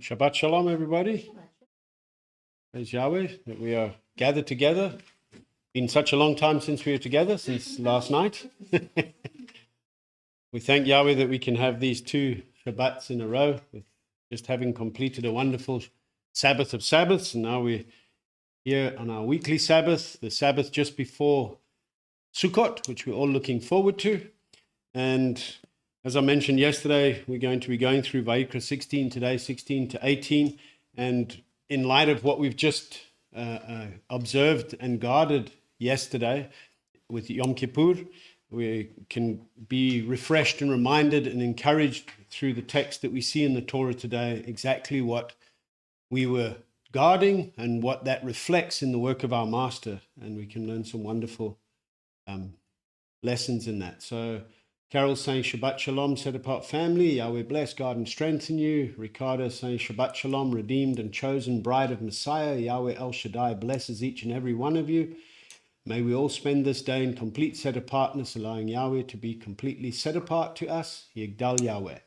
Shabbat Shalom, everybody. Praise Yahweh that we are gathered together. Been such a long time since we were together, since last night. We thank Yahweh that we can have these 2 Shabbats in a row, with just having completed a wonderful Sabbath of Sabbaths. And now we're here on our weekly Sabbath, the Sabbath just before Sukkot, which we're all looking forward to. And as I mentioned yesterday, we're going to be going through Wayyiqra 16 today, 16 to 18. And in light of what we've just observed and guarded yesterday with Yom Kippur, we can be refreshed and reminded and encouraged through the text that we see in the Torah today exactly what we were guarding and what that reflects in the work of our Master. And we can learn some wonderful lessons in that. So Carol's saying Shabbat Shalom, set apart family. Yahweh bless, guard and strengthen you. Ricardo saying Shabbat Shalom, redeemed and chosen bride of Messiah. Yahweh El Shaddai blesses each and every one of you. May we all spend this day in complete set apartness, allowing Yahweh to be completely set apart to us. Yigdal Yahweh.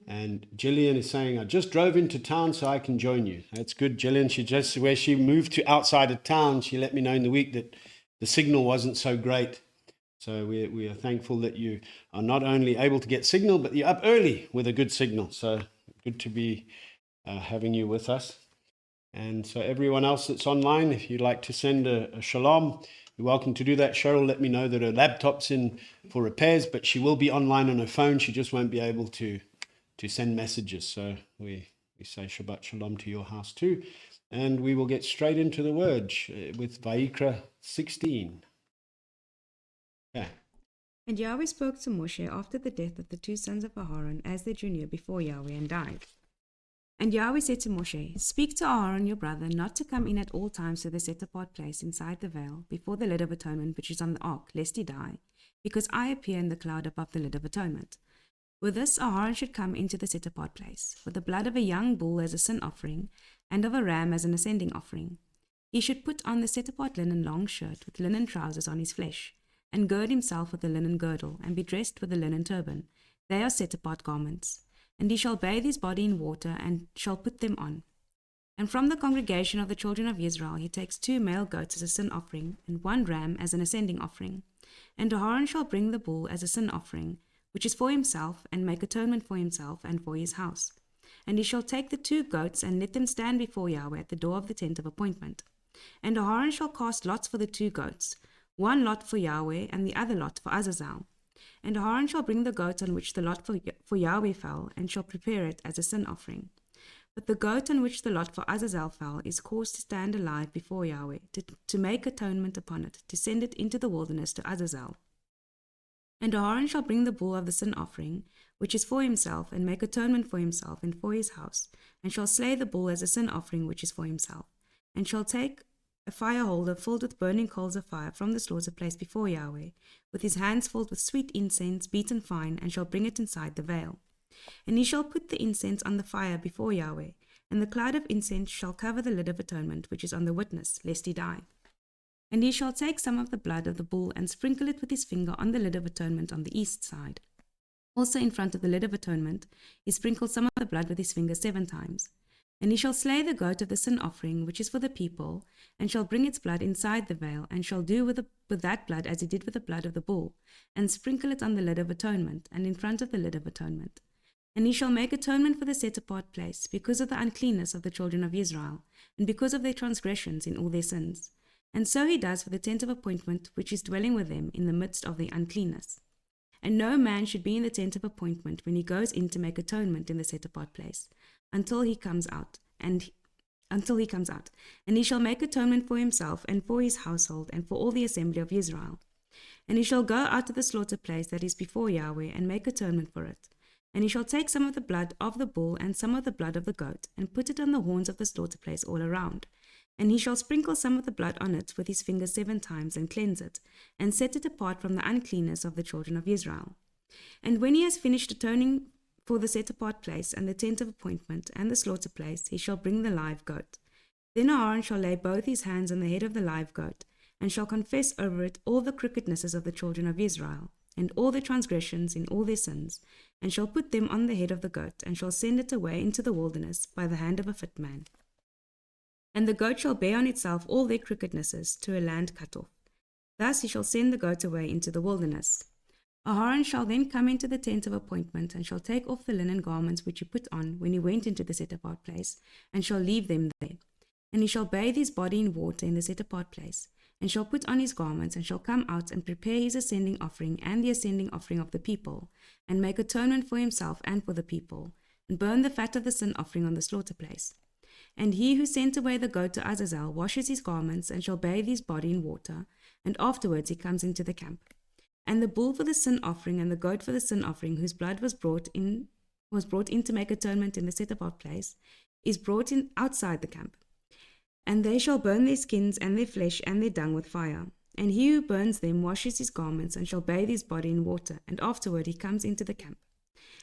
And Jillian is saying, I just drove into town so I can join you. That's good, Jillian. Where she moved to outside of town, she let me know in the week that the signal wasn't so great. So we are thankful that you are not only able to get signal, but you're up early with a good signal. So good to be having you with us. And so everyone else that's online, if you'd like to send a shalom, you're welcome to do that. Cheryl let me know that her laptop's in for repairs, but she will be online on her phone. She just won't be able to send messages. So we say Shabbat Shalom to your house too. And we will get straight into the word with Wayyiqra 16. Yeah. And Yahweh spoke to Moshe after the death of the 2 sons of Aharon as they drew near before Yahweh and died. And Yahweh said to Moshe, Speak to Aharon your brother not to come in at all times to the set-apart place inside the veil, before the lid of atonement which is on the ark, lest he die, because I appear in the cloud above the lid of atonement. With this Aharon should come into the set-apart place, with the blood of a young bull as a sin offering, and of a ram as an ascending offering. He should put on the set-apart linen long shirt with linen trousers on his flesh, and gird himself with a linen girdle, and be dressed with a linen turban. They are set-apart garments. And he shall bathe his body in water, and shall put them on. And from the congregation of the children of Israel he takes 2 male goats as a sin offering, and 1 ram as an ascending offering. And Aharon shall bring the bull as a sin offering, which is for himself, and make atonement for himself and for his house. And he shall take the 2 goats, and let them stand before Yahweh at the door of the tent of appointment. And Aharon shall cast lots for the 2 goats, 1 lot for Yahweh, and the other lot for Azazel. And Aharon shall bring the goat on which the lot for Yahweh fell, and shall prepare it as a sin offering. But the goat on which the lot for Azazel fell is caused to stand alive before Yahweh, to make atonement upon it, to send it into the wilderness to Azazel. And Aharon shall bring the bull of the sin offering, which is for himself, and make atonement for himself and for his house, and shall slay the bull as a sin offering which is for himself, and shall take a fire holder filled with burning coals of fire from the slaughter place before Yahweh, with his hands filled with sweet incense, beaten fine, and shall bring it inside the veil. And he shall put the incense on the fire before Yahweh, and the cloud of incense shall cover the lid of atonement which is on the witness, lest he die. And he shall take some of the blood of the bull, and sprinkle it with his finger on the lid of atonement on the east side. Also in front of the lid of atonement he sprinkles some of the blood with his finger 7 times. And he shall slay the goat of the sin offering, which is for the people, and shall bring its blood inside the veil, and shall do with that blood as he did with the blood of the bull, and sprinkle it on the lid of atonement, and in front of the lid of atonement. And he shall make atonement for the set-apart place, because of the uncleanness of the children of Israel, and because of their transgressions in all their sins. And so he does for the tent of appointment, which is dwelling with them in the midst of their uncleanness. And no man should be in the tent of appointment when he goes in to make atonement in the set-apart place, until he comes out, and he shall make atonement for himself and for his household and for all the assembly of Israel. And he shall go out to the slaughter place that is before Yahweh, and make atonement for it. And he shall take some of the blood of the bull and some of the blood of the goat, and put it on the horns of the slaughter place all around. And he shall sprinkle some of the blood on it with his finger 7 times, and cleanse it, and set it apart from the uncleanness of the children of Israel. And when he has finished atoning for the set-apart place, and the tent of appointment, and the slaughter place, he shall bring the live goat. Then Aharon shall lay both his hands on the head of the live goat, and shall confess over it all the crookednesses of the children of Israel. and all their transgressions in all their sins, and shall put them on the head of the goat, and shall send it away into the wilderness by the hand of a fit man. And the goat shall bear on itself all their crookednesses to a land cut off. Thus he shall send the goat away into the wilderness. Aharon shall then come into the tent of appointment, and shall take off the linen garments which he put on when he went into the set-apart place, and shall leave them there. And he shall bathe his body in water in the set-apart place, and shall put on his garments, and shall come out and prepare his ascending offering and the ascending offering of the people, and make atonement for himself and for the people, and burn the fat of the sin offering on the slaughter place. And he who sent away the goat to Azazel washes his garments, and shall bathe his body in water, and afterwards he comes into the camp. And the bull for the sin offering and the goat for the sin offering, whose blood was brought in to make atonement in the set-apart place, is brought in outside the camp. And they shall burn their skins and their flesh and their dung with fire. And he who burns them washes his garments, and shall bathe his body in water, and afterward he comes into the camp.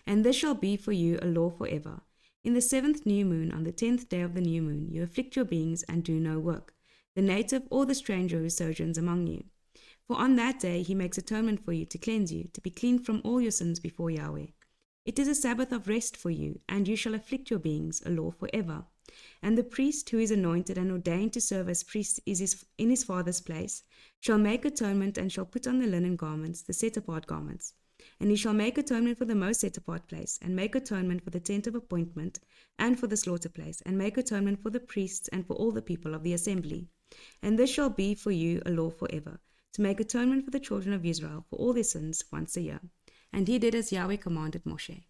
And this shall be for you a law forever. In the 7th new moon, on the 10th day of the new moon, you afflict your beings and do no work, the native or the stranger who sojourns among you. For on that day he makes atonement for you to cleanse you, to be clean from all your sins before Yahweh. It is a Sabbath of rest for you, and you shall afflict your beings, a law forever. And the priest who is anointed and ordained to serve as priest in his father's place shall make atonement, and shall put on the linen garments, the set-apart garments. And he shall make atonement for the most set-apart place, and make atonement for the tent of appointment, and for the slaughter place, and make atonement for the priests and for all the people of the assembly. And this shall be for you a law forever, to make atonement for the children of Israel for all their sins once a year. And he did as Yahweh commanded Moshe.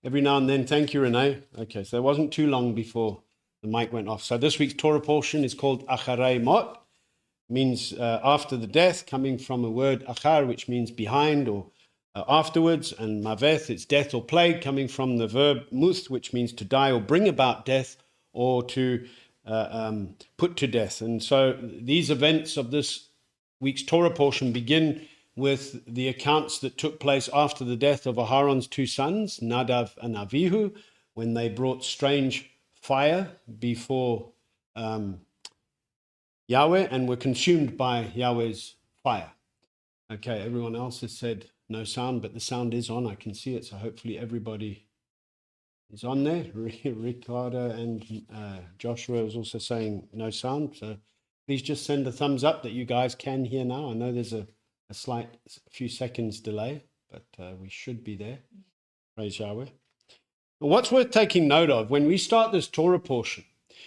Every now and then, thank you, Renee. Okay, so it wasn't too long before the mic went off. So this week's Torah portion is called Aḥarei Moth, means after the death, coming from a word achar, which means behind or afterwards, and maveth, it's death or plague, coming from the verb muth, which means to die or bring about death or to put to death. And so these events of this week's Torah portion begin with the accounts that took place after the death of Aharon's two sons, Nadav and Avihu, when they brought strange fire before Yahweh and were consumed by Yahweh's fire. Okay, everyone else has said no sound, but the sound is on. I can see it, so hopefully everybody is on there. Ricardo and Joshua is also saying no sound, so please just send a thumbs up that you guys can hear now. I know there's a few seconds delay, but we should be there. Praise Yahweh. What's worth taking note of when we start this Torah portion,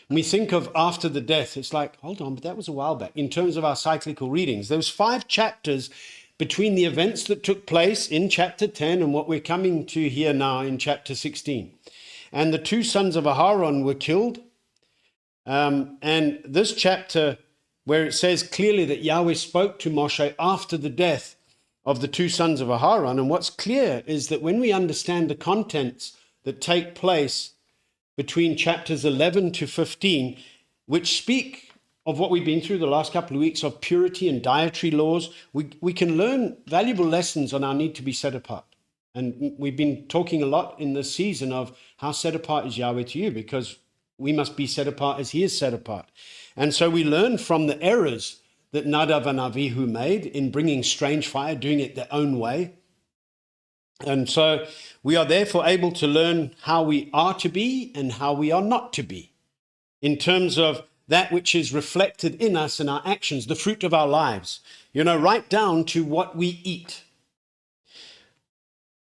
when we think of after the death, it's like, hold on, but that was a while back. In terms of our cyclical readings, there was 5 chapters between the events that took place in chapter 10 and what we're coming to here now in chapter 16. And the 2 sons of Aharon were killed. And this chapter, where it says clearly that Yahweh spoke to Moshe after the death of the 2 sons of Aharon. And what's clear is that when we understand the contents that take place between chapters 11 to 15, which speak of what we've been through the last couple of weeks of purity and dietary laws, we can learn valuable lessons on our need to be set apart. And we've been talking a lot in this season of how set apart is Yahweh to you, because we must be set apart as he is set apart. And so we learn from the errors that Nadav and Avihu made in bringing strange fire, doing it their own way. And so we are therefore able to learn how we are to be and how we are not to be in terms of that which is reflected in us and our actions, the fruit of our lives, right down to what we eat.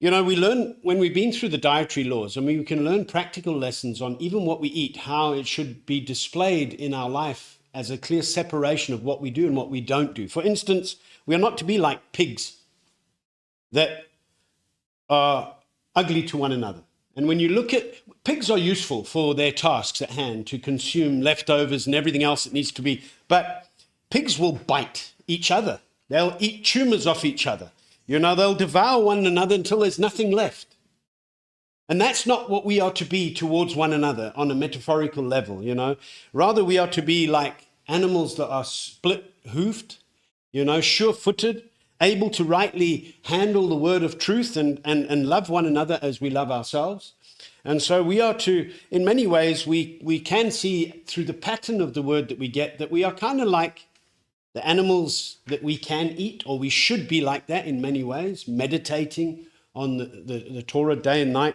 You know, we learn when we've been through the dietary laws, I mean, we can learn practical lessons on even what we eat, how it should be displayed in our life as a clear separation of what we do and what we don't do. For instance, we are not to be like pigs that are ugly to one another. And when you look at pigs are useful for their tasks at hand to consume leftovers and everything else that needs to be, but pigs will bite each other. They'll eat tumors off each other. You know, they'll devour one another until there's nothing left. And that's not what we are to be towards one another on a metaphorical level, you know. Rather, we are to be like animals that are split-hoofed, you know, sure-footed, able to rightly handle the word of truth and love one another as we love ourselves. And so we are to, in many ways, we can see through the pattern of the word that we get that we are kind of like the animals that we can eat, or we should be like that in many ways, meditating on the Torah day and night.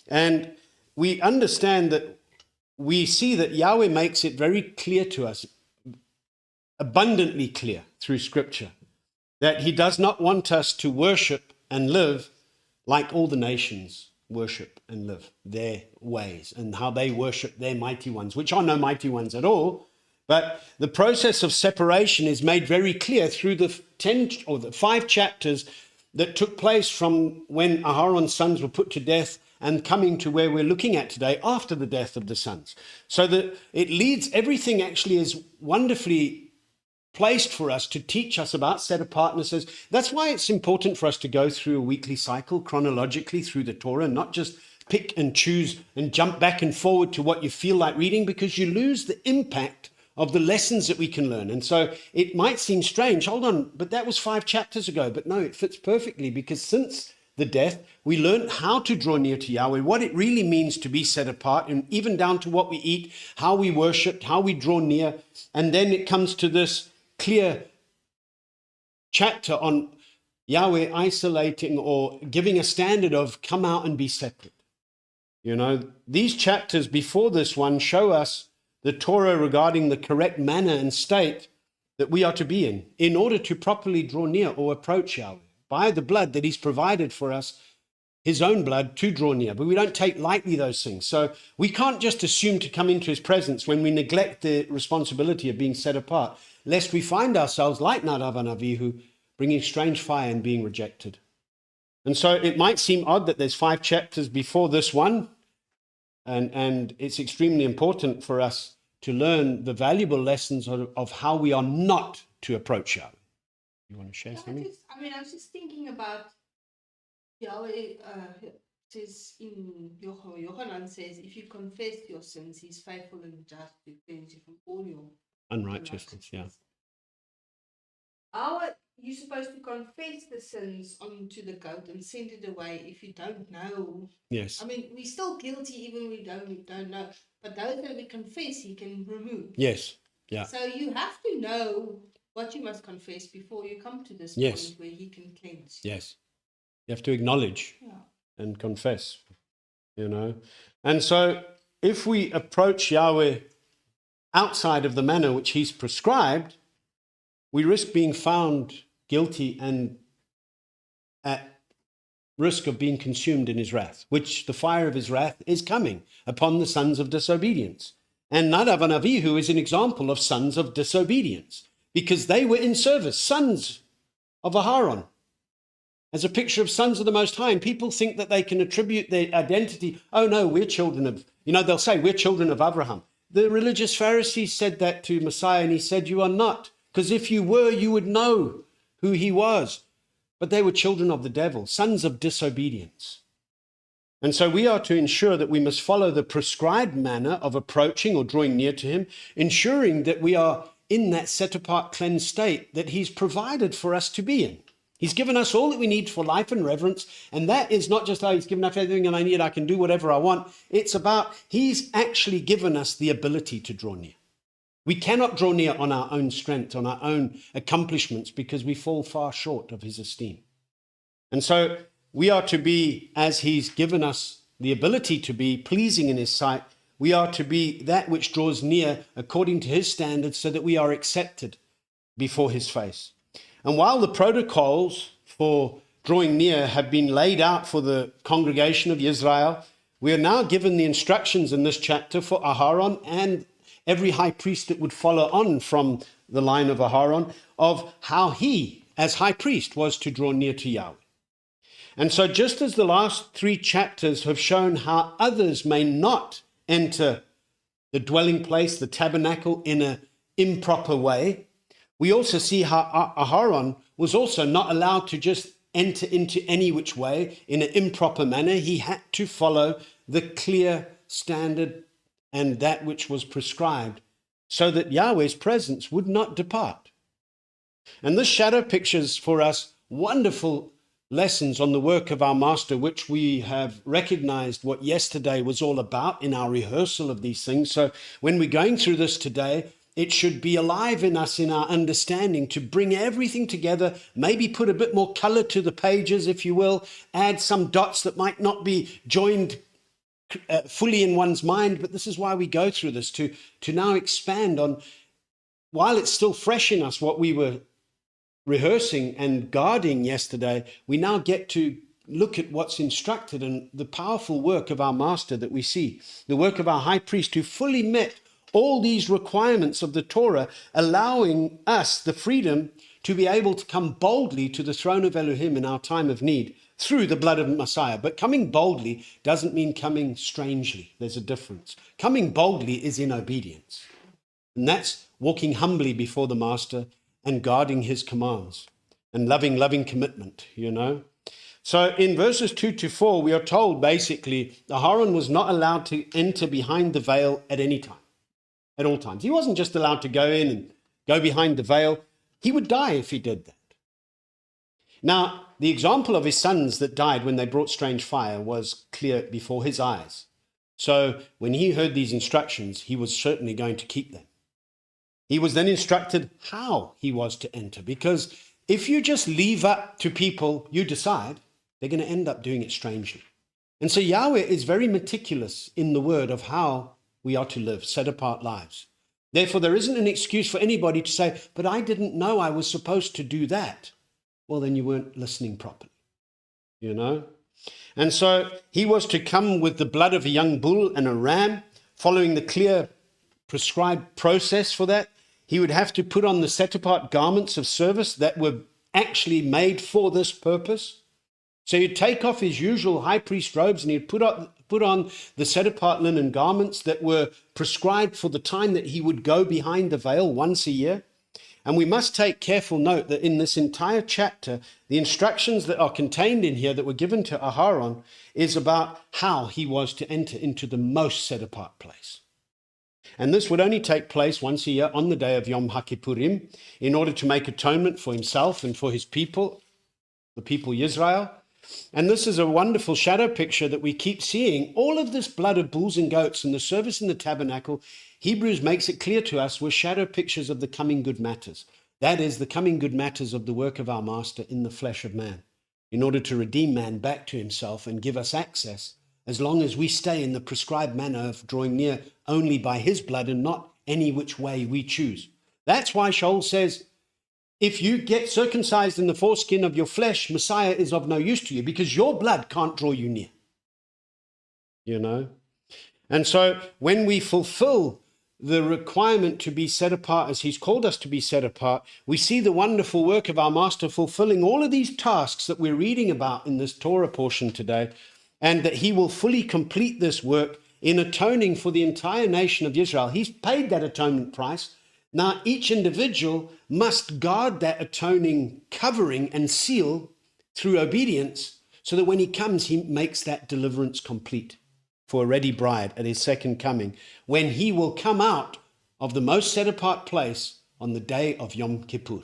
And we understand that we see that Yahweh makes it very clear to us, abundantly clear through Scripture, that he does not want us to worship and live like all the nations worship and live their ways and how they worship their mighty ones, which are no mighty ones at all. But the process of separation is made very clear through the 10 or the 5 chapters that took place from when Aharon's sons were put to death and coming to where we're looking at today after the death of the sons. So that it leads, everything actually is wonderfully placed for us to teach us about set-apartnesses. That's why it's important for us to go through a weekly cycle chronologically through the Torah, not just pick and choose and jump back and forward to what you feel like reading, because you lose the impact of the lessons that we can learn. And so it might seem strange, hold on, but that was 5 chapters ago. But no, it fits perfectly, because since the death, we learned how to draw near to Yahweh, what it really means to be set apart, and even down to what we eat, how we worship, how we draw near. And then it comes to this clear chapter on Yahweh isolating or giving a standard of come out and be separate. You know, these chapters before this one show us the Torah regarding the correct manner and state that we are to be in order to properly draw near or approach Yahweh by the blood that he's provided for us, his own blood, to draw near. But we don't take lightly those things. So we can't just assume to come into his presence when we neglect the responsibility of being set apart, lest we find ourselves like Nadav and Avihu, bringing strange fire and being rejected. And so it might seem odd that there's 5 chapters before this one, and it's extremely important for us to learn the valuable lessons of how we are not to approach Yahweh. You want to share something? I was just thinking about Yahweh says in Yohanan says, if you confess your sins, he's faithful and just to cleanse you from all your Unrighteousness, yeah. How are you supposed to confess the sins onto the goat and send it away if you don't know? Yes. I mean, we're still guilty even we don't know. But those that we confess, he can remove. Yes. Yeah. So you have to know what you must confess before you come to this Yes. point where he can cleanse you. Yes. You have to acknowledge Yeah. and confess, you know. And so if we approach Yahweh outside of the manner which he's prescribed, we risk being found guilty and at risk of being consumed in his wrath, which the fire of his wrath is coming upon the sons of disobedience. And Nadav and Avihu is an example of sons of disobedience, because they were in service, sons of Aharon, as a picture of sons of the Most High. And people think that they can attribute their identity. Oh no, we're children of, they'll say we're children of Abraham. The religious Pharisees said that to Messiah, and he said, you are not, because if you were, you would know who he was. But they were children of the devil, sons of disobedience. And so we are to ensure that we must follow the prescribed manner of approaching or drawing near to him, ensuring that we are in that set-apart, cleansed state that he's provided for us to be in. He's given us all that we need for life and reverence, and that is not just, he's given us everything and I need, I can do whatever I want. It's about he's actually given us the ability to draw near. We cannot draw near on our own strength, on our own accomplishments, because we fall far short of his esteem. And so we are to be, as he's given us the ability to be, pleasing in his sight. We are to be that which draws near according to his standards, so that we are accepted before his face. And while the protocols for drawing near have been laid out for the congregation of Israel, we are now given the instructions in this chapter for Aharon and every high priest that would follow on from the line of Aharon, of how he, as high priest, was to draw near to Yahweh. And so just as the last 3 chapters have shown how others may not enter the dwelling place, the tabernacle, in an improper way, we also see how Aharon was also not allowed to just enter into any which way in an improper manner. He had to follow the clear standard and that which was prescribed so that Yahweh's presence would not depart. And this shadow pictures for us wonderful lessons on the work of our Master, which we have recognized what yesterday was all about in our rehearsal of these things. So when we're going through this today, it should be alive in us, in our understanding, to bring everything together, maybe put a bit more color to the pages, if you will, add some dots that might not be joined fully in one's mind. But this is why we go through this, to now expand on, while it's still fresh in us, what we were rehearsing and guarding yesterday, we now get to look at what's instructed and the powerful work of our Master that we see, the work of our high priest who fully met all these requirements of the Torah, allowing us the freedom to be able to come boldly to the throne of Elohim in our time of need through the blood of Messiah. But coming boldly doesn't mean coming strangely. There's a difference. Coming boldly is in obedience. And that's walking humbly before the Master and guarding his commands and loving commitment, you know. So in verses 2 to 4, we are told basically Aharon was not allowed to enter behind the veil at any time, at all times. He wasn't just allowed to go in and go behind the veil. He would die if he did that. Now, the example of his sons that died when they brought strange fire was clear before his eyes. So when he heard these instructions, he was certainly going to keep them. He was then instructed how he was to enter, because if you just leave up to people, you decide, they're going to end up doing it strangely. And so Yahweh is very meticulous in the word of how we are to live set apart lives. Therefore, there isn't an excuse for anybody to say, but I didn't know I was supposed to do that. Well, then you weren't listening properly, you know. And so he was to come with the blood of a young bull and a ram, following the clear prescribed process for that. He would have to put on the set-apart garments of service that were actually made for this purpose. So he'd take off his usual high priest robes and he'd put on the set-apart linen garments that were prescribed for the time that he would go behind the veil once a year. And we must take careful note that in this entire chapter, the instructions that are contained in here that were given to Aharon is about how he was to enter into the most set-apart place. And this would only take place once a year on the day of Yom HaKippurim in order to make atonement for himself and for his people, the people Israel. And this is a wonderful shadow picture that we keep seeing. All of this blood of bulls and goats and the service in the tabernacle, Hebrews makes it clear to us, were shadow pictures of the coming good matters. That is, the coming good matters of the work of our Master in the flesh of man, in order to redeem man back to himself and give us access, as long as we stay in the prescribed manner of drawing near only by his blood and not any which way we choose. That's why Shaul says, if you get circumcised in the foreskin of your flesh, Messiah is of no use to you, because your blood can't draw you near. You know? And so when we fulfill the requirement to be set apart as he's called us to be set apart, we see the wonderful work of our Master fulfilling all of these tasks that we're reading about in this Torah portion today, and that he will fully complete this work in atoning for the entire nation of Israel. He's paid that atonement price. Now, each individual must guard that atoning covering and seal through obedience, so that when he comes, he makes that deliverance complete for a ready bride at his second coming, when he will come out of the most set-apart place on the day of Yom Kippur.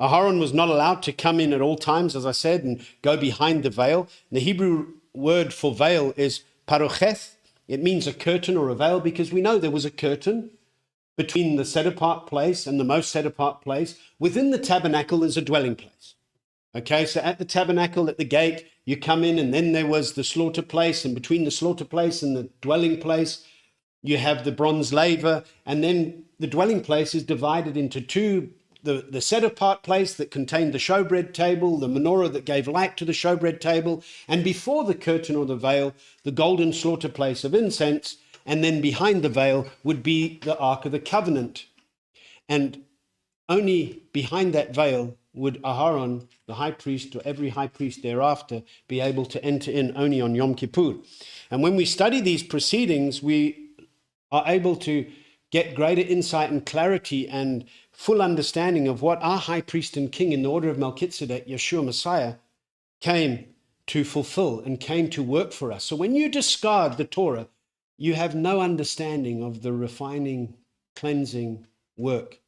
Aharon was not allowed to come in at all times, as I said, and go behind the veil. The Hebrew word for veil is parocheth. It means a curtain or a veil, because we know there was a curtain between the set-apart place and the most set-apart place. Within the tabernacle is a dwelling place. Okay, so at the tabernacle, at the gate, you come in, and then there was the slaughter place, and between the slaughter place and the dwelling place, you have the bronze laver, and then the dwelling place is divided into two the set-apart place that contained the showbread table, the menorah that gave light to the showbread table, and before the curtain or the veil, the golden slaughter place of incense, and then behind the veil would be the Ark of the Covenant. And only behind that veil would Aharon, the high priest, or every high priest thereafter, be able to enter in only on Yom Kippur. And when we study these proceedings, we are able to get greater insight and clarity and full understanding of what our high priest and king in the order of Melchizedek, Yeshua Messiah, came to fulfill and came to work for us. So when you discard the Torah, you have no understanding of the refining, cleansing work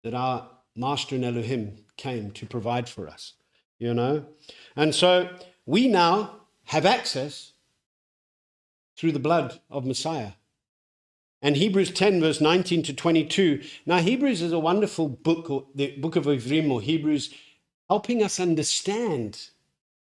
that our Master in Elohim came to provide for us, you know. And so we now have access through the blood of Messiah. And Hebrews 10, verse 19 to 22. Now, Hebrews is a wonderful book, or the book of Ivrim, or Hebrews, helping us understand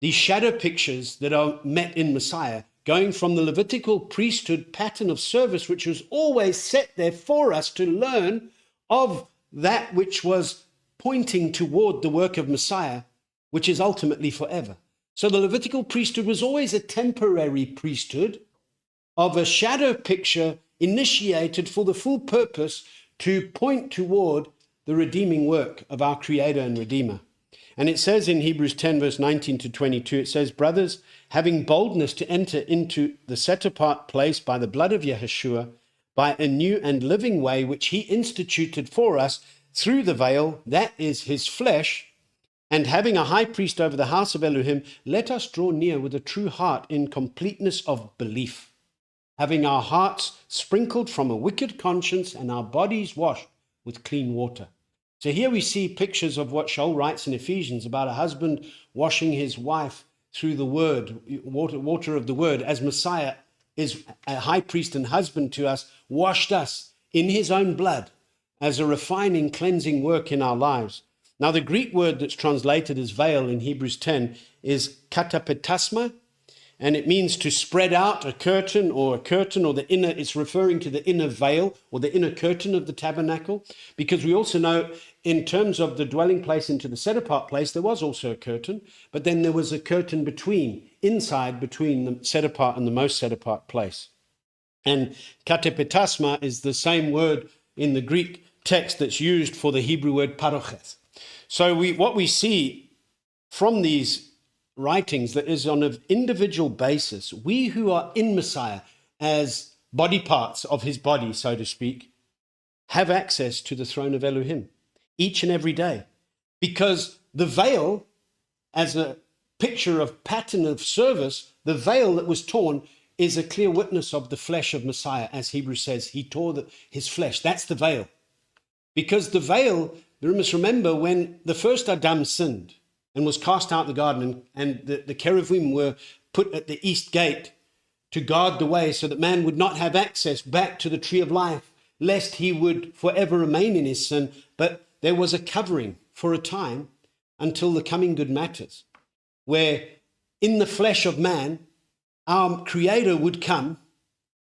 these shadow pictures that are met in Messiah, going from the Levitical priesthood pattern of service, which was always set there for us to learn of that which was pointing toward the work of Messiah, which is ultimately forever. So the Levitical priesthood was always a temporary priesthood of a shadow picture initiated for the full purpose to point toward the redeeming work of our Creator and Redeemer. And it says in Hebrews 10, verse 19 to 22, it says, brothers, having boldness to enter into the set-apart place by the blood of Yeshua, by a new and living way which he instituted for us through the veil, that is his flesh, and having a high priest over the house of Elohim, let us draw near with a true heart in completeness of belief, having our hearts sprinkled from a wicked conscience and our bodies washed with clean water. So here we see pictures of what Shaul writes in Ephesians about a husband washing his wife through the word, water of the word, as Messiah is a high priest and husband to us, washed us in his own blood as a refining, cleansing work in our lives. Now, the Greek word that's translated as veil in Hebrews 10 is katapetasma, and it means to spread out a curtain or the inner, it's referring to the inner veil or the inner curtain of the tabernacle, because we also know in terms of the dwelling place into the set-apart place, there was also a curtain, but then there was a curtain inside between the set-apart and the most set-apart place. And katepetasma is the same word in the Greek text that's used for the Hebrew word parochet. So what we see from these writings that is on an individual basis, we who are in Messiah as body parts of his body, so to speak, have access to the throne of Elohim each and every day. Because the veil, as a picture of pattern of service, the veil that was torn is a clear witness of the flesh of Messiah. As Hebrews says, he tore his flesh. That's the veil. Because the veil, you must remember, when the first Adam sinned and was cast out of the garden, and the cherubim were put at the east gate to guard the way so that man would not have access back to the tree of life, lest he would forever remain in his sin. But there was a covering for a time until the coming good matters, where in the flesh of man, our Creator would come,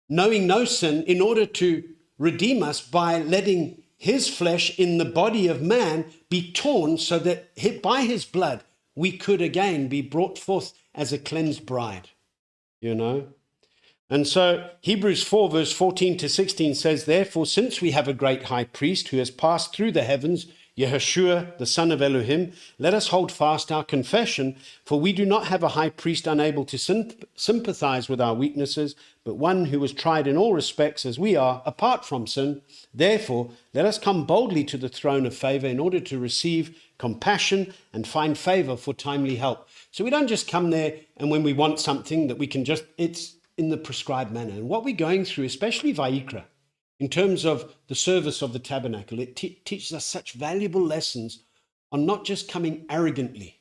knowing no sin, in order to redeem us by letting his flesh in the body of man be torn so that by his blood we could again be brought forth as a cleansed bride, you know. And so Hebrews 4 verse 14 to 16 says, therefore, since we have a great high priest who has passed through the heavens, Yeshua, the Son of Elohim, let us hold fast our confession, for we do not have a high priest unable to sympathize with our weaknesses, but one who was tried in all respects as we are, apart from sin. Therefore, let us come boldly to the throne of favor in order to receive compassion and find favor for timely help. So we don't just come there and when we want something that we can just, it's in the prescribed manner. And what we're going through, especially Wayyiqra, in terms of the service of the tabernacle, it teaches us such valuable lessons on not just coming arrogantly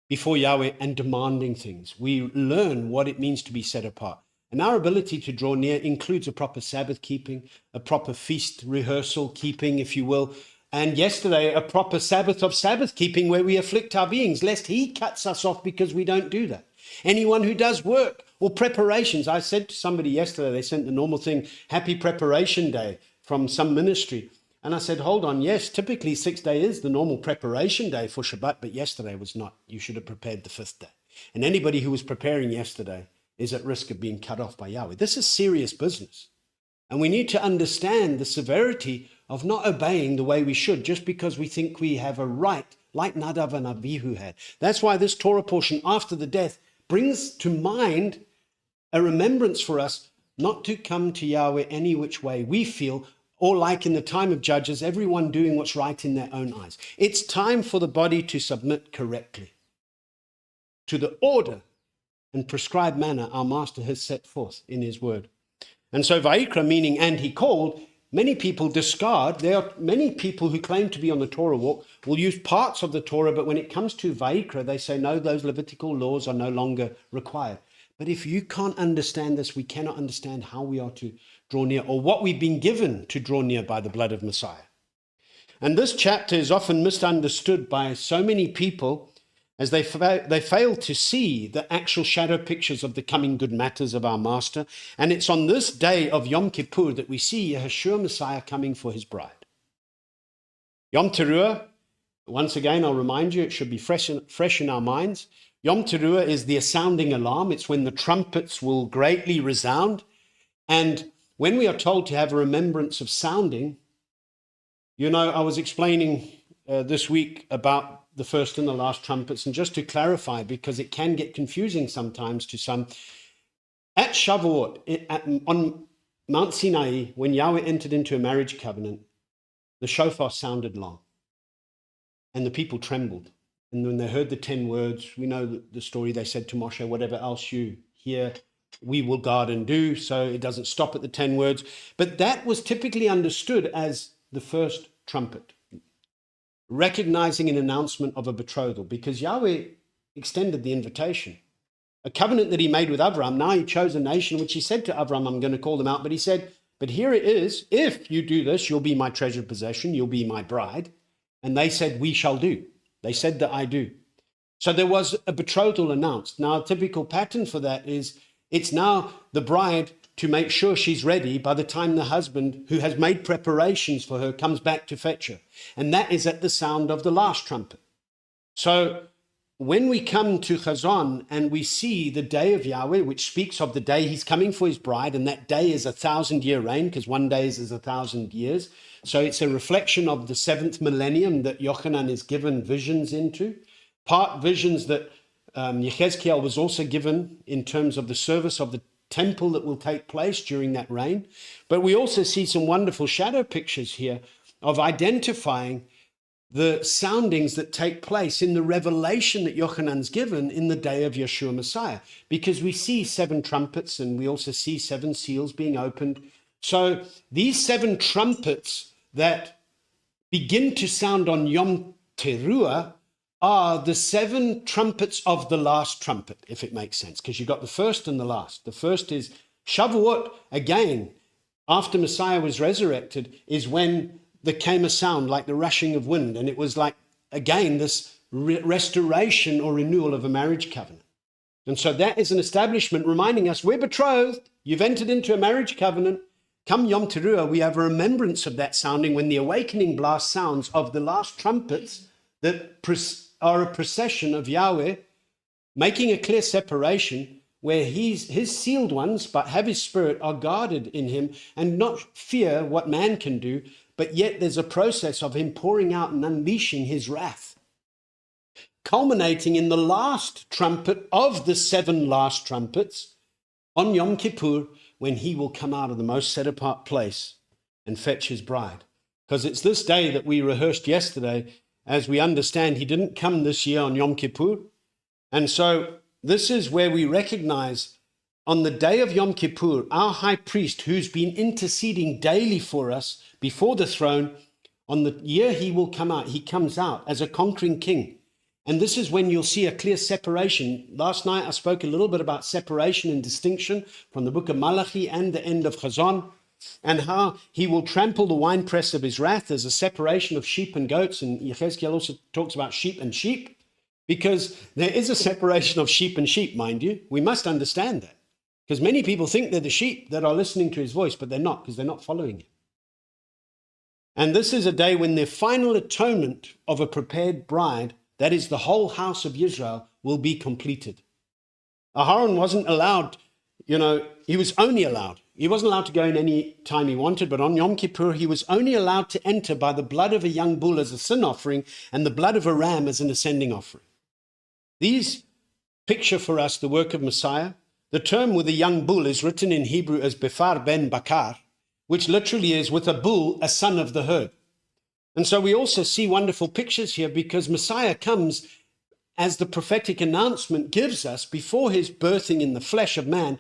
before Yahweh and demanding things. We learn what it means to be set apart. And our ability to draw near includes a proper Sabbath keeping, a proper feast rehearsal keeping, if you will. And yesterday, a proper Sabbath of Sabbath keeping where we afflict our beings, lest he cuts us off because we don't do that. Anyone who does work or preparations, I said to somebody yesterday, they sent the normal thing, happy preparation day from some ministry. And I said, hold on, yes, typically 6th day is the normal preparation day for Shabbat, but yesterday was not. You should have prepared the 5th day. And anybody who was preparing yesterday is at risk of being cut off by Yahweh. This is serious business. And we need to understand the severity of not obeying the way we should just because we think we have a right, like Nadav and Abihu had. That's why this Torah portion after the death brings to mind a remembrance for us not to come to Yahweh any which way we feel, or like in the time of Judges, everyone doing what's right in their own eyes. It's time for the body to submit correctly to the order and prescribed manner our Master has set forth in his word. And so Wayyiqra, meaning and he called, many people discard. There are many people who claim to be on the Torah walk, will use parts of the Torah, but when it comes to Wayyiqra, they say, no, those Levitical laws are no longer required. But if you can't understand this, we cannot understand how we are to draw near or what we've been given to draw near by the blood of Messiah. And this chapter is often misunderstood by so many people as they fail to see the actual shadow pictures of the coming good matters of our Master. And it's on this day of Yom Kippur that we see Yeshua Messiah coming for his bride. Yom Teruah, once again, I'll remind you, it should be fresh in our minds. Yom Teruah is the sounding alarm. It's when the trumpets will greatly resound. And when we are told to have a remembrance of sounding, you know, I was explaining this week about the first and the last trumpets, and just to clarify, because it can get confusing sometimes to some, at Shavuot, on Mount Sinai, when Yahweh entered into a marriage covenant, the shofar sounded long, and the people trembled. And when they heard the 10 words, we know the story, they said to Moshe, whatever else you hear, we will guard and do. So it doesn't stop at the 10 words. But that was typically understood as the first trumpet, recognizing an announcement of a betrothal, because Yahweh extended the invitation. A covenant that he made with Abraham, now he chose a nation, which he said to Abraham, I'm going to call them out. But he said, but here it is, if you do this, you'll be my treasured possession, you'll be my bride. And they said, we shall do. They said that I do. So there was a betrothal announced. Now, a typical pattern for that is it's now the bride to make sure she's ready by the time the husband, who has made preparations for her, comes back to fetch her. And that is at the sound of the last trumpet. So when we come to Chazon and we see the day of Yahweh, which speaks of the day he's coming for his bride, and that day is 1,000-year reign, because one day is 1,000 years. So it's a reflection of the 7th millennium that Yochanan is given visions into, part visions that Yechezkiel was also given in terms of the service of the temple that will take place during that reign. But we also see some wonderful shadow pictures here of identifying the soundings that take place in the revelation that Yochanan's given in the day of Yeshua Messiah, because we see 7 trumpets and we also see 7 seals being opened. So these 7 trumpets that begin to sound on Yom Teruah are the 7 trumpets of the last trumpet, if it makes sense, because you've got the first and the last. The first is Shavuot, again, after Messiah was resurrected, is when there came a sound like the rushing of wind. And it was like, again, this restoration or renewal of a marriage covenant. And so that is an establishment reminding us we're betrothed. You've entered into a marriage covenant. Come Yom Teruah, we have a remembrance of that sounding when the awakening blast sounds of the last trumpets that are a procession of Yahweh, making a clear separation where his sealed ones, but have his spirit, are guarded in him and not fear what man can do, but yet there's a process of him pouring out and unleashing his wrath, culminating in the last trumpet of the 7 last trumpets on Yom Kippur, when he will come out of the most set-apart place and fetch his bride. Because it's this day that we rehearsed yesterday. As we understand, he didn't come this year on Yom Kippur. And so this is where we recognize on the day of Yom Kippur, our high priest, who's been interceding daily for us before the throne, on the year he will come out, he comes out as a conquering king. And this is when you'll see a clear separation. Last night, I spoke a little bit about separation and distinction from the book of Malachi and the end of Chazon, and how he will trample the winepress of his wrath. There's a separation of sheep and goats, and Yechezkiel also talks about sheep and sheep, because there is a separation of sheep and sheep, mind you. We must understand that, because many people think they're the sheep that are listening to his voice, but they're not, because they're not following him. And this is a day when the final atonement of a prepared bride, that is the whole house of Israel, will be completed. Aharon wasn't allowed, he was only allowed. He wasn't allowed to go in any time he wanted, but on Yom Kippur, he was only allowed to enter by the blood of a young bull as a sin offering and the blood of a ram as an ascending offering. These picture for us the work of Messiah. The term with a young bull is written in Hebrew as Befar ben Bakar, which literally is with a bull, a son of the herd. And so we also see wonderful pictures here because Messiah comes as the prophetic announcement gives us before his birthing in the flesh of man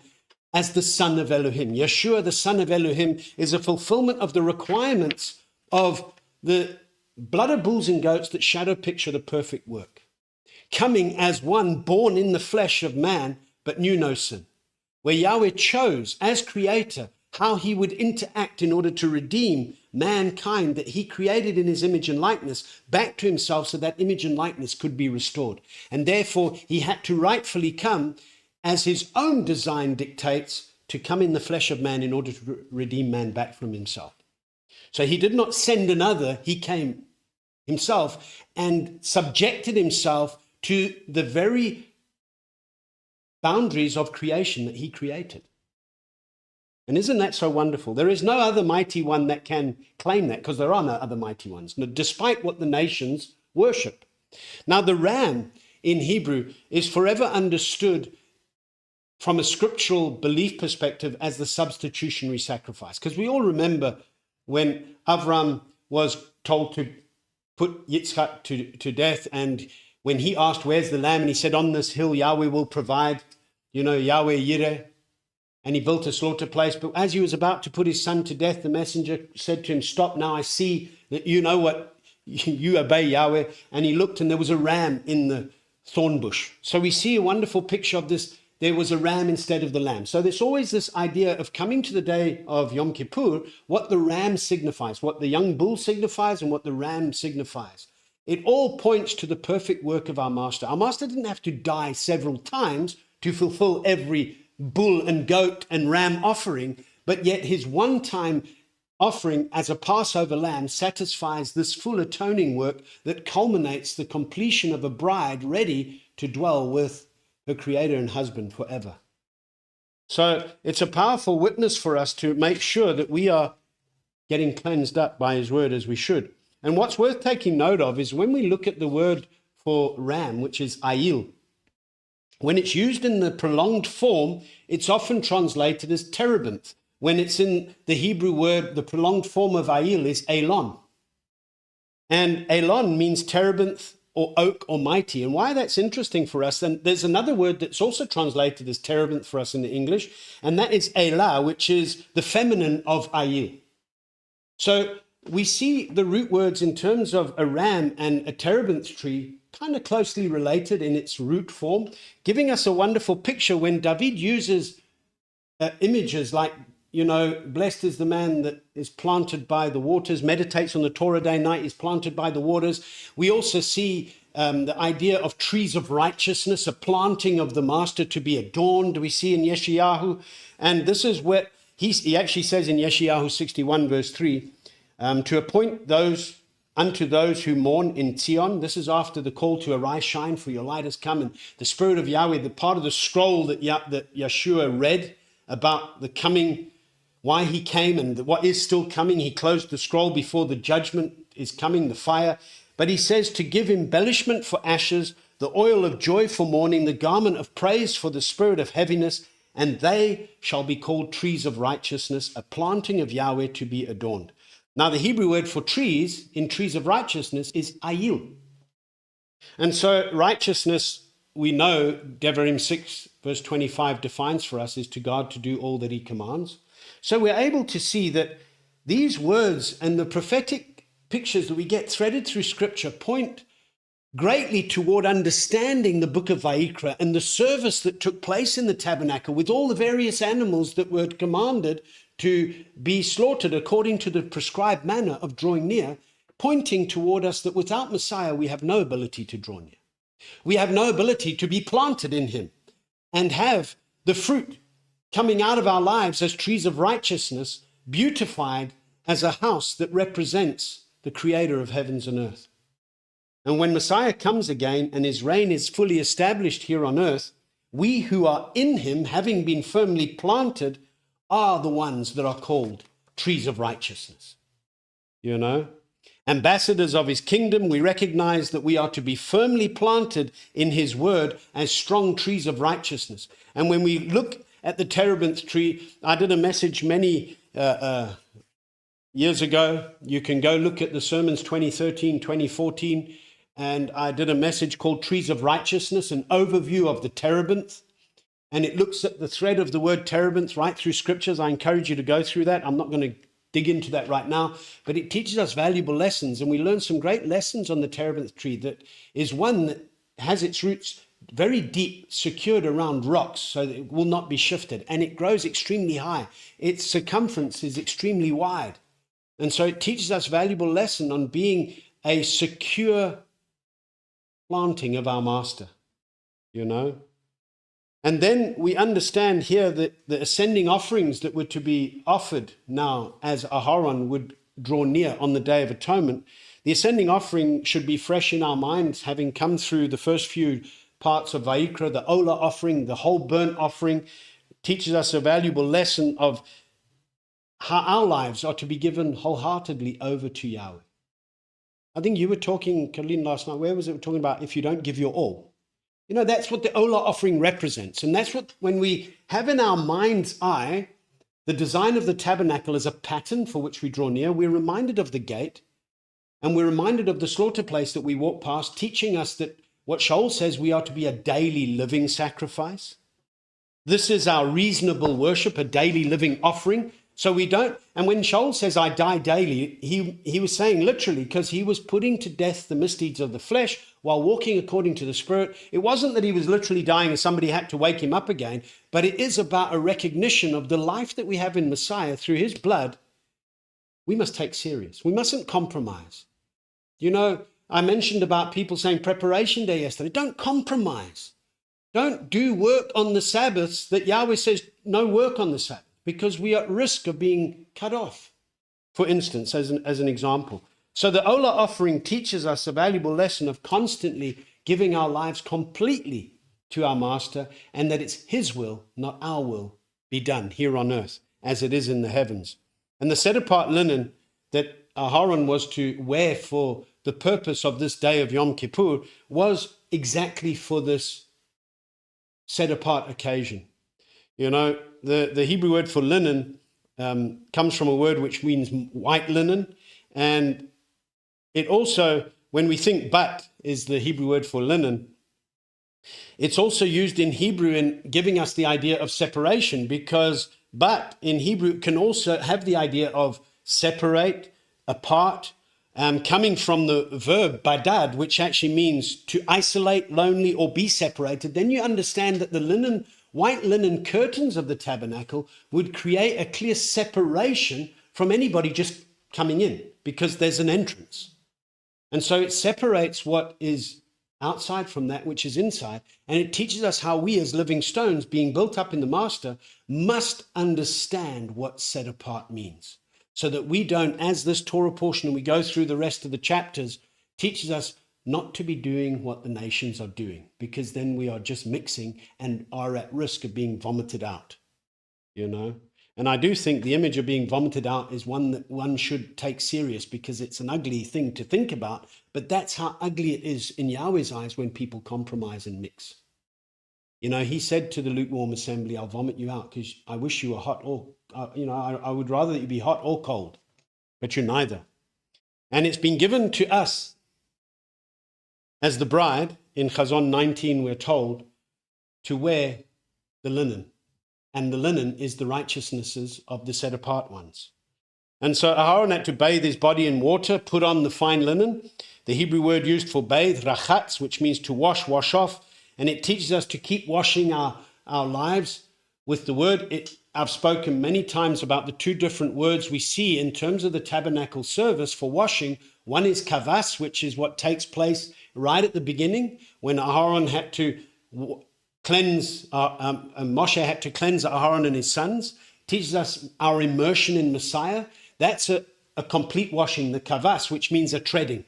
as the son of Elohim. Yeshua, the son of Elohim, is a fulfillment of the requirements of the blood of bulls and goats that shadow picture the perfect work. Coming as one born in the flesh of man, but knew no sin. Where Yahweh chose as creator how he would interact in order to redeem mankind that he created in his image and likeness back to himself so that image and likeness could be restored. And therefore he had to rightfully come as his own design dictates to come in the flesh of man in order to redeem man back from himself. So he did not send another, he came himself and subjected himself to the very boundaries of creation that he created. And isn't that so wonderful? There is no other mighty one that can claim that because there are no other mighty ones, despite what the nations worship. Now, the ram in Hebrew is forever understood from a scriptural belief perspective as the substitutionary sacrifice. Because we all remember when Avram was told to put Yitzchak to death, and when he asked, where's the lamb? And he said, on this hill, Yahweh will provide, Yahweh Yireh. And he built a slaughter place. But as he was about to put his son to death, the messenger said to him, stop now, I see that you know what, you obey Yahweh. And he looked and there was a ram in the thorn bush. So we see a wonderful picture of this. There was a ram instead of the lamb. So there's always this idea of coming to the day of Yom Kippur, what the ram signifies, what the young bull signifies, and what the ram signifies. It all points to the perfect work of our master. Our master didn't have to die several times to fulfill every bull and goat and ram offering, but yet his one-time offering as a Passover lamb satisfies this full atoning work that culminates the completion of a bride ready to dwell with her creator and husband forever. So it's a powerful witness for us to make sure that we are getting cleansed up by his word as we should. And what's worth taking note of is when we look at the word for ram, which is ayil, when it's used in the prolonged form, it's often translated as terebinth. When it's in the Hebrew word, the prolonged form of ayil is elon. And elon means terebinth or oak or mighty. And why that's interesting for us, then there's another word that's also translated as terebinth for us in the English, and that is elah, which is the feminine of ayil. So we see the root words in terms of a ram and a terebinth tree kind of closely related in its root form, giving us a wonderful picture when David uses images like, blessed is the man that is planted by the waters, meditates on the Torah day and night, is planted by the waters. We also see the idea of trees of righteousness, a planting of the master to be adorned, we see in Yeshayahu. And this is what he actually says in Yeshayahu 61 verse 3, to appoint unto those who mourn in Zion. This is after the call to arise, shine, for your light has come. And the Spirit of Yahweh, the part of the scroll that Yeshua read about the coming, why he came and what is still coming. He closed the scroll before the judgment is coming, the fire. But he says to give embellishment for ashes, the oil of joy for mourning, the garment of praise for the spirit of heaviness, and they shall be called trees of righteousness, a planting of Yahweh to be adorned. Now, the Hebrew word for trees in trees of righteousness is ayil. And so righteousness, we know, Devarim 6 verse 25 defines for us, is to God to do all that he commands. So we're able to see that these words and the prophetic pictures that we get threaded through Scripture point greatly toward understanding the book of Wayyiqra and the service that took place in the tabernacle with all the various animals that were commanded to be slaughtered according to the prescribed manner of drawing near, pointing toward us that without Messiah, we have no ability to draw near. We have no ability to be planted in him and have the fruit coming out of our lives as trees of righteousness, beautified as a house that represents the creator of heavens and earth. And when Messiah comes again and his reign is fully established here on earth, we who are in him, having been firmly planted, are the ones that are called trees of righteousness. You know, ambassadors of his kingdom, we recognize that we are to be firmly planted in his word as strong trees of righteousness. And when we look at the terebinth tree, I did a message many years ago. You can go look at the sermons 2013, 2014. And I did a message called Trees of Righteousness, an overview of the terebinth. And it looks at the thread of the word terebinth right through scriptures. I encourage you to go through that. I'm not going to dig into that right now, but it teaches us valuable lessons. And we learn some great lessons on the terebinth tree. That is one that has its roots very deep, secured around rocks so that it will not be shifted. And it grows extremely high. Its circumference is extremely wide. And so it teaches us valuable lesson on being a secure planting of our master, you know. And then we understand here that the ascending offerings that were to be offered now as Aharon would draw near on the Day of Atonement, the ascending offering should be fresh in our minds, having come through the first few parts of Wayyiqra, the Ola offering, the whole burnt offering, teaches us a valuable lesson of how our lives are to be given wholeheartedly over to Yahweh. I think you were talking, Caroline, last night, where was it talking about if you don't give your all? You know, that's what the Ola offering represents. And that's what, when we have in our mind's eye the design of the tabernacle as a pattern for which we draw near, we're reminded of the gate and we're reminded of the slaughter place that we walk past, teaching us that what Shaul says we are to be a daily living sacrifice. This is our reasonable worship, a daily living offering. So we don't, and when Shaul says, I die daily, he was saying literally, because he was putting to death the misdeeds of the flesh while walking according to the Spirit. It wasn't that he was literally dying and somebody had to wake him up again, but it is about a recognition of the life that we have in Messiah through his blood. We must take serious. We mustn't compromise. You know, I mentioned about people saying preparation day yesterday. Don't compromise. Don't do work on the Sabbaths that Yahweh says no work on the Sabbath, because we are at risk of being cut off, for instance, as an example. So the Ola offering teaches us a valuable lesson of constantly giving our lives completely to our Master, and that it's his will, not our will, be done here on earth as it is in the heavens. And the set-apart linen that Aharon was to wear for the purpose of this day of Yom Kippur was exactly for this set-apart occasion. You know, the Hebrew word for linen comes from a word which means white linen. And it also, when we think bat is the Hebrew word for linen, it's also used in Hebrew in giving us the idea of separation, because bat in Hebrew can also have the idea of separate, apart, coming from the verb badad, which actually means to isolate, lonely, or be separated. Then you understand that the white linen curtains of the tabernacle would create a clear separation from anybody just coming in, because there's an entrance. And so it separates what is outside from that which is inside. And it teaches us how we as living stones being built up in the Master must understand what set apart means, so that we don't, as this Torah portion, and we go through the rest of the chapters, teaches us not to be doing what the nations are doing, because then we are just mixing and are at risk of being vomited out, you know. And I do think the image of being vomited out is one that one should take serious, because it's an ugly thing to think about, but that's how ugly it is in Yahweh's eyes when people compromise and mix. You know, he said to the lukewarm assembly, I'll vomit you out, because I wish you were hot or, I would rather that you be hot or cold, but you're neither. And it's been given to us as the bride. In Chazon 19, we're told to wear the linen. And the linen is the righteousnesses of the set-apart ones. And so Aharon had to bathe his body in water, put on the fine linen. The Hebrew word used for bathe, rachatz, which means to wash off. And it teaches us to keep washing our lives with the word. I've spoken many times about the two different words we see in terms of the tabernacle service for washing. One is kavas, which is what takes place right at the beginning when Aharon had to cleanse, Moshe had to cleanse Aharon and his sons. Teaches us our immersion in Messiah. That's a complete washing, the kavas, which means a treading.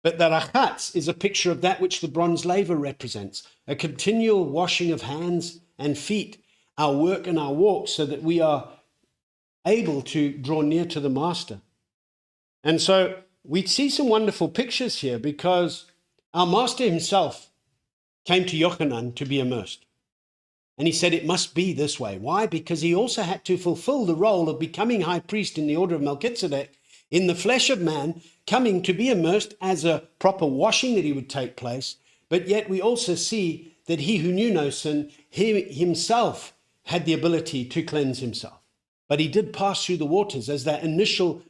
But the rachatz is a picture of that which the bronze laver represents, a continual washing of hands and feet, our work and our walk, so that we are able to draw near to the Master. And so we see some wonderful pictures here, because our Master himself came to Yochanan to be immersed. And he said it must be this way. Why? Because he also had to fulfill the role of becoming high priest in the order of Melchizedek, in the flesh of man, coming to be immersed as a proper washing that he would take place. But yet we also see that he who knew no sin, he himself had the ability to cleanse himself. But he did pass through the waters as that initial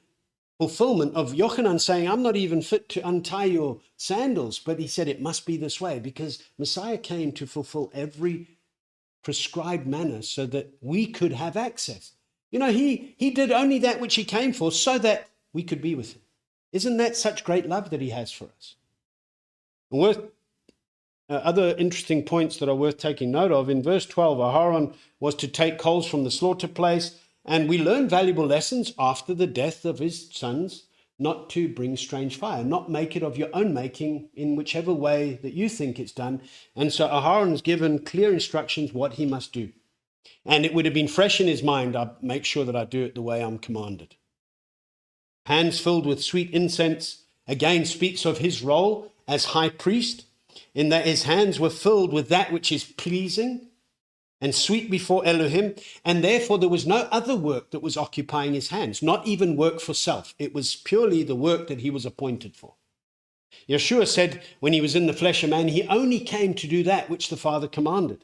fulfillment of Yochanan saying, I'm not even fit to untie your sandals. But he said it must be this way, because Messiah came to fulfill every prescribed manner so that we could have access. You know, he did only that which he came for, so that we could be with him. Isn't that such great love that he has for us? Other interesting points that are worth taking note of. In verse 12, Aharon was to take coals from the slaughter place, and we learn valuable lessons after the death of his sons, not to bring strange fire, not make it of your own making in whichever way that you think it's done. And so Aharon's given clear instructions what he must do. And it would have been fresh in his mind, I'll make sure that I do it the way I'm commanded. Hands filled with sweet incense, again speaks of his role as high priest, in that his hands were filled with that which is pleasing and sweet before Elohim, and therefore there was no other work that was occupying his hands, not even work for self. It was purely the work that he was appointed for. Yeshua said when he was in the flesh of man, he only came to do that which the Father commanded,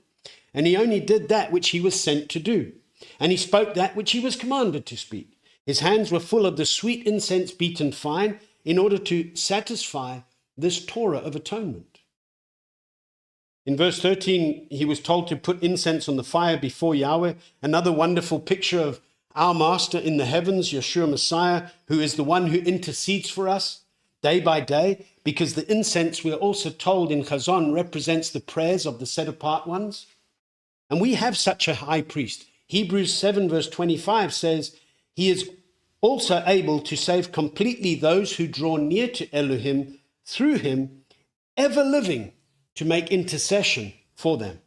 and he only did that which he was sent to do, and he spoke that which he was commanded to speak. His hands were full of the sweet incense beaten fine in order to satisfy this Torah of atonement. In verse 13, he was told to put incense on the fire before Yahweh, another wonderful picture of our Master in the heavens, Yeshua Messiah, who is the one who intercedes for us day by day, because the incense, we are also told in Chazon, represents the prayers of the set-apart ones. And we have such a high priest. Hebrews 7 verse 25 says, he is also able to save completely those who draw near to Elohim through him, ever living to make intercession for them.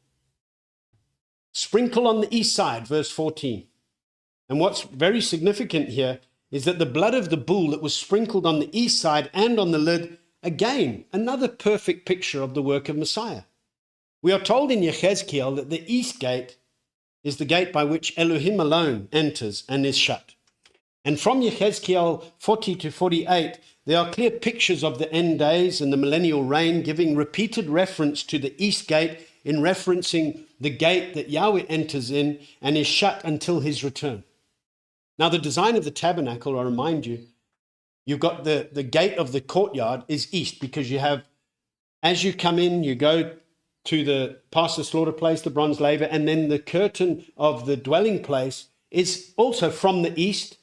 Sprinkle on the east side, verse 14. And what's very significant here is that the blood of the bull that was sprinkled on the east side and on the lid, again, another perfect picture of the work of Messiah. We are told in Yechezkiel that the east gate is the gate by which Elohim alone enters and is shut. And from Yechezkiel 40 to 48, there are clear pictures of the end days and the millennial reign, giving repeated reference to the east gate in referencing the gate that Yahweh enters in and is shut until his return. Now, the design of the tabernacle, I remind you, you've got the gate of the courtyard is east, because you have, as you come in, you go to past the slaughter place, the bronze laver, and then the curtain of the dwelling place is also from the east.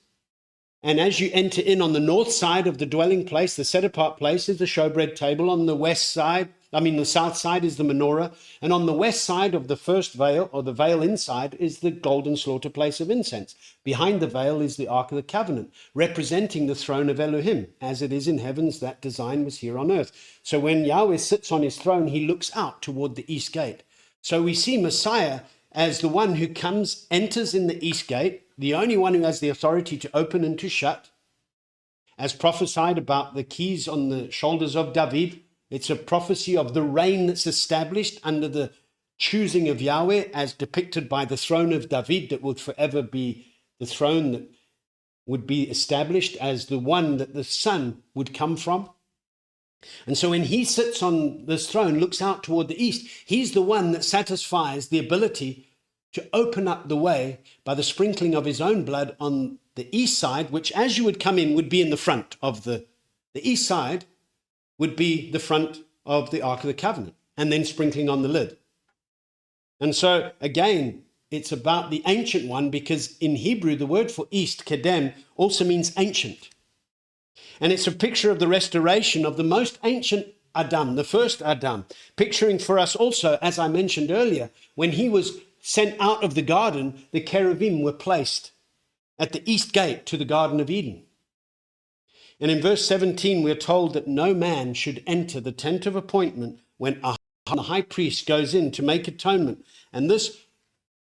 And as you enter in on the north side of the dwelling place, the set-apart place is the showbread table. On the the south side is the menorah. And on the west side of the first veil, or the veil inside, is the golden slaughter place of incense. Behind the veil is the Ark of the Covenant, representing the throne of Elohim. As it is in heavens, that design was here on earth. So when Yahweh sits on his throne, he looks out toward the east gate. So we see Messiah as the one who enters in the east gate, the only one who has the authority to open and to shut. As prophesied about the keys on the shoulders of David, it's a prophecy of the reign that's established under the choosing of Yahweh, as depicted by the throne of David, that would forever be the throne that would be established as the one that the Son would come from. And so when he sits on this throne, looks out toward the east, he's the one that satisfies the ability to open up the way by the sprinkling of his own blood on the east side, which as you would come in would be in the front of the east side would be the front of the Ark of the Covenant, and then sprinkling on the lid. And so again, it's about the ancient one, because in Hebrew, the word for east, kedem, also means ancient. And it's a picture of the restoration of the most ancient Adam, the first Adam, picturing for us also, as I mentioned earlier, when he was sent out of the garden, the cherubim were placed at the east gate to the Garden of Eden. And in verse 17, we're told that no man should enter the tent of appointment when the high priest goes in to make atonement. And this,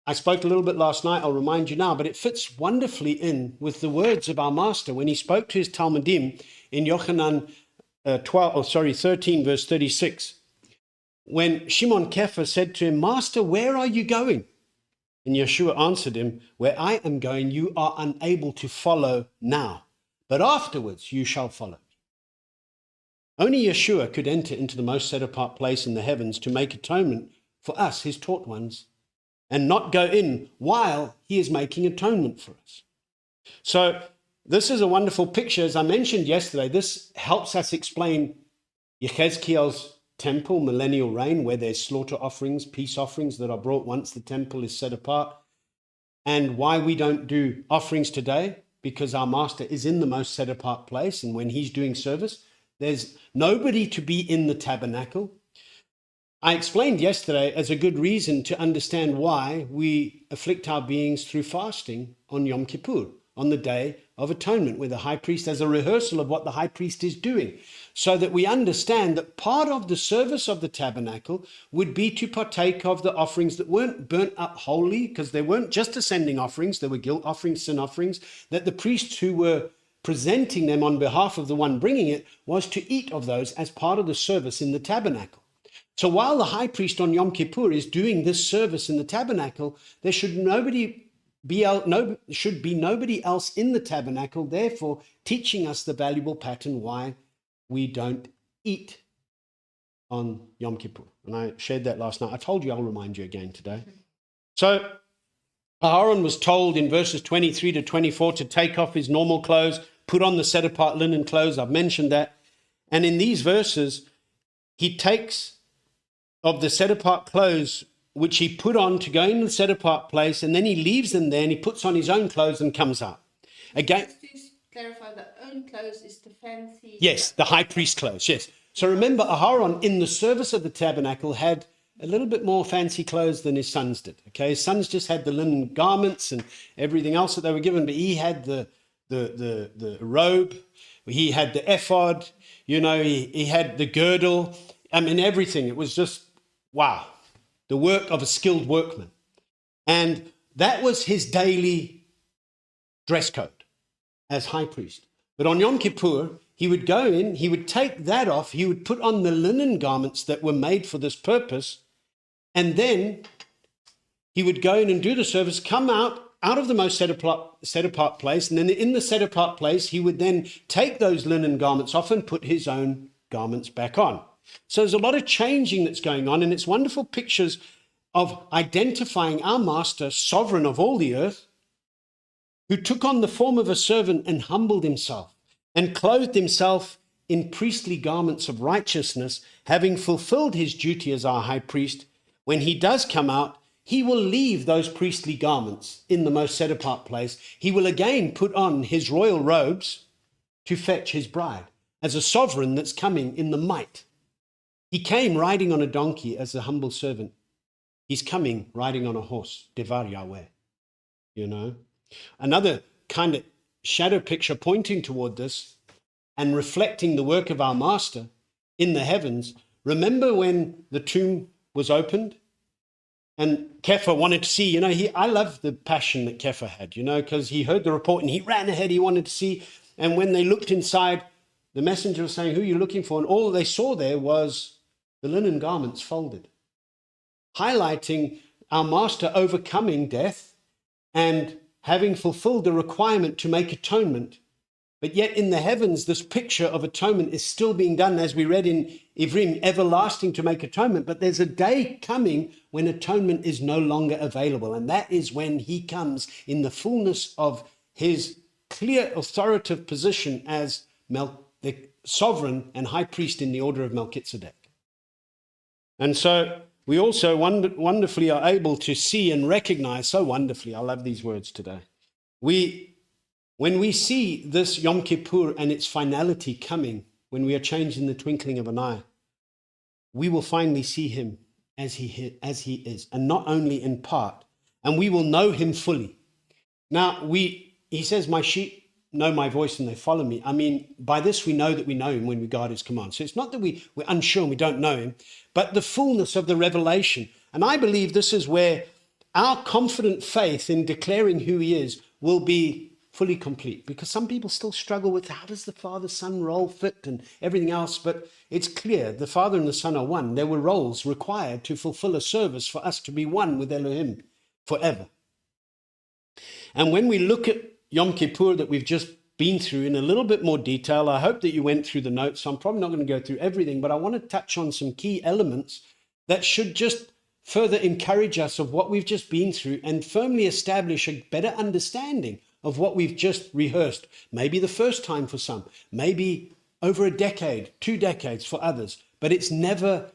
I spoke a little bit last night, I'll remind you now, but it fits wonderfully in with the words of our master when he spoke to his Talmudim in Yochanan 13, verse 36. When Shimon Kepha said to him, Master, where are you going? And Yeshua answered him, where I am going, you are unable to follow now, but afterwards you shall follow. Only Yeshua could enter into the most set-apart place in the heavens to make atonement for us, his taught ones, and not go in while he is making atonement for us. So this is a wonderful picture. As I mentioned yesterday, this helps us explain Yechezkiel's temple, millennial reign, where there's slaughter offerings, peace offerings that are brought once the temple is set apart, and why we don't do offerings today, because our master is in the most set apart place, and when he's doing service, there's nobody to be in the tabernacle. I explained yesterday as a good reason to understand why we afflict our beings through fasting on Yom Kippur, on the Day of Atonement, where the high priest has a rehearsal of what the high priest is doing, so that we understand that part of the service of the tabernacle would be to partake of the offerings that weren't burnt up wholly, because they weren't just ascending offerings, they were guilt offerings, sin offerings, that the priests who were presenting them on behalf of the one bringing it was to eat of those as part of the service in the tabernacle. So while the high priest on Yom Kippur is doing this service in the tabernacle, there should be nobody else in the tabernacle, therefore teaching us the valuable pattern why we don't eat on Yom Kippur. And I shared that last night. I told you I'll remind you again today. So Aharon was told in verses 23 to 24 to take off his normal clothes, put on the set-apart linen clothes. I've mentioned that. And in these verses, he takes of the set-apart clothes which he put on to go in the set-apart place, and then he leaves them there and he puts on his own clothes and comes out. Again, Just to clarify, the own clothes is the fancy. yes, the high priest clothes, yes. So remember, Aharon in the service of the tabernacle had a little bit more fancy clothes than his sons did. Okay, his sons just had the linen garments and everything else that they were given, but he had the robe, he had the ephod, he had the girdle, everything. It was just, wow, the work of a skilled workman. And that was his daily dress code as high priest. But on Yom Kippur, he would go in, he would take that off, he would put on the linen garments that were made for this purpose, and then he would go in and do the service, come out of the most set apart place, and then in the set apart place, he would then take those linen garments off and put his own garments back on. So there's a lot of changing that's going on, and it's wonderful pictures of identifying our master, sovereign of all the earth, who took on the form of a servant and humbled himself and clothed himself in priestly garments of righteousness, having fulfilled his duty as our high priest. When he does come out, he will leave those priestly garments in the most set apart place. He will again put on his royal robes to fetch his bride as a sovereign that's coming in the might. He came riding on a donkey as a humble servant. He's coming riding on a horse, Devar Yahweh, Another kind of shadow picture pointing toward this and reflecting the work of our master in the heavens. Remember when the tomb was opened and Kepha wanted to see, I love the passion that Kepha had, because he heard the report and he ran ahead, he wanted to see. And when they looked inside, the messenger was saying, who are you looking for? And all they saw there was the linen garments folded, highlighting our master overcoming death and having fulfilled the requirement to make atonement. But yet in the heavens, this picture of atonement is still being done, as we read in Ivrim, everlasting to make atonement. But there's a day coming when atonement is no longer available. And that is when he comes in the fullness of his clear authoritative position as the sovereign and high priest in the order of Melchizedek. And so we also wonderfully are able to see and recognize, so wonderfully, I love these words today. When we see this Yom Kippur and its finality coming, when we are changed in the twinkling of an eye, we will finally see him as he is, and not only in part, and we will know him fully. Now, he says, my sheep know my voice and they follow me. I mean, by this we know that we know him when we guard his commands. So it's not that we're unsure and we don't know him, but the fullness of the revelation. And I believe this is where our confident faith in declaring who he is will be fully complete, because some people still struggle with how does the Father-Son role fit and everything else. But it's clear the Father and the Son are one. There were roles required to fulfill a service for us to be one with Elohim forever. And when we look at Yom Kippur that we've just been through in a little bit more detail, I hope that you went through the notes. So I'm probably not going to go through everything, but I want to touch on some key elements that should just further encourage us of what we've just been through and firmly establish a better understanding of what we've just rehearsed. Maybe the first time for some, maybe over a decade, 2 decades for others, but it's never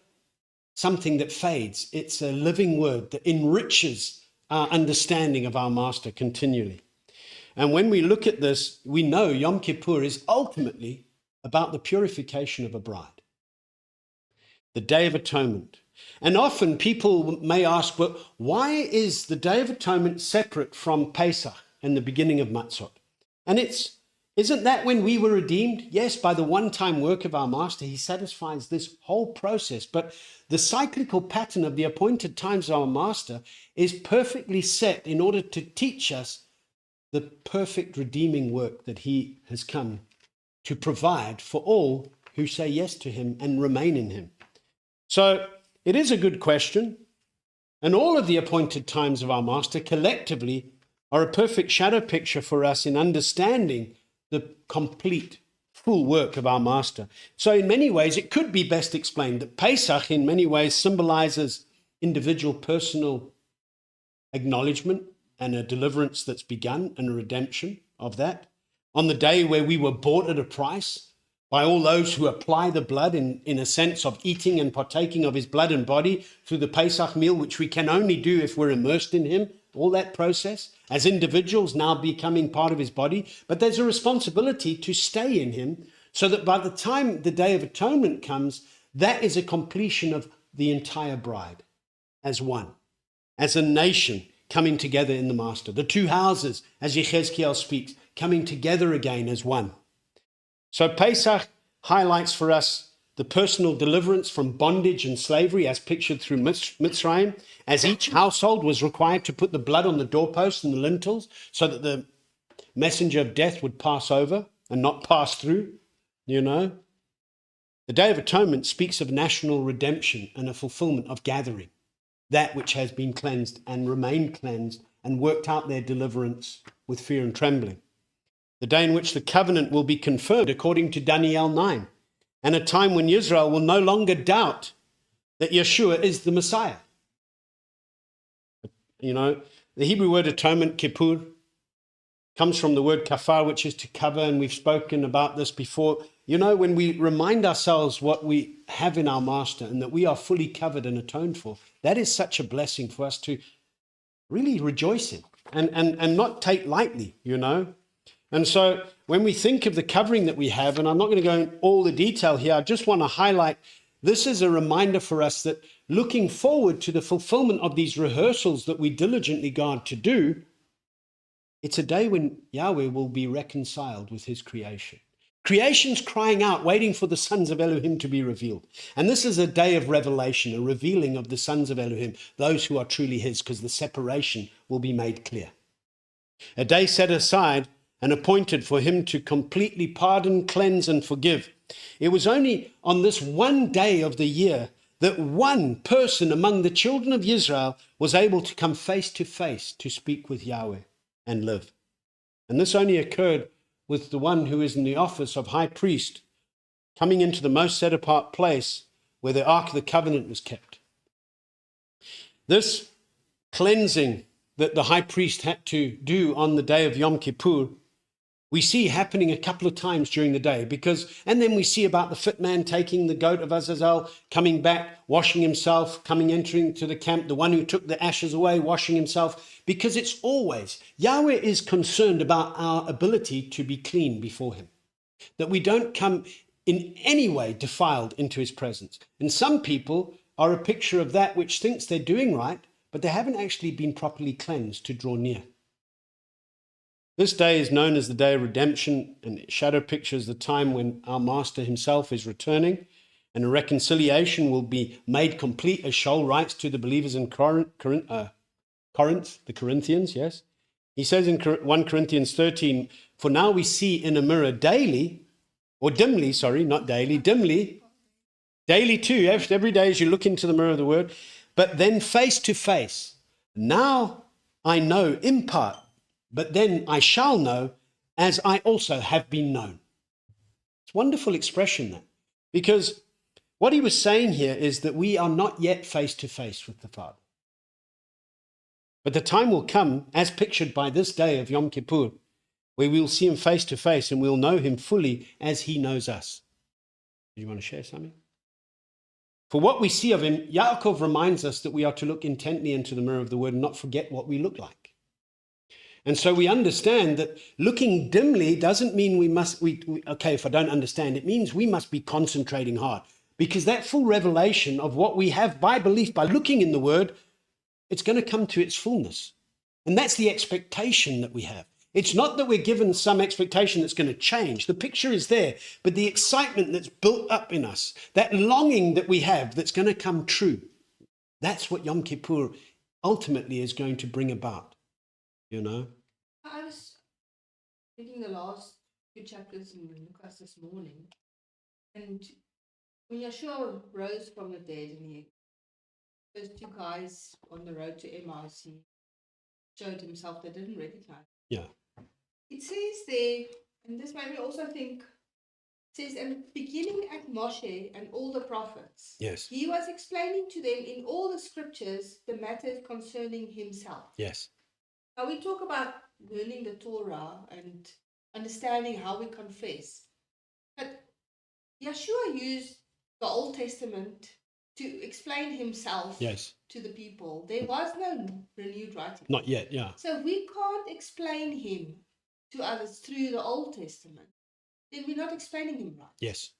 something that fades. It's a living word that enriches our understanding of our Master continually. And when we look at this, we know Yom Kippur is ultimately about the purification of a bride, the Day of Atonement. And often people may ask, but why is the Day of Atonement separate from Pesach and the beginning of Matzot? And isn't that when we were redeemed? Yes, by the one-time work of our Master, he satisfies this whole process. But the cyclical pattern of the appointed times of our Master is perfectly set in order to teach us the perfect redeeming work that he has come to provide for all who say yes to him and remain in him. So it is a good question. And all of the appointed times of our Master collectively are a perfect shadow picture for us in understanding the complete, full work of our Master. So in many ways, it could be best explained that Pesach in many ways symbolizes individual personal acknowledgement and a deliverance that's begun and a redemption of that. On the day where we were bought at a price by all those who apply the blood in a sense of eating and partaking of his blood and body through the Pesach meal, which we can only do if we're immersed in him, all that process as individuals now becoming part of his body. But there's a responsibility to stay in him so that by the time the Day of Atonement comes, that is a completion of the entire bride as one, as a nation coming together in the Master. The two houses, as Yechezkiel speaks, coming together again as one. So Pesach highlights for us the personal deliverance from bondage and slavery as pictured through Mitzrayim, as each household was required to put the blood on the doorposts and the lintels so that the messenger of death would pass over and not pass through, you know. The Day of Atonement speaks of national redemption and a fulfillment of gathering, that which has been cleansed and remained cleansed and worked out their deliverance with fear and trembling. The day in which the covenant will be confirmed according to Daniel 9, and a time when Israel will no longer doubt that Yeshua is the Messiah. You know, the Hebrew word atonement, kippur, comes from the word kafar, which is to cover, and we've spoken about this before. You know, when we remind ourselves what we have in our Master and that we are fully covered and atoned for, that is such a blessing for us to really rejoice in and not take lightly, you know. And so when we think of the covering that we have, and I'm not going to go in all the detail here, I just want to highlight this is a reminder for us that looking forward to the fulfillment of these rehearsals that we diligently guard to do, it's a day when Yahweh will be reconciled with his creation. Creation's crying out, waiting for the sons of Elohim to be revealed. And this is a day of revelation, a revealing of the sons of Elohim, those who are truly his, because the separation will be made clear. A day set aside and appointed for him to completely pardon, cleanse, and forgive. It was only on this one day of the year that one person among the children of Israel was able to come face to face to speak with Yahweh and live. And this only occurred with the one who is in the office of high priest, coming into the most set apart place where the Ark of the Covenant was kept. This cleansing that the high priest had to do on the day of Yom Kippur, we see happening a couple of times during the day, and then we see about the fit man taking the goat of Azazel, coming back, washing himself, entering to the camp, the one who took the ashes away, washing himself, because it's always, Yahweh is concerned about our ability to be clean before him, that we don't come in any way defiled into his presence. And some people are a picture of that which thinks they're doing right, but they haven't actually been properly cleansed to draw near. This day is known as the day of redemption, and it shadow pictures the time when our Master himself is returning, and a reconciliation will be made complete, as Shaul writes to the believers in Corinth, the Corinthians, yes. He says in 1 Corinthians 13, for now we see in a mirror daily, or dimly, sorry, not daily, dimly, daily too, every day as you look into the mirror of the word, but then face to face. Now I know in part, but then I shall know as I also have been known. It's a wonderful expression, that, because what he was saying here is that we are not yet face to face with the Father. But the time will come, as pictured by this day of Yom Kippur, where we'll see him face to face and we'll know him fully as he knows us. Do you want to share something? For what we see of him, Yaakov reminds us that we are to look intently into the mirror of the word and not forget what we look like. And so we understand that looking dimly doesn't mean okay, if I don't understand, it means we must be concentrating hard. Because that full revelation of what we have by belief, by looking in the word, it's going to come to its fullness. And that's the expectation that we have. It's not that we're given some expectation that's going to change. The picture is there, but the excitement that's built up in us, that longing that we have that's going to come true, that's what Yom Kippur ultimately is going to bring about, you know? I was reading the last few chapters in Leviticus this morning, and when Yeshua rose from the dead and those two guys on the road to Emmaus, he showed himself, they didn't recognize. Yeah. It says there, and this made me also think, it says, and beginning at Moshe and all the prophets, Yes. he was explaining to them in all the scriptures the matters concerning himself. Yes. Now we talk about learning the Torah and understanding how we confess, but Yeshua used the Old Testament to explain himself Yes. to the people. There was no renewed writing. Not yet, yeah. So we can't explain him to others through the Old Testament. Then we're not explaining him right. Yes.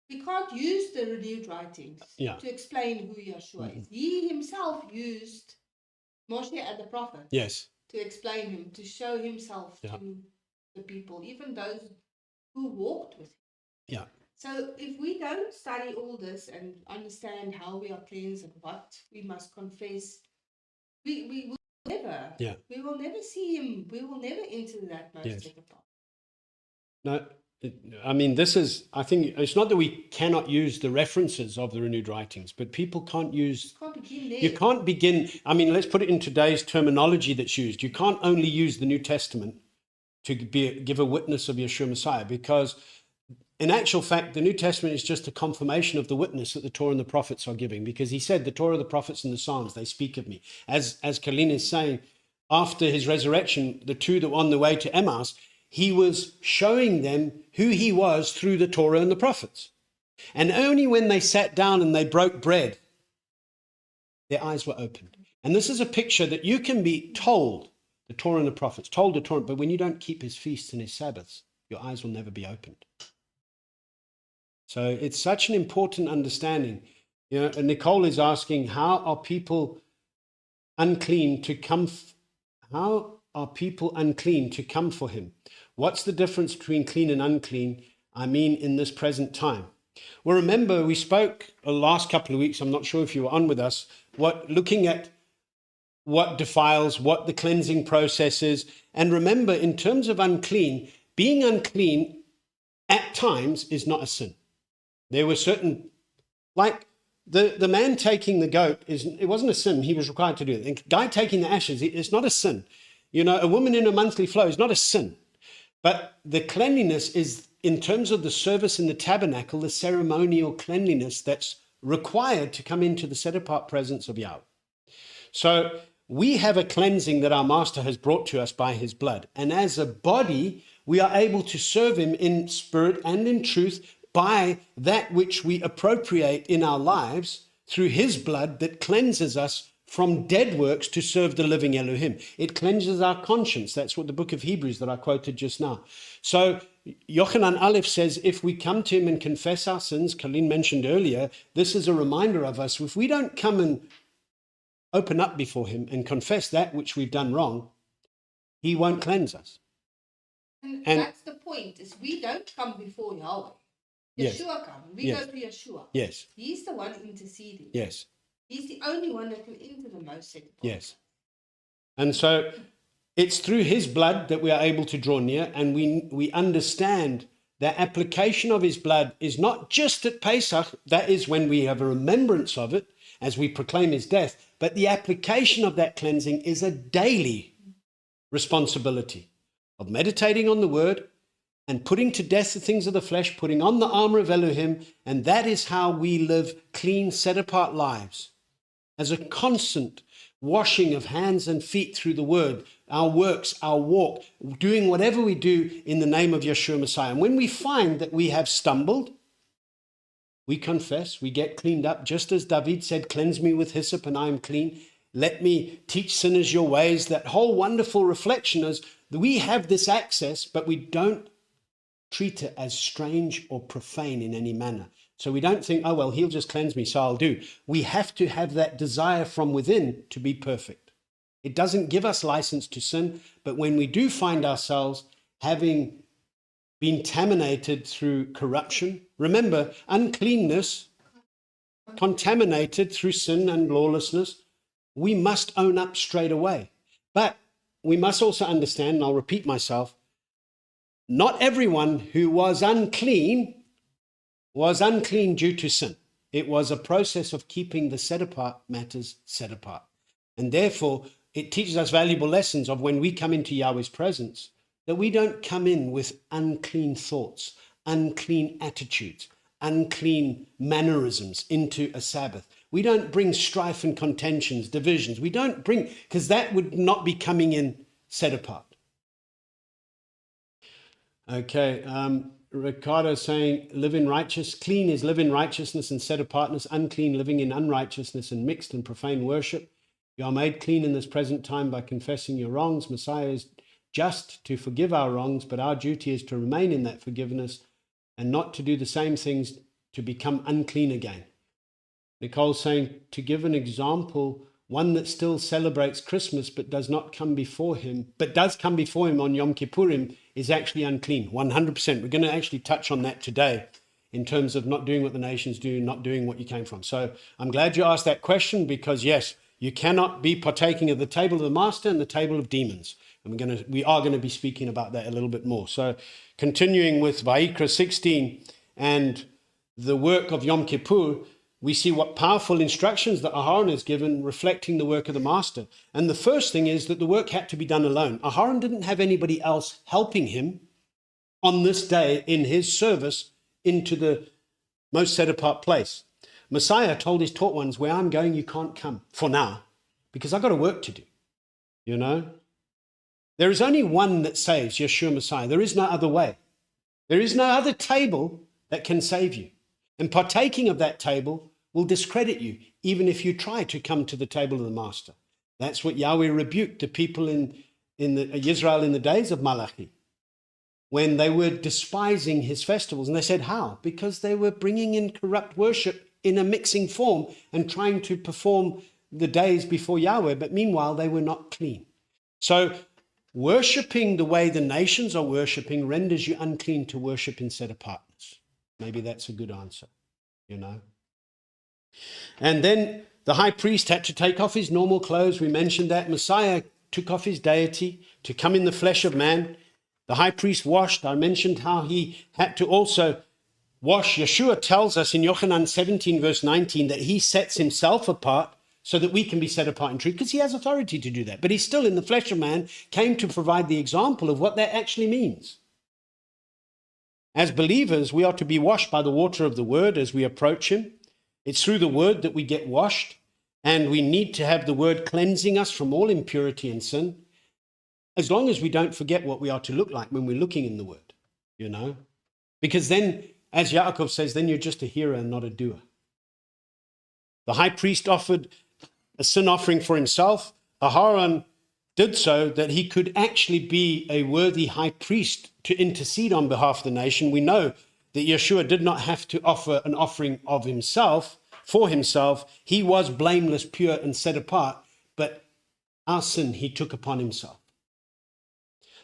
We can't use the renewed writings to explain who Yeshua is. He himself used Moshe and the prophets Yes. to explain him, to show himself to the people, even those who walked with him. Yeah. So if we don't study all this and understand how we are cleansed and what we must confess, we will never, we will never see him. We will never enter that most set apart. No, I mean, I think it's not that we cannot use the references of the renewed writings, but people can't use, you can't begin, I mean, let's put it in today's terminology that's used. You can't only use the New Testament to give a witness of Yeshua Messiah, because in actual fact, the New Testament is just a confirmation of the witness that the Torah and the prophets are giving, because he said, the Torah, the prophets, and the Psalms, they speak of me. As Colleen is saying, after his resurrection, the two that were on the way to Emmaus, he was showing them who he was through the Torah and the prophets. And only when they sat down and they broke bread, their eyes were opened. And this is a picture that you can be told, the Torah and the prophets, told the Torah, but when you don't keep his feasts and his Sabbaths, your eyes will never be opened. So it's such an important understanding. You know, and Nicole is asking, how are people unclean to come for him? What's the difference between clean and unclean? I mean, in this present time. Well, remember, we spoke the last couple of weeks, I'm not sure if you were on with us, looking at what defiles, what the cleansing process is. And remember, in terms of unclean, being unclean at times is not a sin. There were certain, like the man taking the goat, it wasn't a sin. He was required to do it. The guy taking the ashes, it's not a sin. You know, a woman in a monthly flow is not a sin. But the cleanliness is, in terms of the service in the tabernacle, the ceremonial cleanliness that's required to come into the set-apart presence of Yahweh. So we have a cleansing that our Master has brought to us by his blood. And as a body, we are able to serve him in spirit and in truth by that which we appropriate in our lives through his blood that cleanses us from dead works to serve the living Elohim. It cleanses our conscience. That's what the book of Hebrews that I quoted just now. So Yochanan Aleph says, if we come to him and confess our sins, Colleen mentioned earlier, this is a reminder of us. If we don't come and open up before him and confess that which we've done wrong, he won't cleanse us. And And that's the point, is we don't come before Yahweh. yes, Yeshua comes. We Yes. go to Yeshua. yes, He's the one interceding. yes, He's the only one that can enter the most set apart. yes. And so it's through his blood that we are able to draw near, and we understand that application of his blood is not just at Pesach, that is when we have a remembrance of it as we proclaim his death, but the application of that cleansing is a daily responsibility of meditating on the word and putting to death the things of the flesh, putting on the armor of Elohim, and that is how we live clean, set-apart lives, as a constant washing of hands and feet through the word, our works, our walk, doing whatever we do in the name of Yeshua Messiah. And when we find that we have stumbled, we confess, we get cleaned up, just as David said, cleanse me with hyssop and I am clean. Let me teach sinners your ways. That whole wonderful reflection is that we have this access, but we don't treat it as strange or profane in any manner. So we don't think, oh, well, he'll just cleanse me, so I'll do. We have to have that desire from within to be perfect. It doesn't give us license to sin, but when we do find ourselves having been contaminated through corruption, remember, uncleanness, contaminated through sin and lawlessness, we must own up straight away. But we must also understand, and I'll repeat myself, not everyone who was unclean due to sin. It was a process of keeping the set apart matters set apart. And therefore, it teaches us valuable lessons of when we come into Yahweh's presence, that we don't come in with unclean thoughts, unclean attitudes, unclean mannerisms into a Sabbath. We don't bring strife and contentions, divisions. We don't bring, because that would not be coming in set apart. Okay, Ricardo saying, live in righteous, clean is live in righteousness and set apartness, unclean living in unrighteousness and mixed and profane worship. You are made clean in this present time by confessing your wrongs. Messiah is just to forgive our wrongs, but our duty is to remain in that forgiveness and not to do the same things to become unclean again. Nicole's saying, to give an example, one that still celebrates Christmas but does not come before him, but does come before him on Yom Kippurim, is actually unclean, 100%. We're going to actually touch on that today in terms of not doing what the nations do, not doing what you came from. So I'm glad you asked that question, because yes, you cannot be partaking of the table of the master and the table of demons. And we are going to be speaking about that a little bit more. So continuing with Wayyiqra 16 and the work of Yom Kippur, we see what powerful instructions that Aharon is given, reflecting the work of the master. And the first thing is that the work had to be done alone. Aharon didn't have anybody else helping him on this day in his service into the most set apart place. Messiah told his taught ones, where I'm going, you can't come for now, because I've got a work to do. You know, there is only one that saves, Yeshua Messiah. There is no other way. There is no other table that can save you. And partaking of that table will discredit you, even if you try to come to the table of the master. That's what Yahweh rebuked the people in Israel in the days of Malachi, when they were despising his festivals. And they said, how? Because they were bringing in corrupt worship in a mixing form and trying to perform the days before Yahweh, but meanwhile they were not clean. So worshipping the way the nations are worshipping renders you unclean to worship in set apartness. Maybe that's a good answer, you know. And then the high priest had to take off his normal clothes. We mentioned that. Messiah took off his deity to come in the flesh of man. The high priest washed. I mentioned how he had to also wash. Yeshua tells us in Yochanan 17 verse 19 that he sets himself apart so that we can be set apart in truth, because he has authority to do that. But he still, in the flesh of man, came to provide the example of what that actually means. As believers, we are to be washed by the water of the word as we approach him. It's through the word that we get washed, and we need to have the word cleansing us from all impurity and sin, as long as we don't forget what we are to look like when we're looking in the word, you know. Because then, as Yaakov says, then you're just a hearer and not a doer. The high priest offered a sin offering for himself. Aharon did so that he could actually be a worthy high priest to intercede on behalf of the nation. We know that Yeshua did not have to offer an offering of himself, for himself. He was blameless, pure, and set apart, but our sin he took upon himself.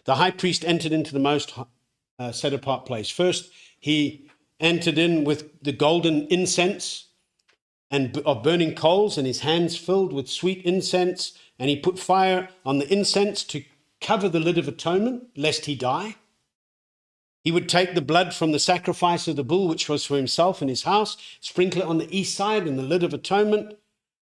the high priest entered into the most set apart place. First, he entered in with the golden incense and of burning coals, and his hands filled with sweet incense, and he put fire on the incense to cover the lid of atonement, lest he die. He would take the blood from the sacrifice of the bull, which was for himself and his house, sprinkle it on the east side in the lid of atonement,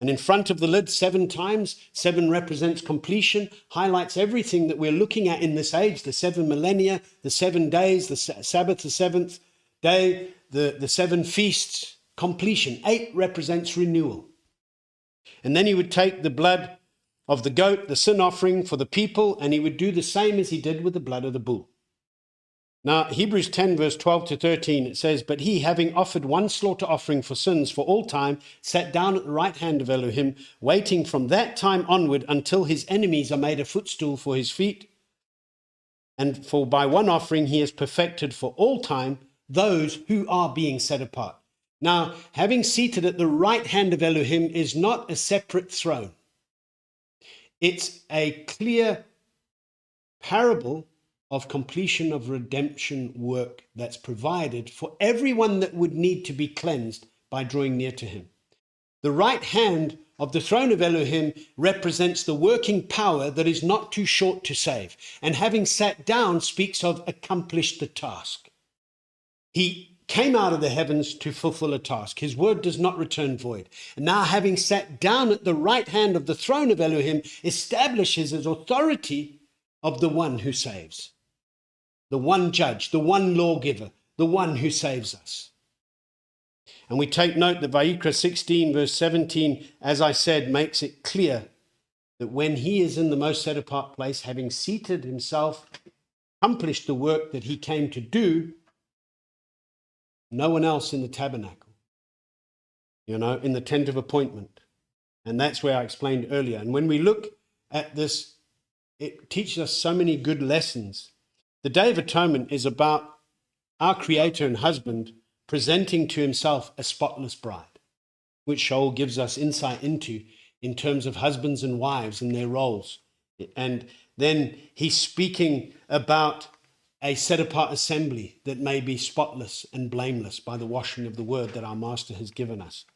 and in front of the lid 7 times. 7 represents completion, highlights everything that we're looking at in this age, the 7 millennia, the 7 days, the Sabbath, the 7th day, the 7 feasts, completion. 8 represents renewal. And then he would take the blood of the goat, the sin offering for the people, and he would do the same as he did with the blood of the bull. Now, Hebrews 10, verse 12 to 13, it says, "But he, having offered one slaughter offering for sins for all time, sat down at the right hand of Elohim, waiting from that time onward until his enemies are made a footstool for his feet. And for by one offering he has perfected for all time those who are being set apart." Now, having seated at the right hand of Elohim is not a separate throne. It's a clear parable of completion of redemption work that's provided for everyone that would need to be cleansed by drawing near to him. The right hand of the throne of Elohim represents the working power that is not too short to save. And having sat down speaks of accomplished the task. He came out of the heavens to fulfill a task. His word does not return void. And now, having sat down at the right hand of the throne of Elohim, establishes his authority of the one who saves. The one judge, the one lawgiver, the one who saves us. And we take note that Wayyiqra 16, verse 17, as I said, makes it clear that when he is in the most set apart place, having seated himself, accomplished the work that he came to do, no one else in the tabernacle, in the tent of appointment. And that's where I explained earlier. And when we look at this, it teaches us so many good lessons. The Day of Atonement is about our Creator and husband presenting to himself a spotless bride, which Shaul gives us insight into in terms of husbands and wives and their roles. And then he's speaking about a set-apart assembly that may be spotless and blameless by the washing of the word that our Master has given us.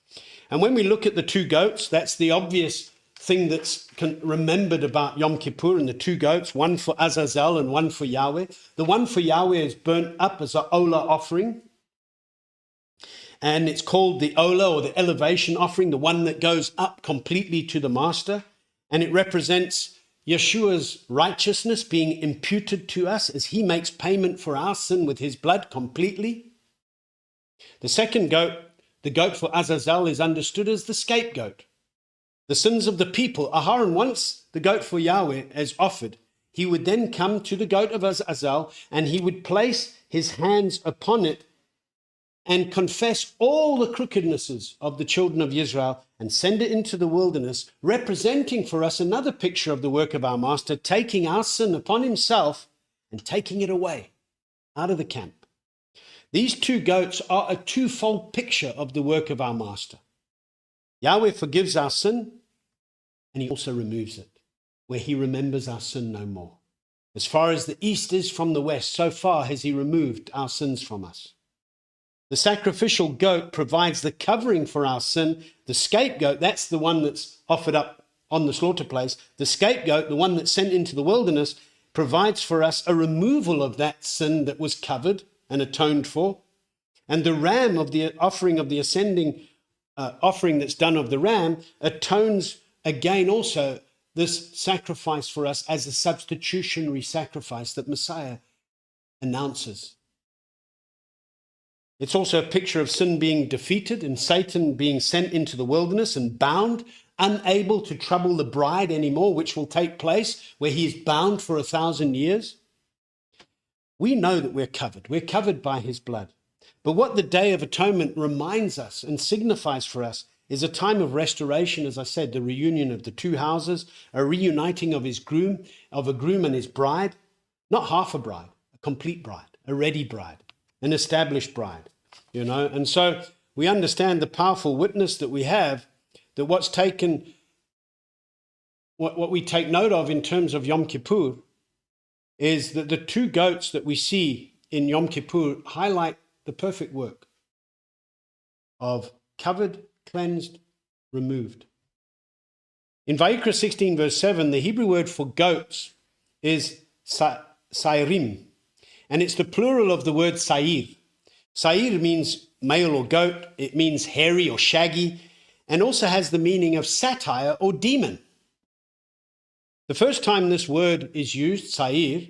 And when we look at the 2 goats, that's the obvious thing that's remembered about Yom Kippur, and the 2 goats, one for Azazel and one for Yahweh. The one for Yahweh is burnt up as an Olah offering, and it's called the Olah, or the elevation offering, the one that goes up completely to the Master, and it represents Yeshua's righteousness being imputed to us as he makes payment for our sin with his blood completely. The second goat, the goat for Azazel, is understood as the scapegoat. The sins of the people. Aharon, once the goat for Yahweh is offered, he would then come to the goat of Azazel, and he would place his hands upon it and confess all the crookednesses of the children of Israel and send it into the wilderness, representing for us another picture of the work of our Master, taking our sin upon himself and taking it away out of the camp. These 2 goats are a twofold picture of the work of our Master. Yahweh forgives our sin, and he also removes it, where he remembers our sin no more. As far as the east is from the west, so far has he removed our sins from us. The sacrificial goat provides the covering for our sin. The scapegoat, that's the one that's offered up on the slaughter place. The scapegoat, the one that's sent into the wilderness, provides for us a removal of that sin that was covered and atoned for. And the ram of the offering of the ascending offering that's done of the ram atones again also this sacrifice for us as a substitutionary sacrifice that Messiah announces. It's also a picture of sin being defeated and Satan being sent into the wilderness and bound, unable to trouble the bride anymore, which will take place where he is bound for 1,000 years. We know that we're covered. We're covered by his blood. But what the Day of Atonement reminds us and signifies for us is a time of restoration, as I said, the reunion of the 2 houses, a reuniting of a groom and his bride, not half a bride, a complete bride, a ready bride, an established bride, And so we understand the powerful witness that we have, that what we take note of in terms of Yom Kippur is that the two goats that we see in Yom Kippur highlight the perfect work of covered, cleansed, removed. In Wayyiqra 16 verse 7, the Hebrew word for goats is sairim, and it's the plural of the word sair. Sair means male or goat, it means hairy or shaggy, and also has the meaning of satire or demon. The first time this word is used, sair,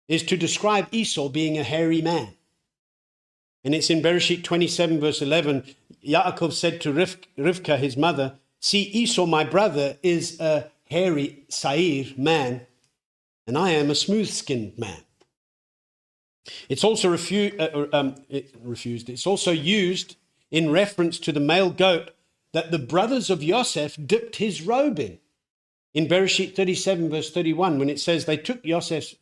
is to describe Esau being a hairy man. And it's in Bereshit 27 verse 11, Yaakov said to Rivka, his mother, "See, Esau, my brother, is a hairy sair man, and I am a smooth-skinned man." It's also It's also used in reference to the male goat that the brothers of Yosef dipped his robe in Bereshit 37 verse 31, when it says they took Yosef's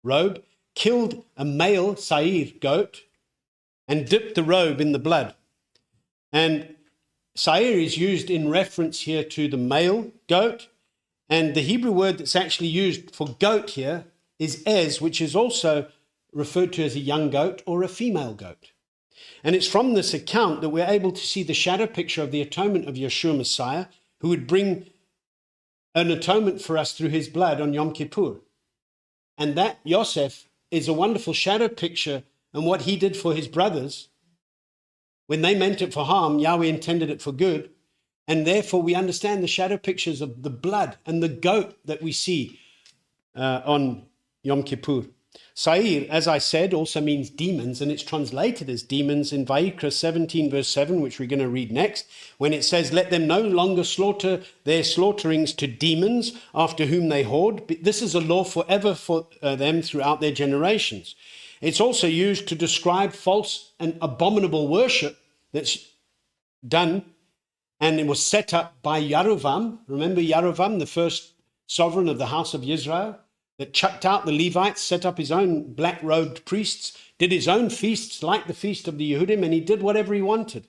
robe, killed a male sair goat, and dipped the robe in the blood. And sair is used in reference here to the male goat, and the Hebrew word that's actually used for goat here is ez, which is also referred to as a young goat or a female goat. And it's from this account that we're able to see the shadow picture of the atonement of Yeshua Messiah, who would bring an atonement for us through his blood on Yom Kippur. And that Yosef is a wonderful shadow picture, and what he did for his brothers. When they meant it for harm, Yahweh intended it for good. And therefore we understand the shadow pictures of the blood and the goat that we see on Yom Kippur. Sair, as I said, also means demons, and it's translated as demons in Wayyiqra 17 verse 7, which we're going to read next, when it says, "Let them no longer slaughter their slaughterings to demons after whom they hoard. This is a law forever for them throughout their generations." It's also used to describe false and abominable worship that's done, and it was set up by Yarovam. Remember Yarovam, the first sovereign of the house of Israel, that chucked out the Levites, set up his own black-robed priests, did his own feasts like the feast of the Yehudim, and he did whatever he wanted.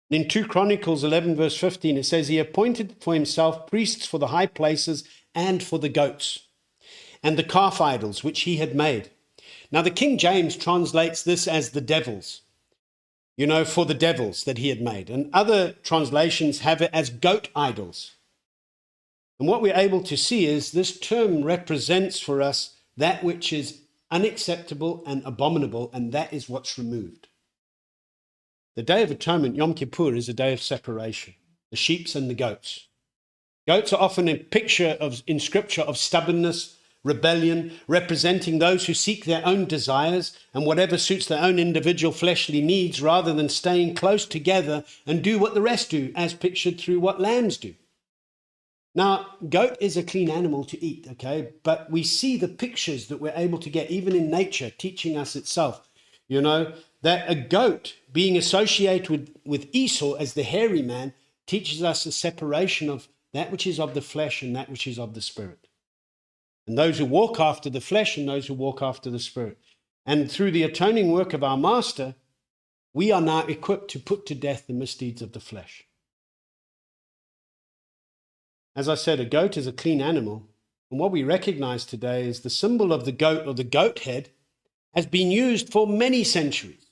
In 2 Chronicles 11 verse 15, it says, "He appointed for himself priests for the high places and for the goats, and the calf idols which he had made." Now the King James translates this as the devils, for the devils that he had made. And other translations have it as goat idols. And what we're able to see is this term represents for us that which is unacceptable and abominable, and that is what's removed. The Day of Atonement, Yom Kippur, is a day of separation, the sheep and the goats. Goats are often a picture in Scripture of stubbornness, rebellion, representing those who seek their own desires and whatever suits their own individual fleshly needs, rather than staying close together and do what the rest do, as pictured through what lambs do. Now, goat is a clean animal to eat, okay? But we see the pictures that we're able to get, even in nature, teaching us itself, that a goat being associated with Esau as the hairy man teaches us a separation of that which is of the flesh and that which is of the spirit. And those who walk after the flesh and those who walk after the spirit. And through the atoning work of our Master, we are now equipped to put to death the misdeeds of the flesh. As I said, a goat is a clean animal. And what we recognize today is the symbol of the goat, or the goat head, has been used for many centuries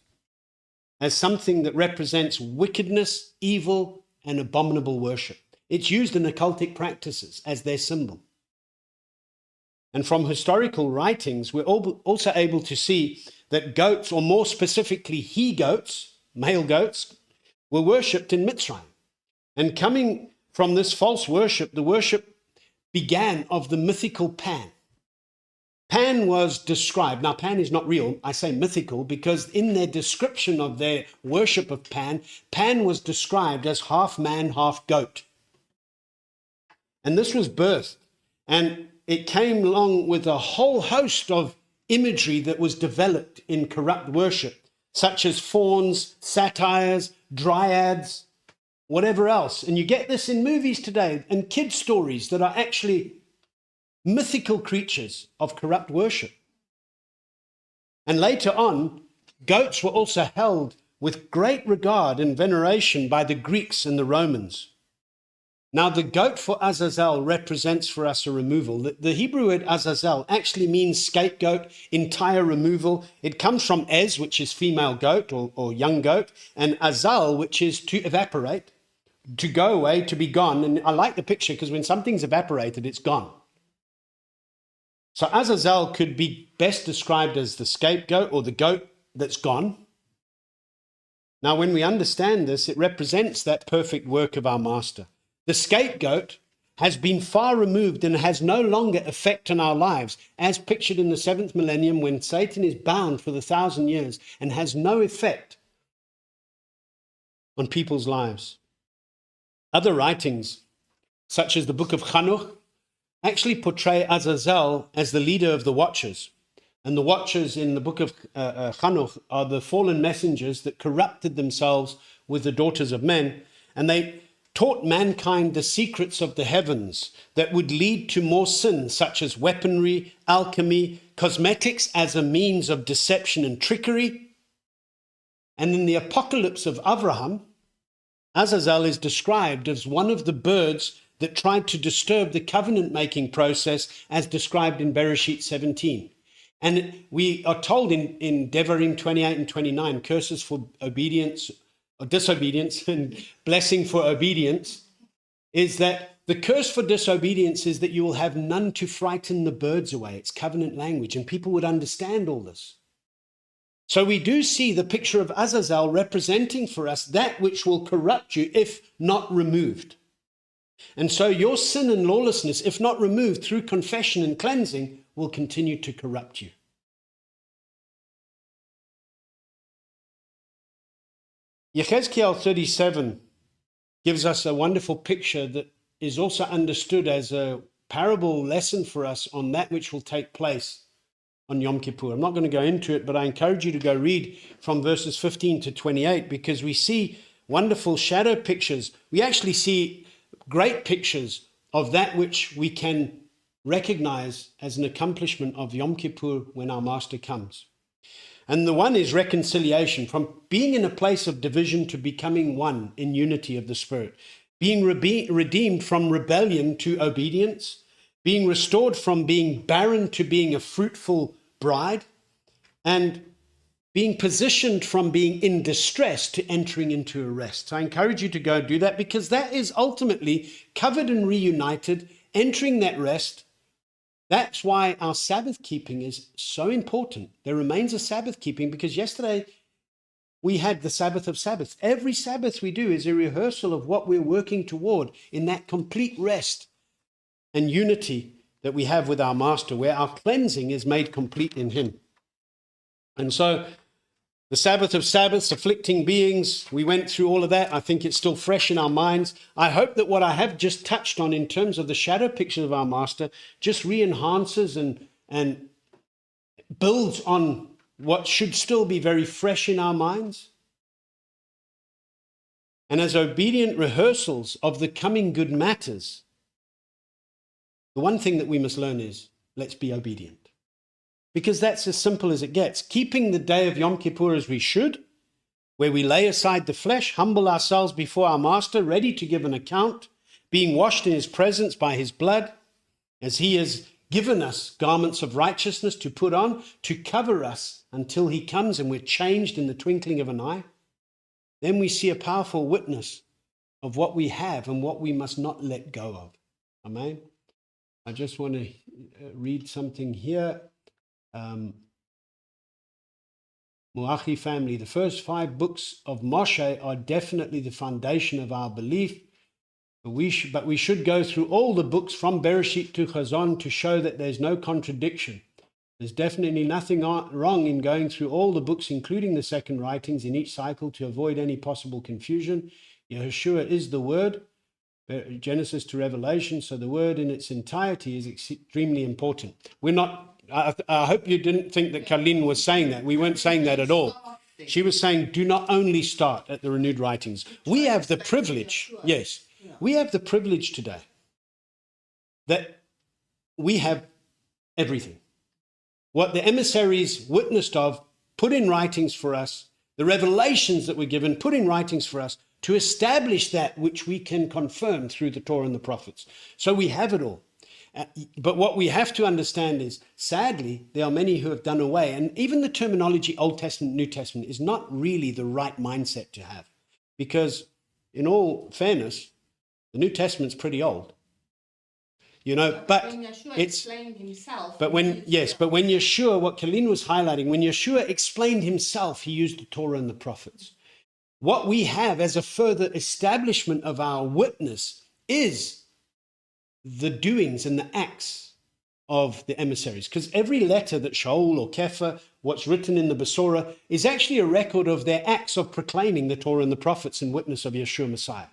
as something that represents wickedness, evil, and abominable worship. It's used in occultic practices as their symbol. And from historical writings, we're also able to see that goats, or more specifically he-goats, male goats, were worshipped in Mitzrayim. And coming from this false worship, the worship began of the mythical Pan. Pan was described, now Pan is not real, I say mythical, because in their description of their worship of Pan, Pan was described as half man, half goat. And this was birthed, and it came along with a whole host of imagery that was developed in corrupt worship, such as fauns, satyrs, dryads, whatever else. And you get this in movies today and kids' stories that are actually mythical creatures of corrupt worship. And later on, goats were also held with great regard and veneration by the Greeks and the Romans. Now, the goat for Azazel represents for us a removal. The Hebrew word Azazel actually means scapegoat, entire removal. It comes from Ez, which is female goat or young goat, and Azal, which is to evaporate, to go away, to be gone. And I like the picture because when something's evaporated, it's gone. So Azazel could be best described as the scapegoat or the goat that's gone. Now, when we understand this, it represents that perfect work of our master. The scapegoat has been far removed and has no longer effect on our lives, as pictured in the 7th millennium when Satan is bound for the 1,000 years and has no effect on people's lives. Other writings, such as the book of Chanuch, actually portray Azazel as the leader of the watchers. And the watchers in the book of Chanuch are the fallen messengers that corrupted themselves with the daughters of men, and they taught mankind the secrets of the heavens that would lead to more sin, such as weaponry, alchemy, cosmetics as a means of deception and trickery. And in the apocalypse of Abraham, Azazel is described as one of the birds that tried to disturb the covenant-making process as described in Bereshit 17. And we are told in Devarim 28 and 29, curses for obedience or disobedience and blessing for obedience, is that the curse for disobedience is that you will have none to frighten the birds away. It's covenant language, and people would understand all this. So we do see the picture of Azazel representing for us that which will corrupt you if not removed. And so your sin and lawlessness, if not removed through confession and cleansing, will continue to corrupt you. Yechezkel 37 gives us a wonderful picture that is also understood as a parable lesson for us on that which will take place on Yom Kippur. I'm not going to go into it, but I encourage you to go read from verses 15 to 28 because we see wonderful shadow pictures. We actually see great pictures of that which we can recognize as an accomplishment of Yom Kippur when our Master comes. And the one is reconciliation, from being in a place of division to becoming one in unity of the Spirit, being redeemed from rebellion to obedience, being restored from being barren to being a fruitful bride, and being positioned from being in distress to entering into a rest. So I encourage you to go do that because that is ultimately covered and reunited, entering that rest. That's why our Sabbath keeping is so important. There remains a Sabbath keeping because yesterday we had the Sabbath of Sabbaths. Every Sabbath we do is a rehearsal of what we're working toward in that complete rest and unity that we have with our Master, where our cleansing is made complete in Him. And so the Sabbath of Sabbaths, afflicting beings, we went through all of that. I think it's still fresh in our minds. I hope that what I have just touched on in terms of the shadow picture of our Master just re-enhances and builds on what should still be very fresh in our minds. And as obedient rehearsals of the coming good matters, the one thing that we must learn is let's be obedient. Because that's as simple as it gets. Keeping the day of Yom Kippur as we should, where we lay aside the flesh, humble ourselves before our Master, ready to give an account, being washed in His presence by His blood, as He has given us garments of righteousness to put on, to cover us until He comes and we're changed in the twinkling of an eye. Then we see a powerful witness of what we have and what we must not let go of. Amen. I just want to read something here. Muachi family, the first 5 books of Moshe are definitely the foundation of our belief, but we should go through all the books from Bereshit to Chazon to show that there's no contradiction. There's definitely nothing wrong in going through all the books, including the second writings, in each cycle to avoid any possible confusion. Yehoshua is the Word, Genesis to Revelation, so the Word in its entirety is extremely important. We're not. I hope you didn't think that Carlene was saying that. We weren't saying that at all. She was saying, do not only start at the renewed writings. We have the privilege, yes, we have the privilege today that we have everything. What the emissaries witnessed of, put in writings for us, the revelations that were given, put in writings for us, to establish that which we can confirm through the Torah and the prophets. So we have it all. But what we have to understand is, sadly, there are many who have done away. And even the terminology Old Testament, New Testament is not really the right mindset to have. Because in all fairness, the New Testament's pretty old. You know, but when Yeshua it's, explained himself. but when Yeshua, what Colleen was highlighting, when Yeshua explained himself, he used the Torah and the prophets. What we have as a further establishment of our witness is the doings and the acts of the emissaries. Because every letter that Shaul or Kepha, what's written in the Besorah, is actually a record of their acts of proclaiming the Torah and the prophets in witness of Yeshua Messiah.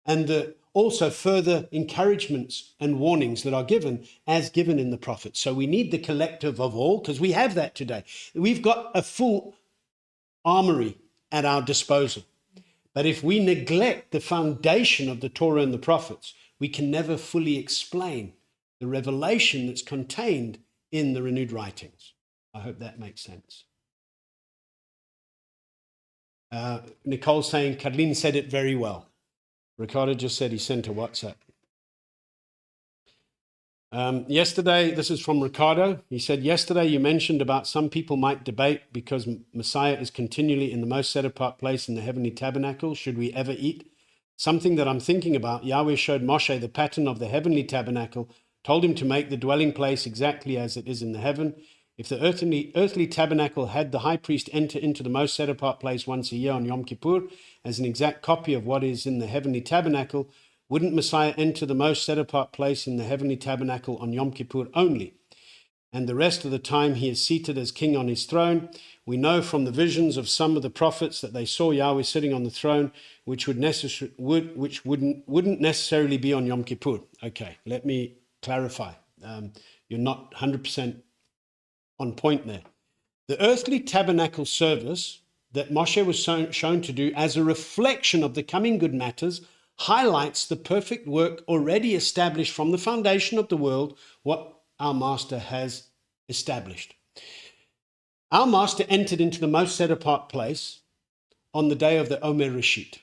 And also further encouragements and warnings that are given as given in the prophets. So we need the collective of all, because we have that today. We've got a full armory at our disposal. But if we neglect the foundation of the Torah and the prophets, we can never fully explain the revelation that's contained in the renewed writings. I hope that makes sense. Nicole's saying, Kathleen said it very well. Ricardo just said he sent a WhatsApp. Yesterday, this is from Ricardo. He said, yesterday you mentioned about some people might debate because Messiah is continually in the most set apart place in the heavenly tabernacle. Should we ever eat? Something that I'm thinking about. Yahweh showed Moshe the pattern of the heavenly tabernacle, told him to make the dwelling place exactly as it is in the heaven. If the earthly tabernacle had the high priest enter into the most set apart place once a year on Yom Kippur as an exact copy of what is in the heavenly tabernacle, wouldn't Messiah enter the most set apart place in the heavenly tabernacle on Yom Kippur only? And the rest of the time he is seated as king on his throne. We know from the visions of some of the prophets that they saw Yahweh sitting on the throne, which wouldn't necessarily be on Yom Kippur. Okay, let me clarify. You're not 100% on point there. The earthly tabernacle service that Moshe was shown to do as a reflection of the coming good matters highlights the perfect work already established from the foundation of the world, what our Master has established. Our Master entered into the most set-apart place on the day of the Omer Reshit,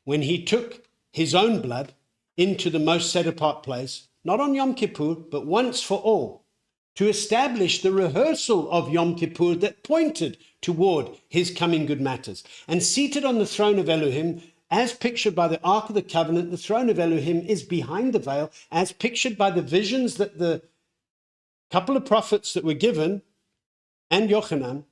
when he took his own blood into the most set-apart place, not on Yom Kippur, but once for all, to establish the rehearsal of Yom Kippur that pointed toward his coming good matters. And seated on the throne of Elohim, as pictured by the Ark of the Covenant, the throne of Elohim is behind the veil, as pictured by the visions that the couple of prophets that were given, and Yochanan,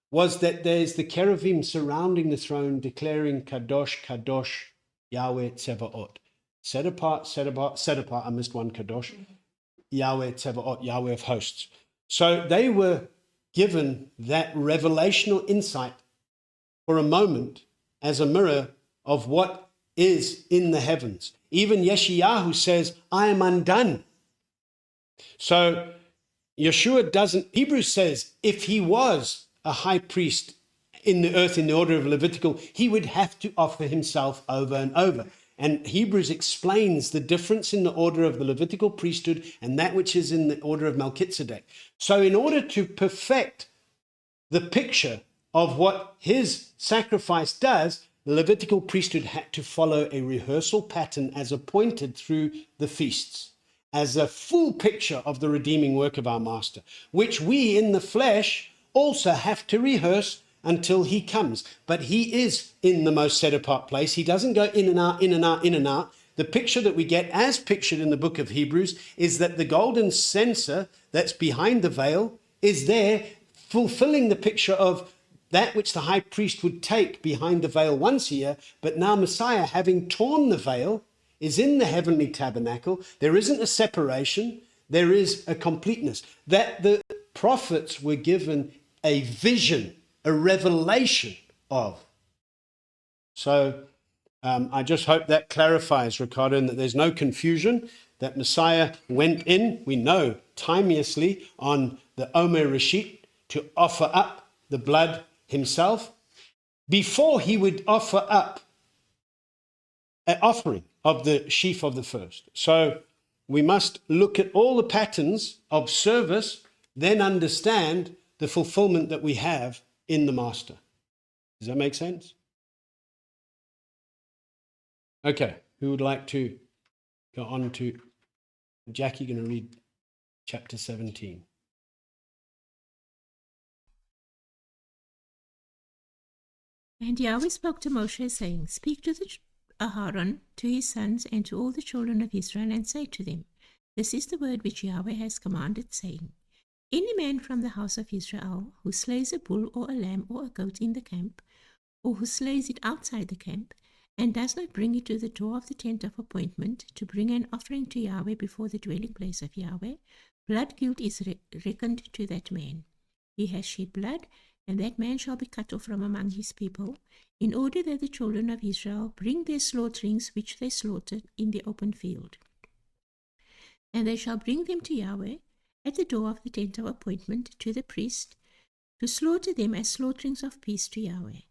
was that there's the cherubim surrounding the throne declaring Kadosh, Kadosh, Yahweh Tzevaot. Set apart, set apart, set apart. I missed one Kadosh. Yahweh Tzevaot, Yahweh of hosts. So they were given that revelational insight for a moment as a mirror of what is in the heavens. Even Yeshayahu says, I am undone. So Yeshua doesn't, Hebrews says, if he was a high priest in the earth in the order of Levitical, he would have to offer himself over and over. And Hebrews explains the difference in the order of the Levitical priesthood and that which is in the order of Melchizedek. So in order to perfect the picture of what his sacrifice does, the Levitical priesthood had to follow a rehearsal pattern as appointed through the feasts, as a full picture of the redeeming work of our Master, which we in the flesh also have to rehearse until he comes. But he is in the most set apart place. He doesn't go in and out, in and out, in and out. The picture that we get as pictured in the book of Hebrews is that the golden censer that's behind the veil is there fulfilling the picture of that which the high priest would take behind the veil once a year. But now Messiah, having torn the veil, is in the heavenly tabernacle. There isn't a separation. There is a completeness. That the prophets were given a vision, a revelation of. So I just hope that clarifies, Ricardo, and that there's no confusion, that Messiah went in, we know, timeously on the Omer Reshit to offer up the blood himself before he would offer up an offering of the sheaf of the first. So we must look at all the patterns of service, then understand the fulfillment that we have in the Master. Does that make sense? Okay, who would like to go on to Jackie? Going to read chapter 17. And Yahweh spoke to Moshe, saying, Speak to Aharon, to his sons, and to all the children of Israel, and say to them, This is the word which Yahweh has commanded, saying, Any man from the house of Israel who slays a bull or a lamb or a goat in the camp, or who slays it outside the camp, and does not bring it to the door of the tent of appointment to bring an offering to Yahweh before the dwelling place of Yahweh, blood guilt is reckoned to that man. He has shed blood, and that man shall be cut off from among his people, in order that the children of Israel bring their slaughterings which they slaughtered in the open field. And they shall bring them to Yahweh at the door of the tent of appointment to the priest, to slaughter them as slaughterings of peace to Yahweh.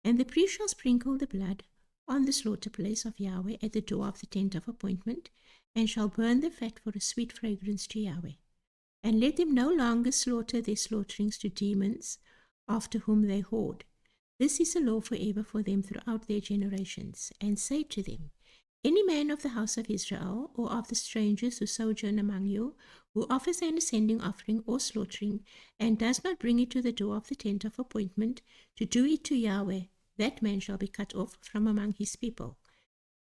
And the priest shall sprinkle the blood on the slaughter place of Yahweh at the door of the tent of appointment, and shall burn the fat for a sweet fragrance to Yahweh. And let them no longer slaughter their slaughterings to demons, after whom they hoard. This is a law forever for them throughout their generations. And say to them, Any man of the house of Israel, or of the strangers who sojourn among you, who offers an ascending offering or slaughtering, and does not bring it to the door of the tent of appointment, to do it to Yahweh, that man shall be cut off from among his people.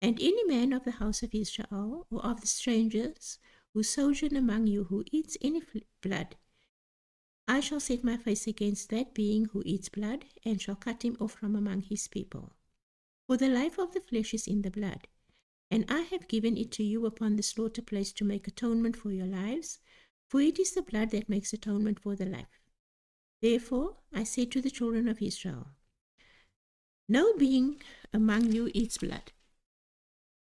And any man of the house of Israel, or of the strangers who sojourn among you, who eats any blood, I shall set my face against that being who eats blood, and shall cut him off from among his people. For the life of the flesh is in the blood, and I have given it to you upon the slaughter place to make atonement for your lives, for it is the blood that makes atonement for the life. Therefore I said to the children of Israel, No being among you eats blood,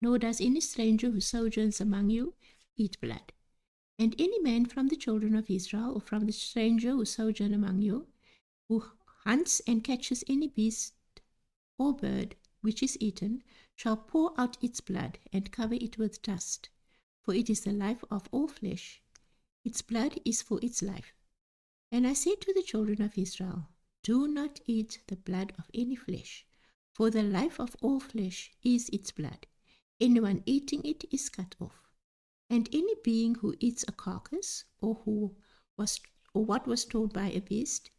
nor does any stranger who sojourns among you eat blood. And any man from the children of Israel, or from the stranger who sojourn among you, who hunts and catches any beast or bird which is eaten, shall pour out its blood and cover it with dust. For it is the life of all flesh. Its blood is for its life. And I said to the children of Israel, Do not eat the blood of any flesh, for the life of all flesh is its blood. Anyone eating it is cut off. And any being who eats a carcass, or what was torn by a beast,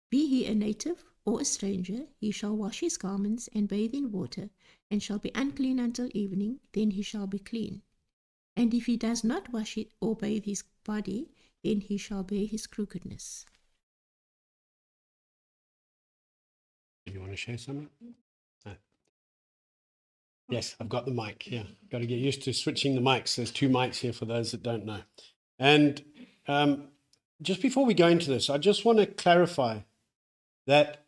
be he a native or a stranger, he shall wash his garments and bathe in water, and shall be unclean until evening, then he shall be clean. And if he does not wash it or bathe his body, then he shall bear his crookedness. Do you want to share something? No. Yes, I've got the mic. Yeah, got to get used to switching the mics. There's two mics here for those that don't know. And just before we go into this, I just want to clarify that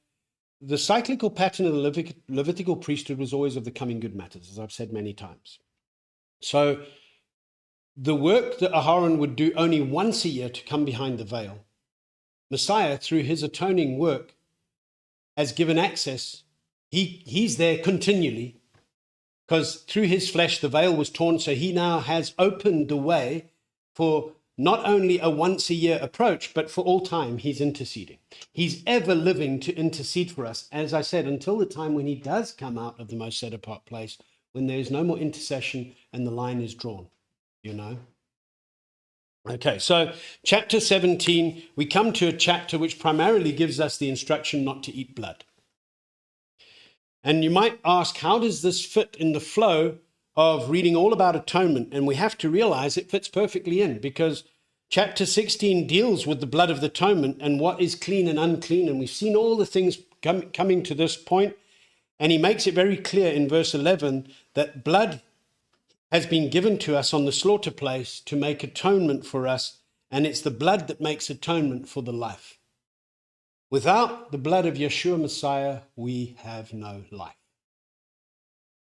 the cyclical pattern of the Levitical priesthood was always of the coming good matters, as I've said many times. So the work that Aharon would do only once a year to come behind the veil, Messiah, through his atoning work, has given access. He's there continually, because through his flesh the veil was torn, so he now has opened the way for not only a once-a-year approach, but for all time he's interceding. He's ever living to intercede for us, as I said, until the time when he does come out of the most set-apart place, when there is no more intercession and the line is drawn, you know. Okay, so chapter 17, we come to a chapter which primarily gives us the instruction not to eat blood. And you might ask, how does this fit in the flow of reading all about atonement? And we have to realize it fits perfectly in, because chapter 16 deals with the blood of the atonement and what is clean and unclean. And we've seen all the things coming to this point. And he makes it very clear in verse 11 that blood has been given to us on the slaughter place to make atonement for us. And it's the blood that makes atonement for the life. Without the blood of Yeshua Messiah, we have no life.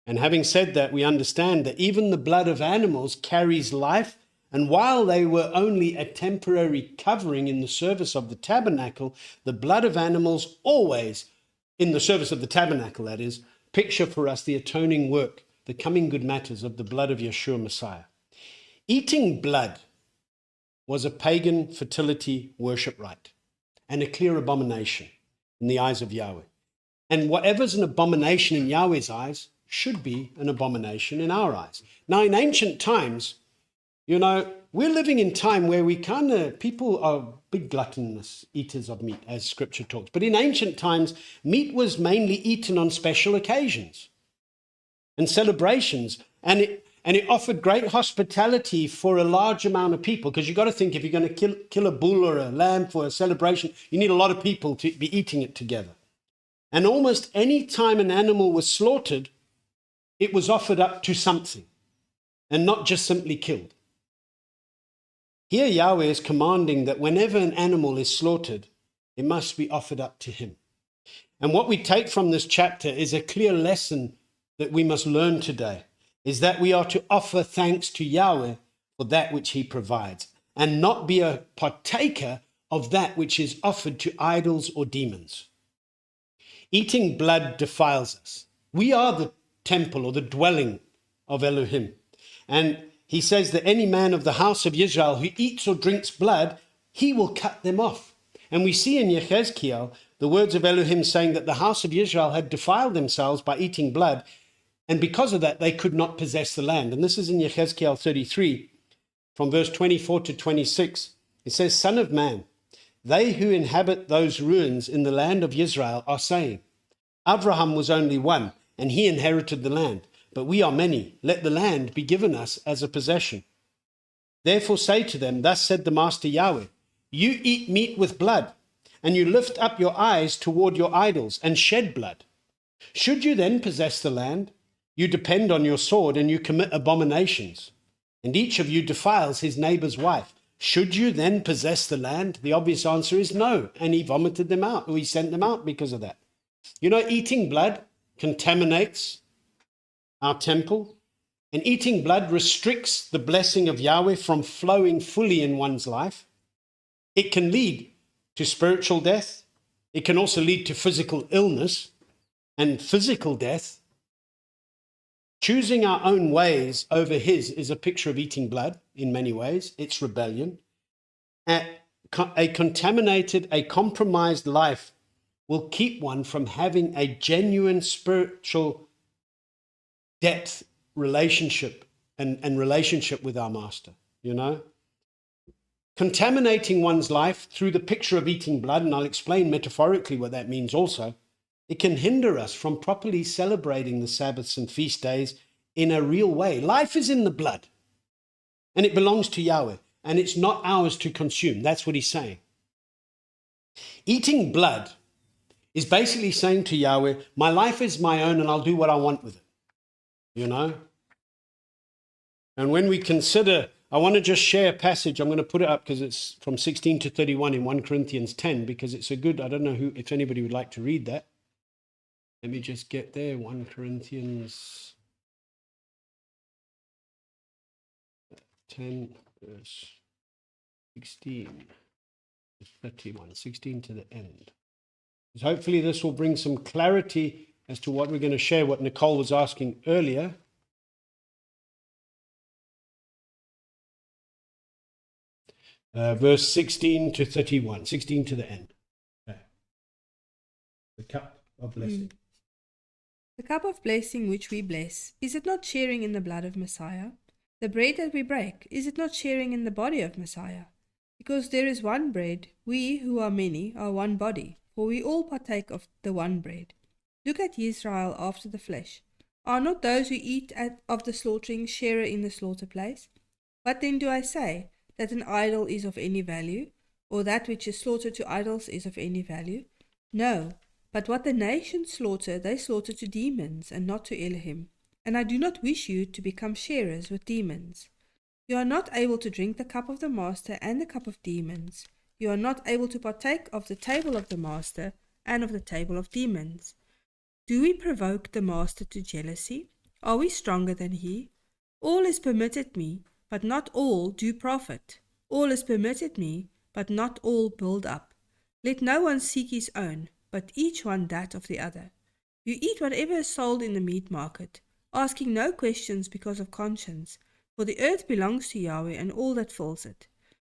And having said that, we understand that even the blood of animals carries life. And while they were only a temporary covering in the service of the tabernacle, the blood of animals always, in the service of the tabernacle, that is, picture for us the atoning work, the coming good matters of the blood of Yeshua Messiah. Eating blood was a pagan fertility worship rite and a clear abomination in the eyes of Yahweh. And whatever's an abomination in Yahweh's eyes should be an abomination in our eyes. Now, in ancient times, you know, we're living in time where people are big gluttonous eaters of meat, as scripture talks. But in ancient times, meat was mainly eaten on special occasions and celebrations. And it offered great hospitality for a large amount of people. Because you've got to think, if you're going to kill a bull or a lamb for a celebration, you need a lot of people to be eating it together. And almost any time an animal was slaughtered, it was offered up to something and not just simply killed. Here Yahweh is commanding that whenever an animal is slaughtered, it must be offered up to him. And what we take from this chapter is a clear lesson that we must learn today, is that we are to offer thanks to Yahweh for that which he provides and not be a partaker of that which is offered to idols or demons. Eating blood defiles us. We are the temple or the dwelling of Elohim. And he says that any man of the house of Israel who eats or drinks blood, he will cut them off. And we see in Yechezkiel the words of Elohim saying that the house of Israel had defiled themselves by eating blood, and because of that they could not possess the land. And this is in Yechezkiel 33, from verse 24 to 26. It says, Son of man, they who inhabit those ruins in the land of Israel are saying, Abraham was only one, and he inherited the land. But we are many. Let the land be given us as a possession. Therefore say to them, Thus said the Master Yahweh, you eat meat with blood, and you lift up your eyes toward your idols and shed blood. Should you then possess the land? You depend on your sword and you commit abominations, and each of you defiles his neighbor's wife. Should you then possess the land? The obvious answer is no, and he vomited them out, or he sent them out because of that. You know, eating blood contaminates our temple, and eating blood restricts the blessing of Yahweh from flowing fully in one's life. It can lead to spiritual death. It can also lead to physical illness and physical death. Choosing our own ways over his is a picture of eating blood in many ways. It's rebellion. A contaminated, a compromised life will keep one from having a genuine spiritual depth relationship and relationship with our master, you know. Contaminating one's life through the picture of eating blood, and I'll explain metaphorically what that means also, it can hinder us from properly celebrating the Sabbaths and feast days in a real way. Life is in the blood, and it belongs to Yahweh, and it's not ours to consume. That's what he's saying. Eating blood is basically saying to Yahweh, my life is my own and I'll do what I want with it. You know? And when we consider, I want to just share a passage. I'm going to put it up because it's from 16 to 31 in 1 Corinthians 10, because it's a good, I don't know if anybody would like to read that. Let me just get there. 1 Corinthians 10, verse 16 to 31, 16 to the end. Hopefully this will bring some clarity as to what we're going to share, what Nicole was asking earlier. Verse 16 to 31, 16 to the end. Okay. The cup of blessing. The cup of blessing which we bless, is it not sharing in the blood of Messiah? The bread that we break, is it not sharing in the body of Messiah? Because there is one bread, we who are many are one body, for we all partake of the one bread. Look at Israel after the flesh. Are not those who eat of the slaughtering sharer in the slaughter place? But then do I say that an idol is of any value, or that which is slaughtered to idols is of any value? No, but what the nations slaughter, they slaughter to demons, and not to Elohim. And I do not wish you to become sharers with demons. You are not able to drink the cup of the master and the cup of demons. You are not able to partake of the table of the master and of the table of demons. Do we provoke the master to jealousy? Are we stronger than he? All is permitted me, but not all do profit. All is permitted me, but not all build up. Let no one seek his own, but each one that of the other. You eat whatever is sold in the meat market, asking no questions because of conscience, for the earth belongs to Yahweh and all that fills it.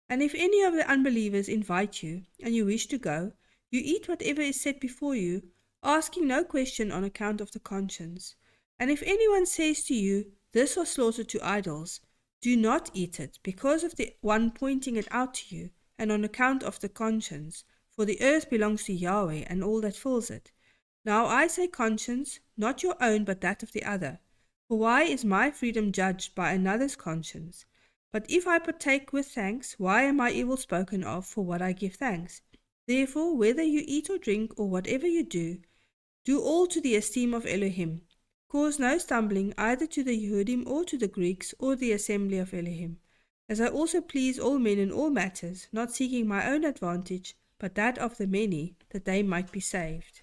And if any of the unbelievers invite you, and you wish to go, you eat whatever is set before you, asking no question on account of the conscience. And if anyone says to you, this was slaughtered to idols, do not eat it, because of the one pointing it out to you, and on account of the conscience, for the earth belongs to Yahweh and all that fills it. Now I say conscience, not your own, but that of the other. For why is my freedom judged by another's conscience? But if I partake with thanks, why am I evil spoken of for what I give thanks? Therefore, whether you eat or drink, or whatever you do all to the esteem of Elohim. Cause no stumbling either to the Yehudim or to the Greeks or the assembly of Elohim, as I also please all men in all matters, not seeking my own advantage, but that of the many, that they might be saved.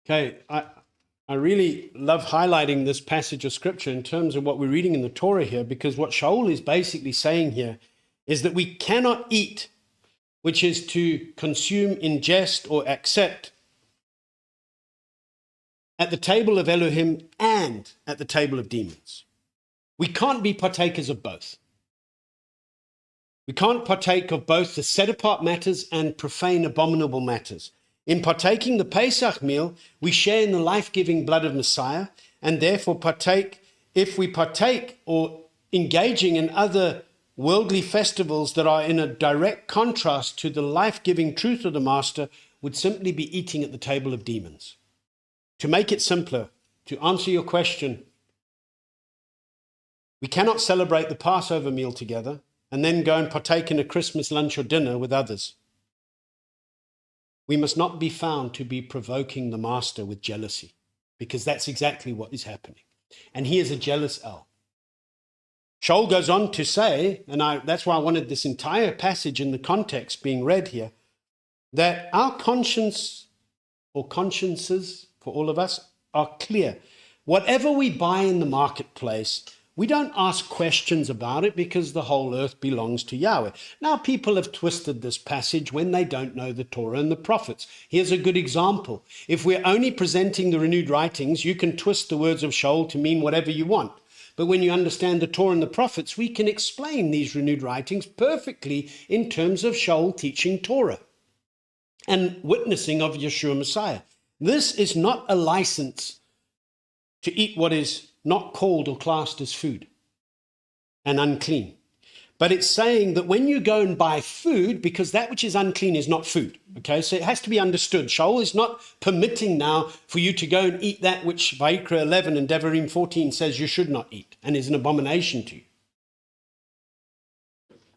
Okay, I really love highlighting this passage of scripture in terms of what we're reading in the Torah here, because what Shaul is basically saying here is that we cannot eat, which is to consume, ingest, or accept at the table of Elohim and at the table of demons. We can't be partakers of both. We can't partake of both the set-apart matters and profane, abominable matters. In partaking the Pesach meal, we share in the life-giving blood of Messiah, and therefore if we partake or engaging in other worldly festivals that are in a direct contrast to the life-giving truth of the Master, would simply be eating at the table of demons. To make it simpler, to answer your question, we cannot celebrate the Passover meal together and then go and partake in a Christmas lunch or dinner with others. We must not be found to be provoking the Master with jealousy, because that's exactly what is happening. And he is a jealous El. Shaul goes on to say, and that's why I wanted this entire passage in the context being read here, that our conscience or consciences for all of us are clear. Whatever we buy in the marketplace, we don't ask questions about it because the whole earth belongs to Yahweh. Now, people have twisted this passage when they don't know the Torah and the prophets. Here's a good example. If we're only presenting the renewed writings, you can twist the words of Shaul to mean whatever you want. But when you understand the Torah and the prophets, we can explain these renewed writings perfectly in terms of Shaul teaching Torah and witnessing of Yeshua Messiah. This is not a license to eat what is not called or classed as food and unclean. But it's saying that when you go and buy food, because that which is unclean is not food, okay? So it has to be understood. Shaul is not permitting now for you to go and eat that which Wayyiqra 11 and Devarim 14 says you should not eat and is an abomination to you.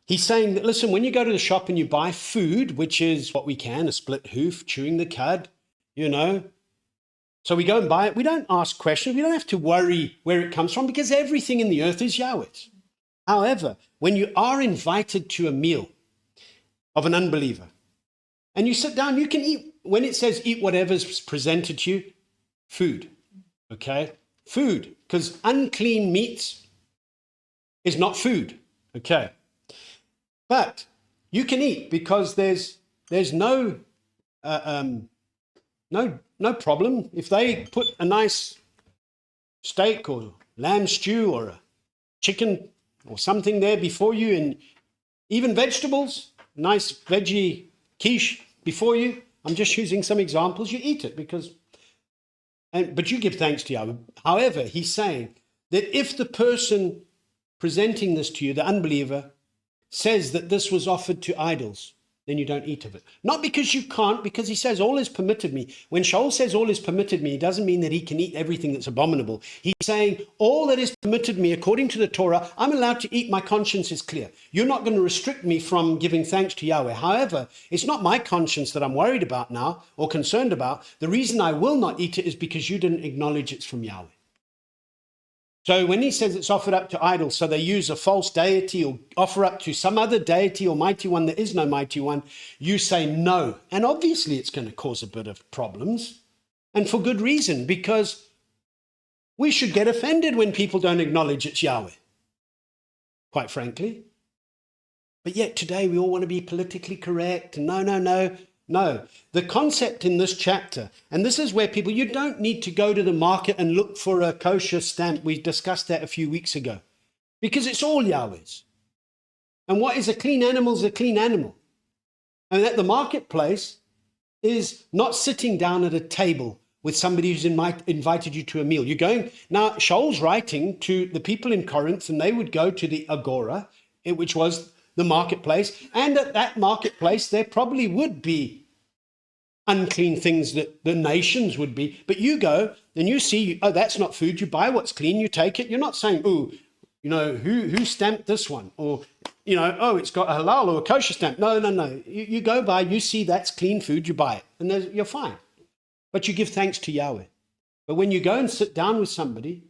He's saying that, listen, when you go to the shop and you buy food, which is what we can, a split hoof, chewing the cud, so we go and buy it. We don't ask questions. We don't have to worry where it comes from because everything in the earth is Yahweh's. However, when you are invited to a meal of an unbeliever and you sit down, you can eat, when it says eat whatever's presented to you, food, okay? Food, because unclean meats is not food, okay? But you can eat because there's no problem. If they put a nice steak or lamb stew or a chicken or something there before you, and even vegetables, nice veggie quiche before you, I'm just using some examples, you eat it but you give thanks to Yahweh. However, he's saying that if the person presenting this to you, the unbeliever, says that this was offered to idols, then you don't eat of it. Not because you can't, because he says all is permitted me. When Shaul says all is permitted me, it doesn't mean that he can eat everything that's abominable. He's saying all that is permitted me according to the Torah, I'm allowed to eat, my conscience is clear. You're not going to restrict me from giving thanks to Yahweh. However, it's not my conscience that I'm worried about now or concerned about. The reason I will not eat it is because you didn't acknowledge it's from Yahweh. So when he says it's offered up to idols, so they use a false deity or offer up to some other deity or mighty one, there is no mighty one, you say no. And obviously it's going to cause a bit of problems. And for good reason, because we should get offended when people don't acknowledge it's Yahweh, quite frankly. But yet today we all want to be politically correct. No. The concept in this chapter, and this is where people, you don't need to go to the market and look for a kosher stamp. We discussed that a few weeks ago, because it's all Yahweh's. And what is a clean animal is a clean animal. And at the marketplace is not sitting down at a table with somebody who's invited you to a meal. You're going, now Shaul's writing to the people in Corinth, and they would go to the Agora, which was the marketplace. And at that marketplace, there probably would be unclean things that the nations would be. But you go and you see, oh, that's not food. You buy what's clean, you take it. You're not saying, oh, you know, who stamped this one? Or, you know, oh, it's got a halal or a kosher stamp. No. You go by, you see that's clean food, you buy it. And you're fine. But you give thanks to Yahweh. But when you go and sit down with somebody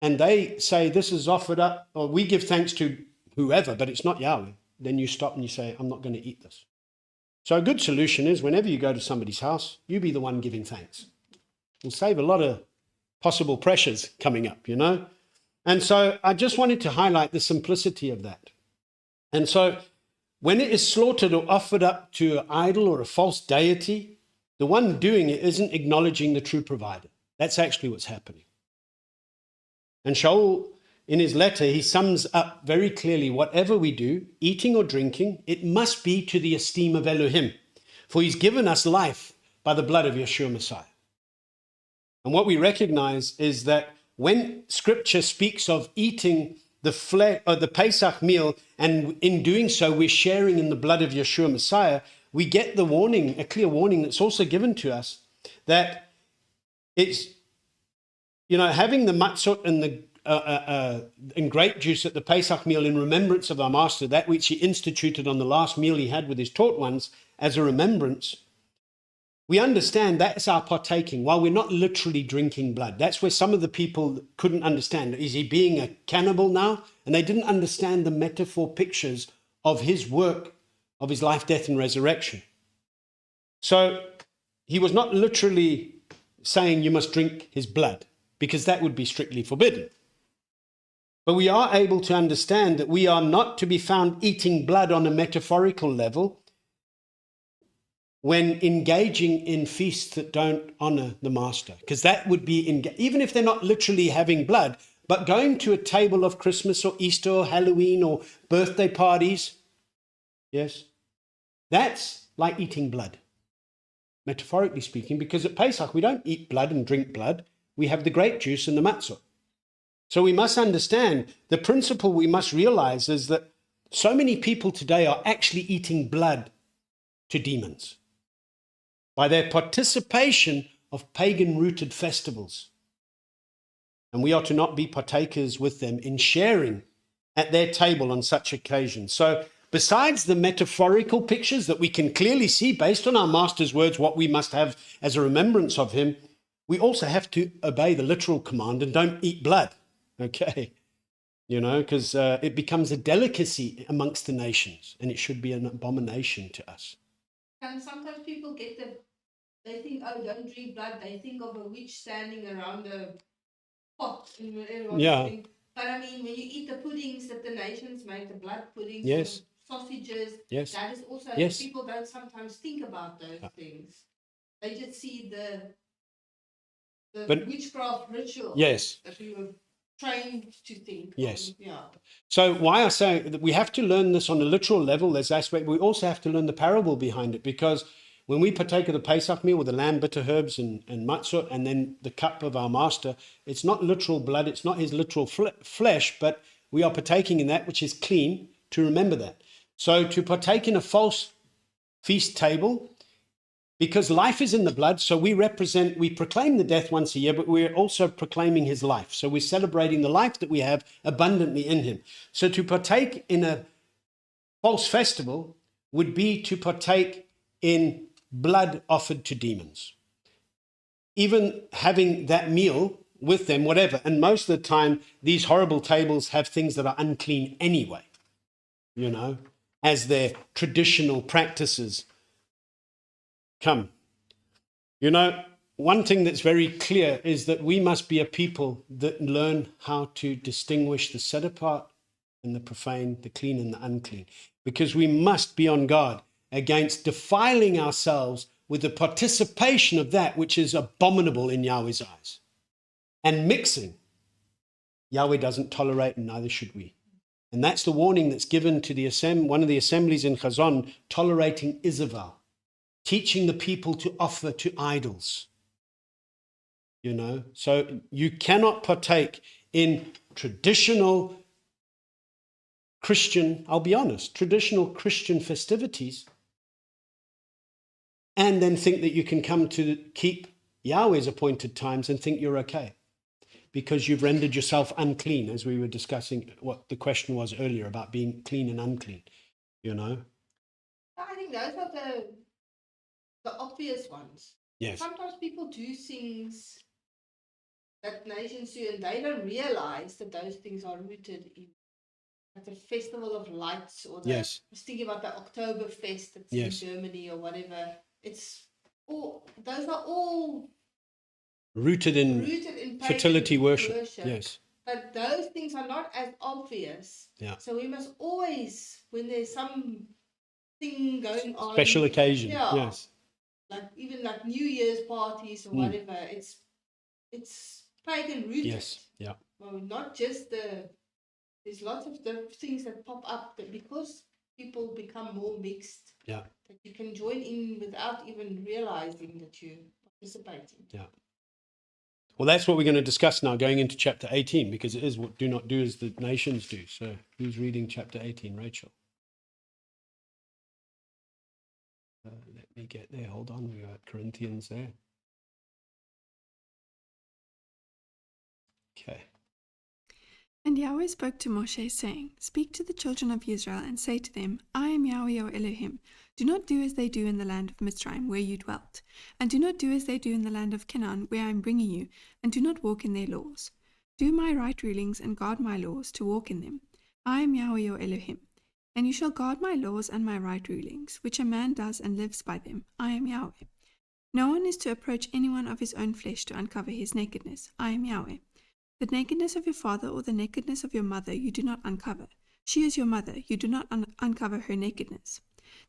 and they say this is offered up, or we give thanks to whoever, but it's not Yahweh, then you stop and you say, I'm not going to eat this. So a good solution is whenever you go to somebody's house, you be the one giving thanks. It'll save a lot of possible pressures coming up, you know. And so I just wanted to highlight the simplicity of that. And so when it is slaughtered or offered up to an idol or a false deity, the one doing it isn't acknowledging the true provider. That's actually what's happening. And Shaul, in his letter, he sums up very clearly, whatever we do, eating or drinking, it must be to the esteem of Elohim, for he's given us life by the blood of Yeshua Messiah. And what we recognize is that when Scripture speaks of eating the Pesach meal, and in doing so we're sharing in the blood of Yeshua Messiah, we get the warning, a clear warning that's also given to us, that it's, you know, having the matzot and the and grape juice at the Pesach meal in remembrance of our Master, that which he instituted on the last meal he had with his taught ones as a remembrance. We understand that's our partaking, while we're not literally drinking blood. That's where some of the people couldn't understand. Is he being a cannibal now? And they didn't understand the metaphor pictures of his work, of his life, death, and resurrection. So he was not literally saying you must drink his blood, because that would be strictly forbidden. But we are able to understand that we are not to be found eating blood on a metaphorical level when engaging in feasts that don't honor the Master, because that would be, even if they're not literally having blood, but going to a table of Christmas or Easter or Halloween or birthday parties, yes, that's like eating blood, metaphorically speaking, because at Pesach we don't eat blood and drink blood. We have the grape juice and the matzah. So we must understand the principle we must realize is that so many people today are actually eating blood to demons by their participation of pagan-rooted festivals. And we are to not be partakers with them in sharing at their table on such occasions. So besides the metaphorical pictures that we can clearly see based on our Master's words, what we must have as a remembrance of him, we also have to obey the literal command and don't eat blood, okay? You know, because it becomes a delicacy amongst the nations, and it should be an abomination to us. And sometimes people they think, oh, don't drink blood. They think of a witch standing around a pot and everyone drink. But I mean, when you eat the puddings that the nations make, the blood puddings, yes, sausages, yes, that is also, yes, people don't sometimes think about those things. They just see the witchcraft ritual, yes, that we were trained to think. Yes. Yeah. So why I say that we have to learn this on a literal level, this aspect, we also have to learn the parable behind it, because when we partake of the Pesach meal with the lamb, bitter herbs, and matzah, and then the cup of our Master, it's not literal blood, it's not his literal flesh, but we are partaking in that which is clean, to remember that. So to partake in a false feast table, because life is in the blood, so we proclaim the death once a year, but we're also proclaiming his life. So we're celebrating the life that we have abundantly in him. So to partake in a false festival would be to partake in blood offered to demons. Even having that meal with them, whatever, and most of the time, these horrible tables have things that are unclean anyway, you know, as their traditional practices come. You know, one thing that's very clear is that we must be a people that learn how to distinguish the set apart and the profane, the clean and the unclean, because we must be on guard against defiling ourselves with the participation of that which is abominable in Yahweh's eyes. And mixing, Yahweh doesn't tolerate, and neither should we. And that's the warning that's given to one of the assemblies in Chazon, tolerating Isabel, teaching the people to offer to idols. you know. So you cannot partake in traditional Christian, I'll be honest, traditional Christian festivities and then think that you can come to keep Yahweh's appointed times and think you're okay because you've rendered yourself unclean, as we were discussing what the question was earlier about being clean and unclean, you know. I think those are the obvious ones. Yes. Sometimes people do things that nations do, and they don't realize that those things are rooted in like the Festival of Lights, or I was thinking about the Oktoberfest that's in Germany or whatever. It's all, those are all rooted in fertility worship. Yes. But those things are not as obvious. Yeah. So we must always, when there's some thing going on, special occasion. Yes. Like even like New Year's parties or whatever, it's pagan rooted. Yes. Yeah. Well, not just there's lots of the things that pop up that because people become more mixed. Yeah. That you can join in without even realizing that you're participating. Yeah. Well, that's what we're going to discuss now, going into chapter 18, because it is what do not do as the nations do. So who's reading chapter 18? Rachel. Let me get there. Hold on. We got Corinthians there. Okay. And Yahweh spoke to Moshe, saying, Speak to the children of Israel, and say to them, I am Yahweh your Elohim. Do not do as they do in the land of Mitzrayim, where you dwelt. And do not do as they do in the land of Canaan, where I am bringing you, and do not walk in their laws. Do my right rulings and guard my laws, to walk in them. I am Yahweh your Elohim. And you shall guard my laws and my right rulings, which a man does and lives by them. I am Yahweh. No one is to approach anyone of his own flesh to uncover his nakedness. I am Yahweh. The nakedness of your father or the nakedness of your mother you do not uncover. She is your mother, you do not uncover her nakedness.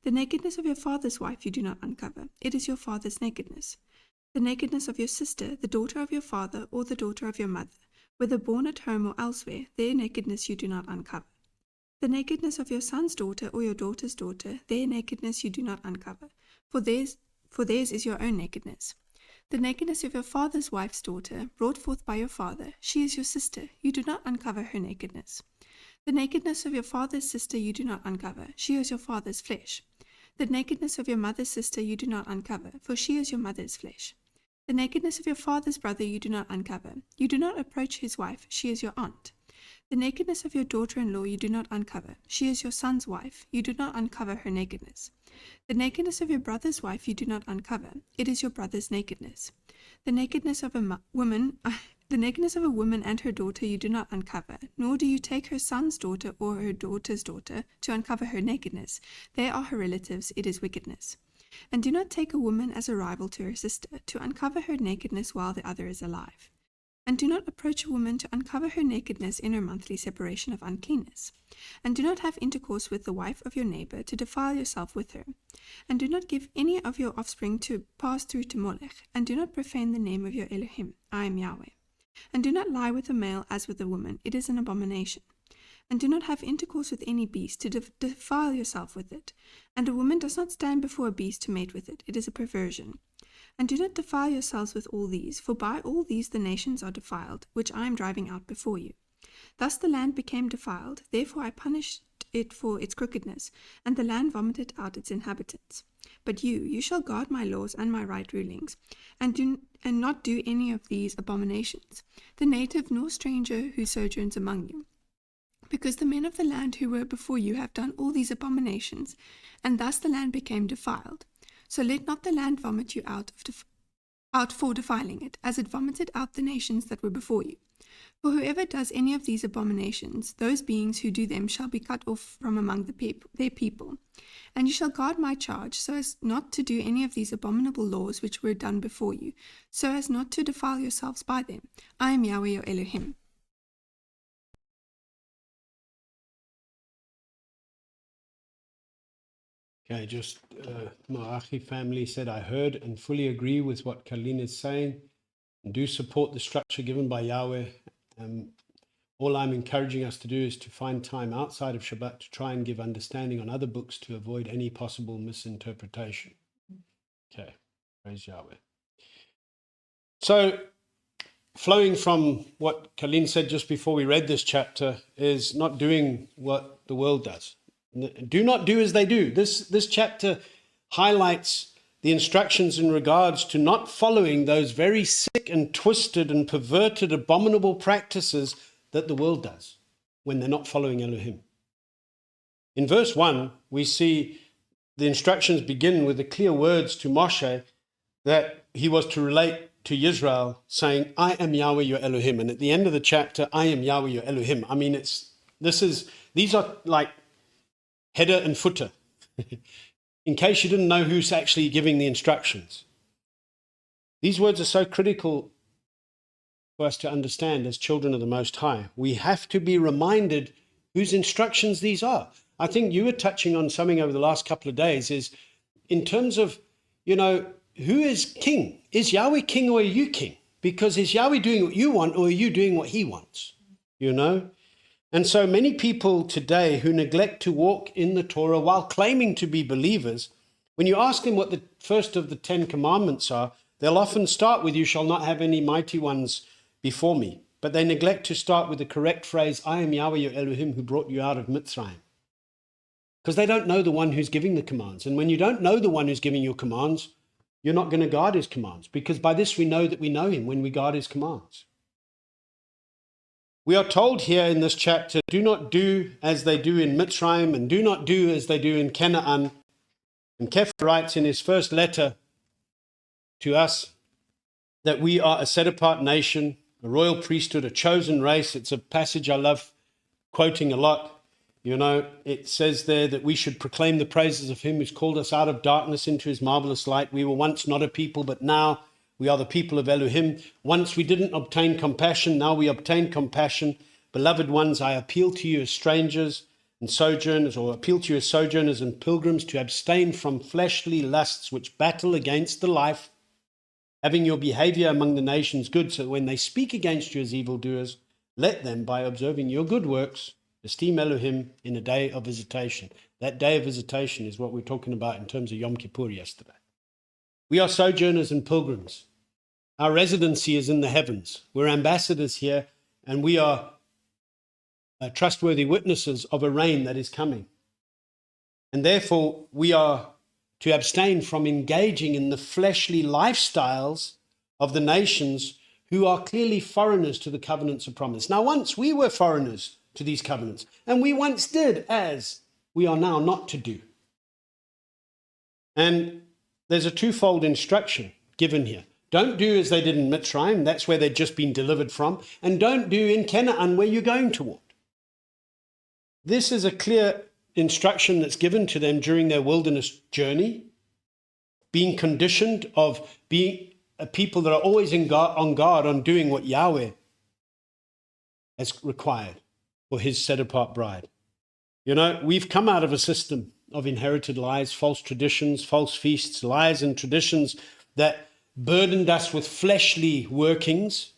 The nakedness of your father's wife you do not uncover. It is your father's nakedness. The nakedness of your sister, the daughter of your father or the daughter of your mother, whether born at home or elsewhere, their nakedness you do not uncover. The nakedness of your son's daughter or your daughter's daughter, their nakedness you do not uncover, for theirs is your own nakedness. The nakedness of your father's wife's daughter, brought forth by your father, she is your sister, you do not uncover her nakedness. The nakedness of your father's sister you do not uncover, she is your father's flesh. The nakedness of your mother's sister you do not uncover, for she is your mother's flesh. The nakedness of your father's brother you do not uncover, you do not approach his wife, she is your aunt. The nakedness of your daughter-in-law you do not uncover, she is your son's wife, you do not uncover her nakedness. The nakedness of your brother's wife you do not uncover, it is your brother's nakedness. The nakedness of a woman and her daughter you do not uncover, nor do you take her son's daughter or her daughter's daughter to uncover her nakedness. They are her relatives, it is wickedness. And do not take a woman as a rival to her sister, to uncover her nakedness while the other is alive. And do not approach a woman to uncover her nakedness in her monthly separation of uncleanness. And do not have intercourse with the wife of your neighbor to defile yourself with her. And do not give any of your offspring to pass through to Molech. And do not profane the name of your Elohim. I am Yahweh. And do not lie with a male as with a woman. It is an abomination. And do not have intercourse with any beast to defile yourself with it. And a woman does not stand before a beast to mate with it. It is a perversion. And do not defile yourselves with all these, for by all these the nations are defiled, which I am driving out before you. Thus the land became defiled, therefore I punished it for its crookedness, and the land vomited out its inhabitants. But you shall guard my laws and my right rulings, and not do any of these abominations, the native nor stranger who sojourns among you. Because the men of the land who were before you have done all these abominations, and thus the land became defiled. So let not the land vomit you out for defiling it, as it vomited out the nations that were before you. For whoever does any of these abominations, those beings who do them shall be cut off from among their people. And you shall guard my charge, so as not to do any of these abominable laws which were done before you, so as not to defile yourselves by them. I am Yahweh your Elohim. Okay, just Ma'achi family said, I heard and fully agree with what Colleen is saying and do support the structure given by Yahweh. All I'm encouraging us to do is to find time outside of Shabbat to try and give understanding on other books to avoid any possible misinterpretation. Okay, praise Yahweh. So flowing from what Colleen said just before we read this chapter is not doing what the world does. Do not do as they do. This chapter highlights the instructions in regards to not following those very sick and twisted and perverted, abominable practices that the world does when they're not following Elohim. In verse 1, we see the instructions begin with the clear words to Moshe that he was to relate to Israel, saying, I am Yahweh your Elohim. And at the end of the chapter, I am Yahweh your Elohim. I mean, these are like header and footer, in case you didn't know who's actually giving the instructions. These words are so critical for us to understand as children of the Most High. We have to be reminded whose instructions these are. I think you were touching on something over the last couple of days is in terms of, who is king? Is Yahweh king or are you king? Because is Yahweh doing what you want or are you doing what he wants? And so many people today who neglect to walk in the Torah while claiming to be believers, when you ask them what the first of the 10 commandments are, they'll often start with, you shall not have any mighty ones before me. But they neglect to start with the correct phrase, I am Yahweh your Elohim who brought you out of Mitzrayim. Because they don't know the one who's giving the commands. And when you don't know the one who's giving your commands, you're not going to guard his commands. Because by this we know that we know him when we guard his commands. We are told here in this chapter, do not do as they do in Mitzrayim and do not do as they do in Canaan. And Kepha writes in his first letter to us that we are a set-apart nation, a royal priesthood, a chosen race. It's a passage I love quoting a lot. It says there that we should proclaim the praises of him who's called us out of darkness into his marvelous light. We were once not a people, but now we are the people of Elohim. Once we didn't obtain compassion, now we obtain compassion. Beloved ones, I appeal to you as strangers and sojourners, or appeal to you as sojourners and pilgrims, to abstain from fleshly lusts which battle against the life, having your behavior among the nations good, so that when they speak against you as evildoers, let them, by observing your good works, esteem Elohim in a day of visitation. That day of visitation is what we're talking about in terms of Yom Kippur yesterday. We are sojourners and pilgrims. Our residency is in the heavens. We're ambassadors here, and we are trustworthy witnesses of a reign that is coming. And therefore, we are to abstain from engaging in the fleshly lifestyles of the nations who are clearly foreigners to the covenants of promise. Now, once we were foreigners to these covenants, and we once did as we are now not to do. And there's a twofold instruction given here. Don't do as they did in Mitzrayim, that's where they'd just been delivered from, and don't do in Canaan where you're going toward. This is a clear instruction that's given to them during their wilderness journey, being conditioned of being a people that are always on guard on doing what Yahweh has required for his set-apart bride. We've come out of a system of inherited lies, false traditions, false feasts, lies and traditions that burdened us with fleshly workings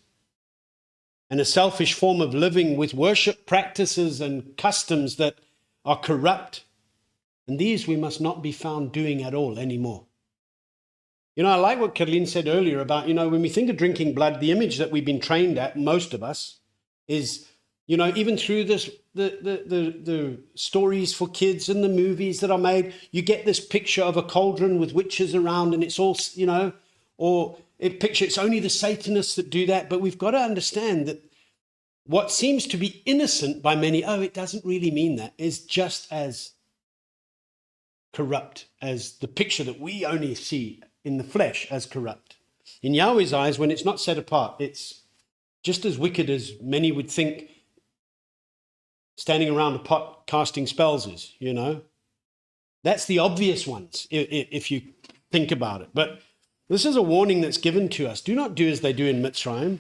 and a selfish form of living with worship practices and customs that are corrupt. And these we must not be found doing at all anymore. I like what Kathleen said earlier about, when we think of drinking blood, the image that we've been trained at, most of us, is even through this, the stories for kids and the movies that are made, you get this picture of a cauldron with witches around, and it's all, or it's only the Satanists that do that. But we've got to understand that what seems to be innocent by many, it doesn't really mean that, is just as corrupt as the picture that we only see in the flesh as corrupt. In Yahweh's eyes, when it's not set apart, it's just as wicked as many would think standing around a pot casting spells is, That's the obvious ones, if you think about it. But this is a warning that's given to us. Do not do as they do in Mitzrayim,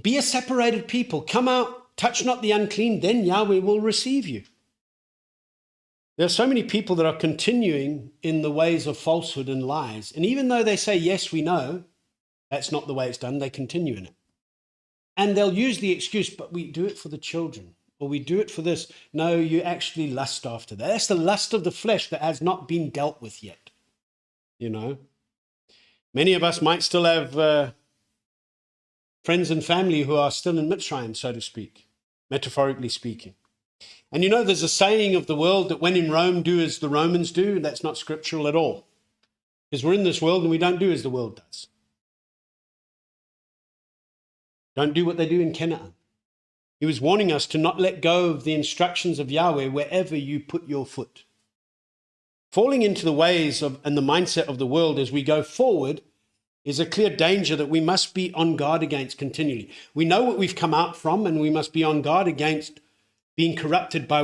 Be a separated people. Come out, touch not the unclean, then Yahweh will receive you. There are so many people that are continuing in the ways of falsehood and lies. And even though they say, yes, we know, that's not the way it's done, they continue in it. And they'll use the excuse, but we do it for the children, or we do it for this. No, you actually lust after that. That's the lust of the flesh that has not been dealt with yet, Many of us might still have friends and family who are still in Mitzrayim, so to speak, metaphorically speaking. And you know, there's a saying of the world that when in Rome, do as the Romans do. That's not scriptural at all. Because we're in this world and we don't do as the world does. Don't do what they do in Canaan. He was warning us to not let go of the instructions of Yahweh wherever you put your foot. Falling into the ways of and the mindset of the world as we go forward is a clear danger that we must be on guard against continually. We know what we've come out from, and we must be on guard against being corrupted by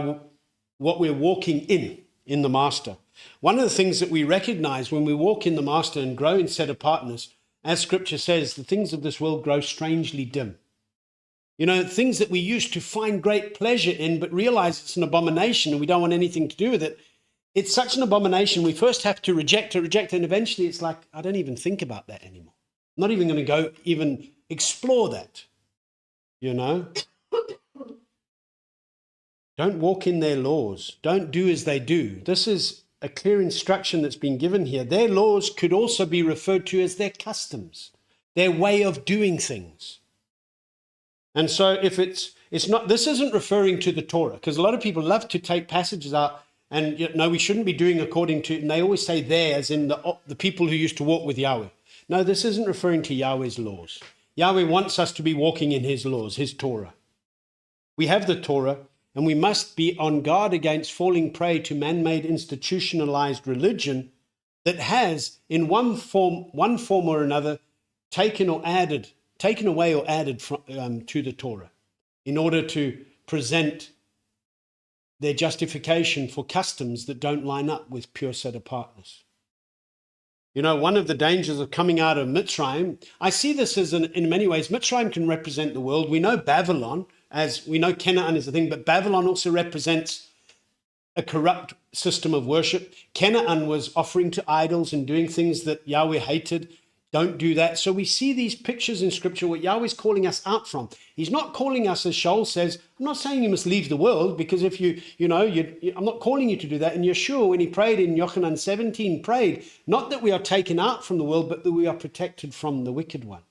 what we're walking in the Master. One of the things that we recognize when we walk in the Master and grow in set apartness, as Scripture says, the things of this world grow strangely dim. You know, things that we used to find great pleasure in, but realize it's an abomination and we don't want anything to do with it. It's such an abomination, we first have to reject it, and eventually it's like, I don't even think about that anymore. I'm not even going to go even explore that, you know. Don't walk in their laws. Don't do as they do. This is a clear instruction that's been given here. Their laws could also be referred to as their customs, their way of doing things. And so if it's not, this isn't referring to the Torah, because a lot of people love to take passages out and, you know, we shouldn't be doing according to, and they always say there as in the people who used to walk with Yahweh. No, this isn't referring to Yahweh's laws. Yahweh wants us to be walking in his laws, his Torah. We have the Torah, and we must be on guard against falling prey to man-made institutionalized religion that has, in one form or another, taken away or added to the Torah in order to present their justification for customs that don't line up with pure set apartness. You know, one of the dangers of coming out of Mitzrayim, I see this as in many ways, Mitzrayim can represent the world. We know Babylon, as we know Canaan is a thing, but Babylon also represents a corrupt system of worship. Canaan was offering to idols and doing things that Yahweh hated. Don't do that. So we see these pictures in Scripture, what Yahweh's calling us out from. He's not calling us, as Shaul says, I'm not saying you must leave the world, because if I'm not calling you to do that. And Yeshua, when he prayed in Yochanan 17, prayed, not that we are taken out from the world, but that we are protected from the wicked one.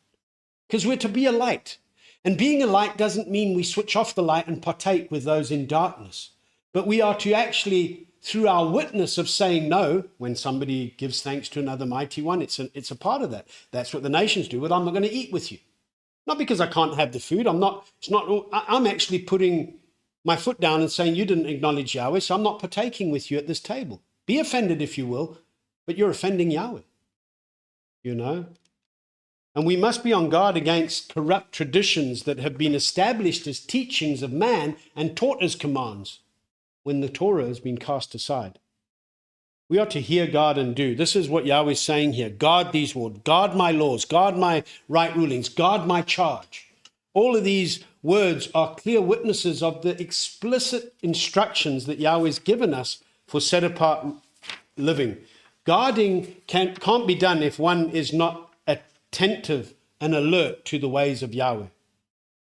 Because we're to be a light. And being a light doesn't mean we switch off the light and partake with those in darkness. But we are to actually, through our witness of saying no, when somebody gives thanks to another mighty one, it's a part of that. That's what the nations do. But I'm not going to eat with you. Not because I can't have the food. I'm actually putting my foot down and saying, you didn't acknowledge Yahweh, so I'm not partaking with you at this table. Be offended if you will, but you're offending Yahweh. You know? And we must be on guard against corrupt traditions that have been established as teachings of man and taught as commands when the Torah has been cast aside. We are to hear God and do. This is what Yahweh is saying here. Guard these words, guard my laws, guard my right rulings, guard my charge. All of these words are clear witnesses of the explicit instructions that Yahweh has given us for set-apart living. Guarding can't be done if one is not attentive and alert to the ways of Yahweh.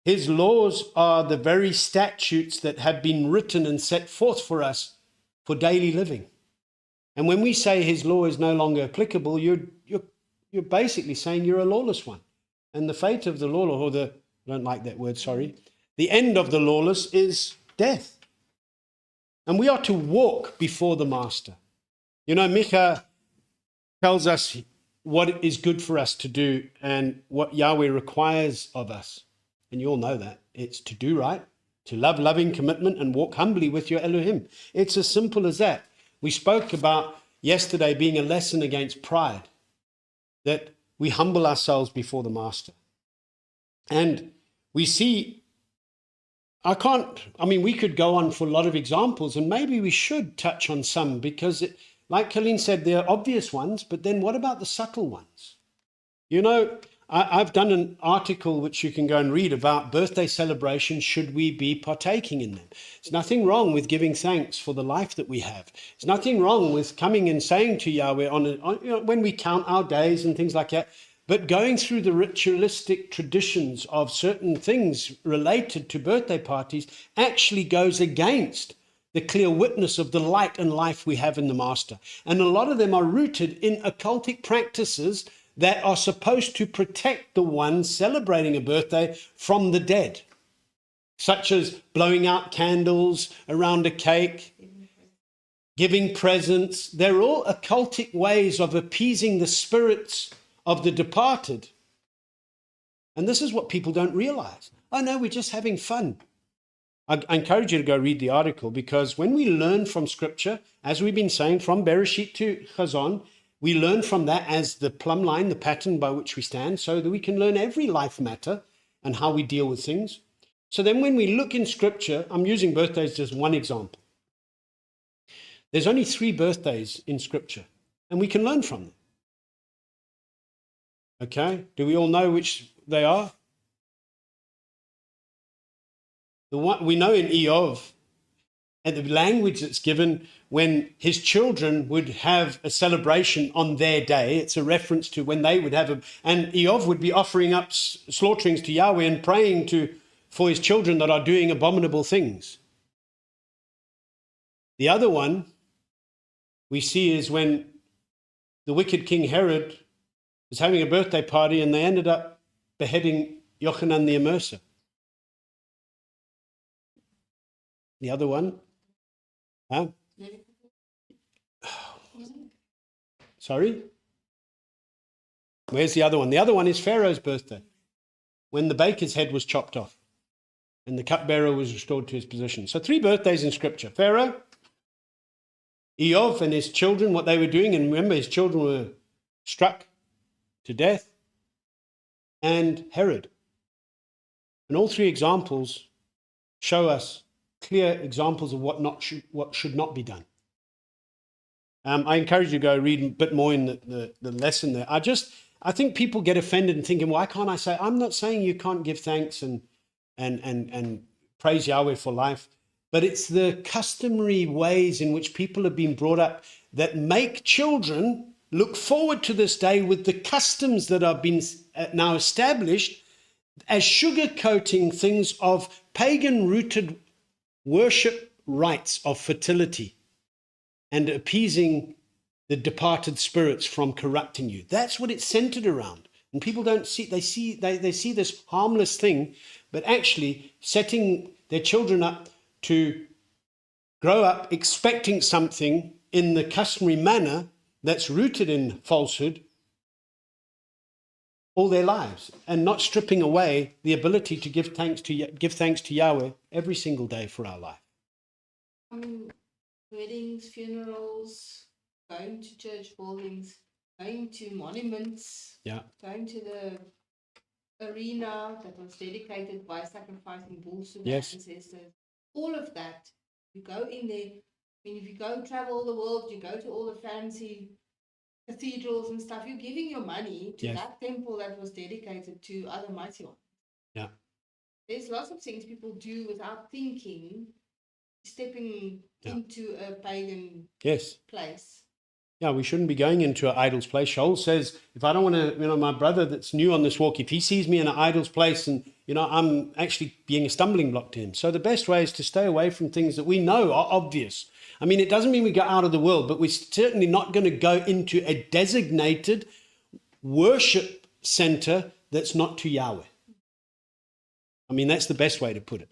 His laws are the very statutes that have been written and set forth for us for daily living. And when we say his law is no longer applicable, you're basically saying you're a lawless one. And the fate of the lawless, I don't like that word, sorry. The end of the lawless is death. And we are to walk before the Master. You know, Micah tells us what is good for us to do and what Yahweh requires of us. And you all know that. It's to do right, to love loving commitment and walk humbly with your Elohim. It's as simple as that. We spoke about yesterday being a lesson against pride, that we humble ourselves before the Master. And we see, we could go on for a lot of examples, and maybe we should touch on some, because like Colleen said, there are obvious ones, but then what about the subtle ones? You know, I've done an article which you can go and read about birthday celebrations. Should we be partaking in them? There's nothing wrong with giving thanks for the life that we have. There's nothing wrong with coming and saying to Yahweh when we count our days and things like that. But going through the ritualistic traditions of certain things related to birthday parties actually goes against the clear witness of the light and life we have in the Master. And a lot of them are rooted in occultic practices that are supposed to protect the one celebrating a birthday from the dead, such as blowing out candles around a cake, giving presents. They're all occultic ways of appeasing the spirits of the departed. And this is what people don't realize. Oh no, we're just having fun. I encourage you to go read the article, because when we learn from Scripture, as we've been saying, from Bereshit to Chazon, we learn from that as the plumb line, the pattern by which we stand, so that we can learn every life matter and how we deal with things. So then when we look in Scripture, I'm using birthdays as one example. There's only 3 birthdays in Scripture, and we can learn from them. Okay? Do we all know which they are? The one we know in Eov, and the language that's given when his children would have a celebration on their day. It's a reference to when they would have and Eov would be offering up slaughterings to Yahweh and praying for his children that are doing abominable things. The other one we see is when the wicked King Herod was having a birthday party and they ended up beheading Yochanan the Immerser. The other one? Huh? Sorry? Where's the other one? The other one is Pharaoh's birthday, when the baker's head was chopped off and the cupbearer was restored to his position. So 3 birthdays in Scripture. Pharaoh, Eov and his children, what they were doing, and remember his children were struck to death, and Herod. And all 3 examples show us clear examples of what should not be done. I encourage you to go read a bit more in the lesson there. I think people get offended and thinking, why can't I say? I'm not saying you can't give thanks and praise Yahweh for life, but it's the customary ways in which people have been brought up that make children look forward to this day with the customs that have been now established as sugarcoating things of pagan-rooted worship rites of fertility and appeasing the departed spirits from corrupting you. That's what it's centered around. And people don't see, they see this harmless thing, but actually setting their children up to grow up expecting something in the customary manner that's rooted in falsehood all their lives, and not stripping away the ability to give thanks to Yahweh every single day for our life. I mean, weddings, funerals, going to church buildings, going to monuments, going to the arena that was dedicated by sacrificing bulls to the ancestors. All of that, you go in there. I mean, if you go and travel the world, you go to all the fancy cathedrals and stuff, you're giving your money to that temple that was dedicated to other mighty ones. Yeah. There's lots of things people do without thinking, stepping into a pagan place. Yeah, we shouldn't be going into an idol's place. Shaul says, if I don't want to, my brother that's new on this walk, if he sees me in an idol's place and, I'm actually being a stumbling block to him. So the best way is to stay away from things that we know are obvious. I mean, it doesn't mean we go out of the world, but we're certainly not going to go into a designated worship center that's not to Yahweh. I mean, that's the best way to put it,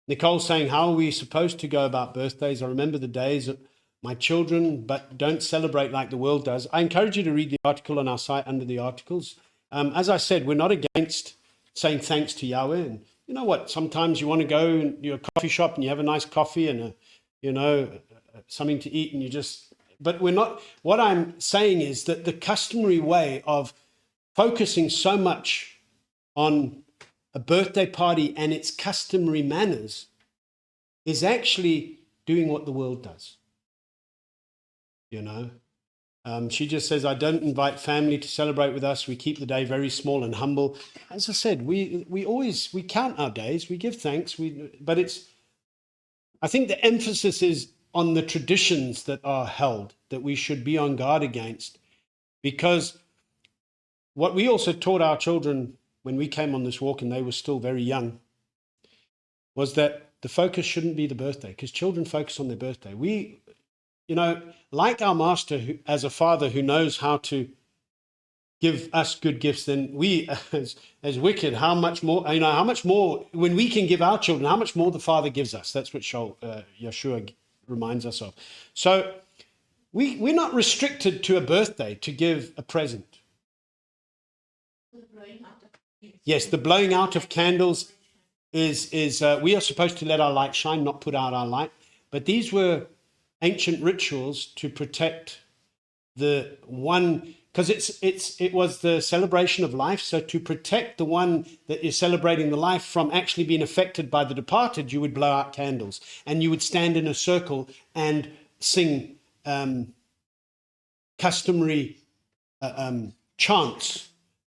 Nicole's saying, how are we supposed to go about birthdays? I remember the days of my children, but don't celebrate like the world does. I encourage you to read the article on our site under the articles. As I said, we're not against saying thanks to Yahweh. And you know what? Sometimes you want to go in your coffee shop and you have a nice coffee and something to eat, and but we're not. What I'm saying is that the customary way of focusing so much on a birthday party and its customary manners is actually doing what the world does. She just says, I don't invite family to celebrate with us. We keep the day very small and humble. As I said, we count our days, we give thanks, but I think the emphasis is on the traditions that are held, that we should be on guard against, because what we also taught our children when we came on this walk and they were still very young was that the focus shouldn't be the birthday, because children focus on their birthday. We, like our master as a father who knows how to give us good gifts, then we, as wicked, how much more, how much more, when we can give our children, how much more the Father gives us. That's what Yeshua reminds us of. So we're not restricted to a birthday to give a present. Yes, the blowing out of candles is we are supposed to let our light shine, not put out our light. But these were ancient rituals to protect the one, because it was the celebration of life. So to protect the one that is celebrating the life from actually being affected by the departed, you would blow out candles and you would stand in a circle and sing customary chants,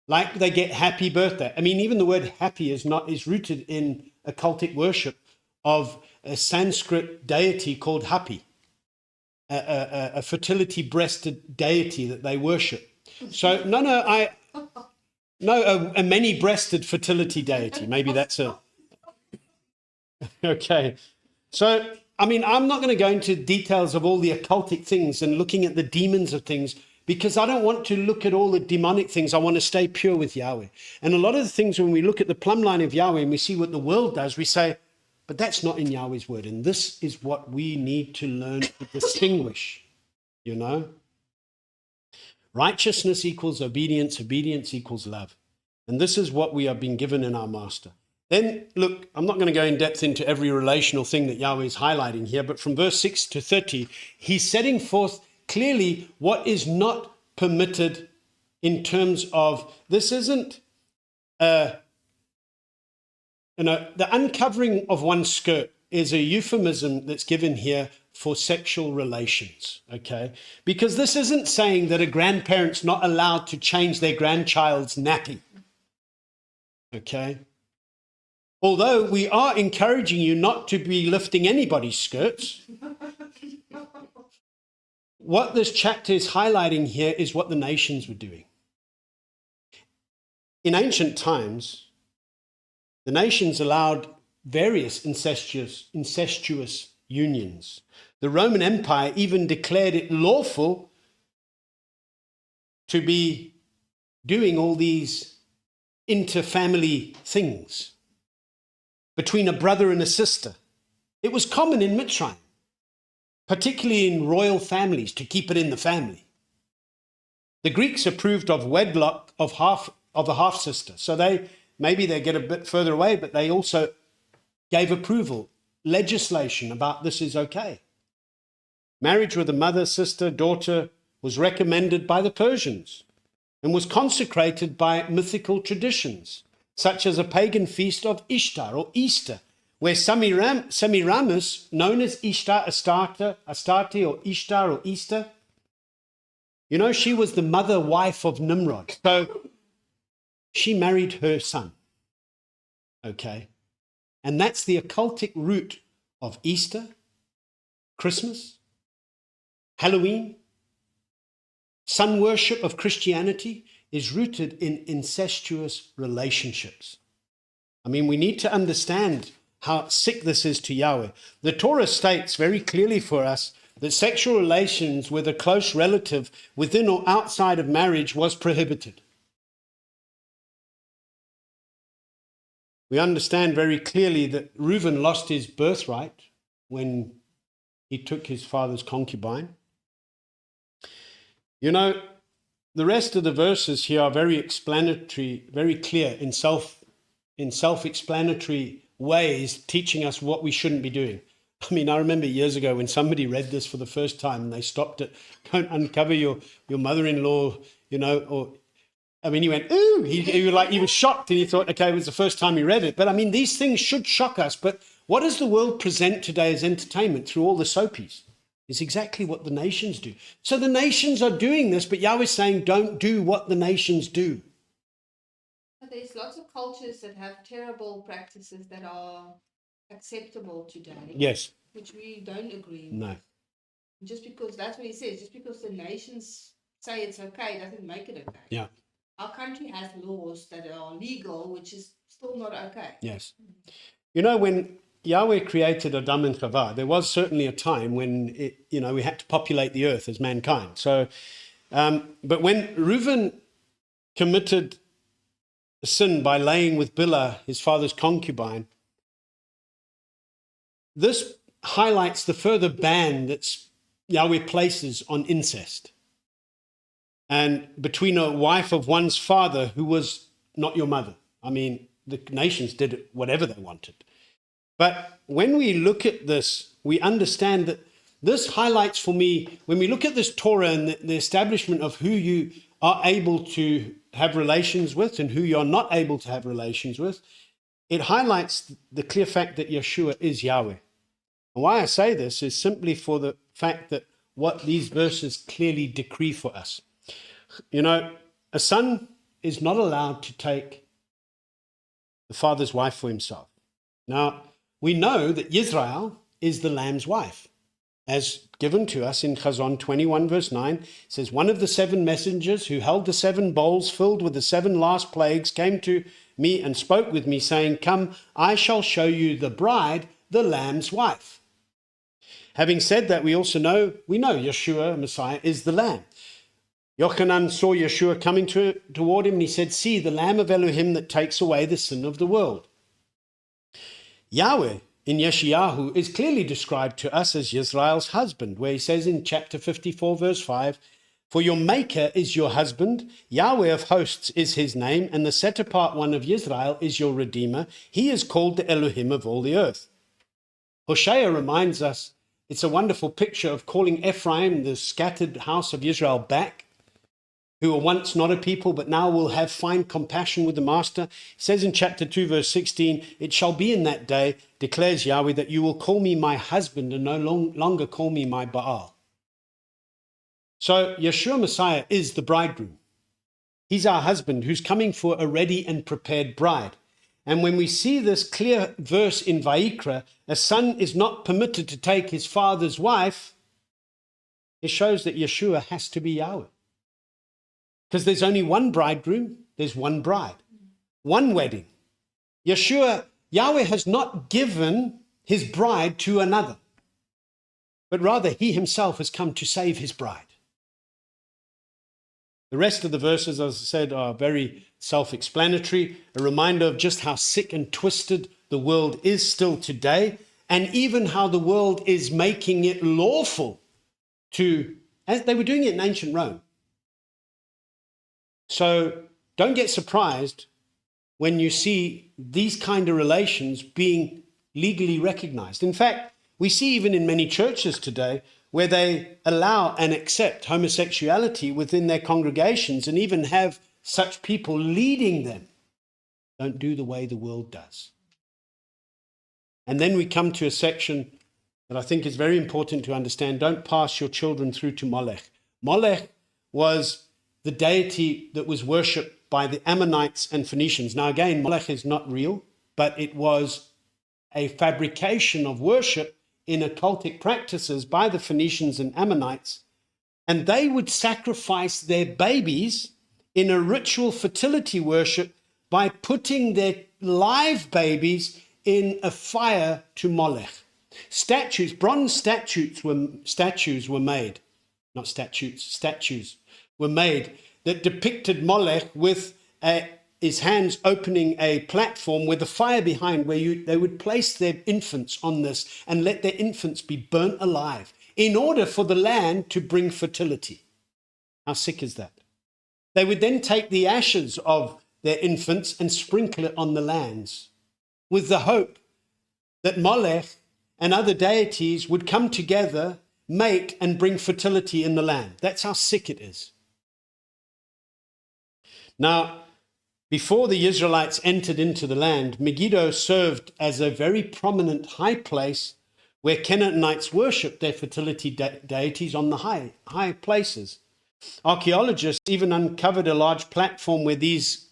like they get happy birthday. I mean, even the word happy is rooted in occultic worship of a Sanskrit deity called Happy, a fertility-breasted deity that they worship. So a many-breasted fertility deity. Maybe that's a okay. So I mean, I'm not going to go into details of all the occultic things and looking at the demons of things, because I don't want to look at all the demonic things. I want to stay pure with Yahweh. And a lot of the things, when we look at the plumb line of Yahweh and we see what the world does, we say, but that's not in Yahweh's word. And this is what we need to learn to distinguish, Righteousness equals obedience. Obedience equals love. And this is what we have been given in our master. Then, look, I'm not going to go in depth into every relational thing that Yahweh is highlighting here, but from verse 6 to 30, he's setting forth clearly what is not permitted in terms of, this isn't, the uncovering of one's skirt is a euphemism that's given here for sexual relations, okay? Because this isn't saying that a grandparent's not allowed to change their grandchild's nappy, okay? Although we are encouraging you not to be lifting anybody's skirts, what this chapter is highlighting here is what the nations were doing. In ancient times, the nations allowed various incestuous unions. The Roman Empire even declared it lawful to be doing all these interfamily things between a brother and a sister. It was common in Mitzrayim, particularly in royal families, to keep it in the family. The Greeks approved of wedlock of a half sister. So they get a bit further away, but they also gave approval, legislation about this is okay. Marriage with a mother, sister, daughter was recommended by the Persians and was consecrated by mythical traditions, such as a pagan feast of Ishtar or Easter, where Semiramis, known as Ishtar, Astarte or Ishtar or Easter, she was the mother wife of Nimrod. So she married her son, okay? And that's the occultic root of Easter, Christmas, Halloween. Sun worship of Christianity is rooted in incestuous relationships. I mean, we need to understand how sick this is to Yahweh. The Torah states very clearly for us that sexual relations with a close relative within or outside of marriage was prohibited. We understand very clearly that Reuben lost his birthright when he took his father's concubine. The rest of the verses here are very explanatory, very clear in self-explanatory ways, teaching us what we shouldn't be doing. I mean, I remember years ago when somebody read this for the first time and they stopped it, don't uncover your mother-in-law, he went, ooh, he was shocked, and he thought, okay, it was the first time he read it. But I mean, these things should shock us. But what does the world present today as entertainment through all the soapies? It's exactly what the nations do. So the nations are doing this, but Yahweh's saying, don't do what the nations do. There's lots of cultures that have terrible practices that are acceptable today. Yes. Which we don't agree with. No. Just because, that's what he says, just because the nations say it's okay doesn't make it okay. Yeah. Our country has laws that are legal, which is still not okay. Yes. When Yahweh created Adam and Chava, there was certainly a time when we had to populate the earth as mankind. So, but when Reuben committed a sin by laying with Bilhah, his father's concubine, this highlights the further ban that Yahweh places on incest, and between a wife of one's father who was not your mother. I mean, the nations did whatever they wanted. But when we look at this, we understand that this highlights for me, when we look at this Torah and the establishment of who you are able to have relations with and who you're not able to have relations with, it highlights the clear fact that Yeshua is Yahweh. And why I say this is simply for the fact that what these verses clearly decree for us. You know, a son is not allowed to take the father's wife for himself. Now, we know that Yisrael is the lamb's wife, as given to us in Chazon 21 verse 9. It says, one of the 7 messengers who held the 7 bowls filled with the 7 last plagues came to me and spoke with me, saying, come, I shall show you the bride, the lamb's wife. Having said that, we know Yeshua, Messiah, is the lamb. Yochanan saw Yeshua coming toward him, and he said, see, the Lamb of Elohim that takes away the sin of the world. Yahweh in Yeshayahu is clearly described to us as Yisrael's husband, where he says in chapter 54, verse 5, for your maker is your husband, Yahweh of hosts is his name, and the set-apart one of Yisrael is your redeemer. He is called the Elohim of all the earth. Hosea reminds us, it's a wonderful picture of calling Ephraim, the scattered house of Israel, back, who were once not a people, but now will have fine compassion with the master. It says in chapter 2, verse 16, it shall be in that day, declares Yahweh, that you will call me my husband and no longer call me my Baal. So Yeshua Messiah is the bridegroom. He's our husband who's coming for a ready and prepared bride. And when we see this clear verse in Wayyiqra, a son is not permitted to take his father's wife, it shows that Yeshua has to be Yahweh. Because there's only one bridegroom, there's one bride, one wedding. Yahweh has not given his bride to another, but rather he himself has come to save his bride. The rest of the verses, as I said, are very self-explanatory, a reminder of just how sick and twisted the world is still today, and even how the world is making it lawful to, as they were doing it in ancient Rome. So don't get surprised when you see these kind of relations being legally recognized. In fact, we see even in many churches today where they allow and accept homosexuality within their congregations and even have such people leading them. Don't do the way the world does. And then we come to a section that I think is very important to understand. Don't pass your children through to Molech. Molech was the deity that was worshipped by the Ammonites and Phoenicians. Now again, Molech is not real, but it was a fabrication of worship in occultic practices by the Phoenicians and Ammonites, and they would sacrifice their babies in a ritual fertility worship by putting their live babies in a fire to Molech. Bronze statues were made that depicted Molech with his hands opening a platform with a fire behind, where they would place their infants on this and let their infants be burnt alive in order for the land to bring fertility. How sick is that? They would then take the ashes of their infants and sprinkle it on the lands with the hope that Molech and other deities would come together, mate, and bring fertility in the land. That's how sick it is. Now, before the Israelites entered into the land, Megiddo served as a very prominent high place where Canaanites worshipped their fertility deities on the high places. Archaeologists even uncovered a large platform where these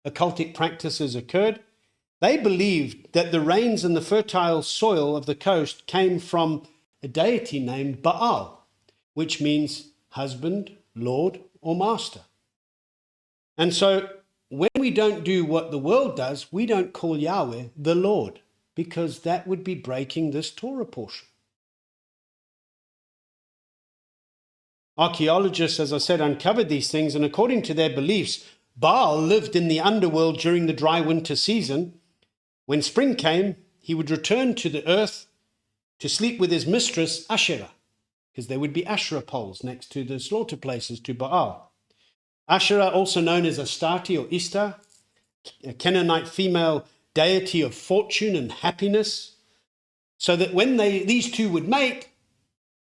occultic practices occurred. They believed that the rains and the fertile soil of the coast came from a deity named Baal, which means husband, lord, or master. And so when we don't do what the world does, we don't call Yahweh the Lord, because that would be breaking this Torah portion. Archaeologists, as I said, uncovered these things, and according to their beliefs, Baal lived in the underworld during the dry winter season. When spring came, he would return to the earth to sleep with his mistress Asherah, because there would be Asherah poles next to the slaughter places to Baal. Asherah, also known as Astarte or Ishtar, a Canaanite female deity of fortune and happiness, so that when these two would mate,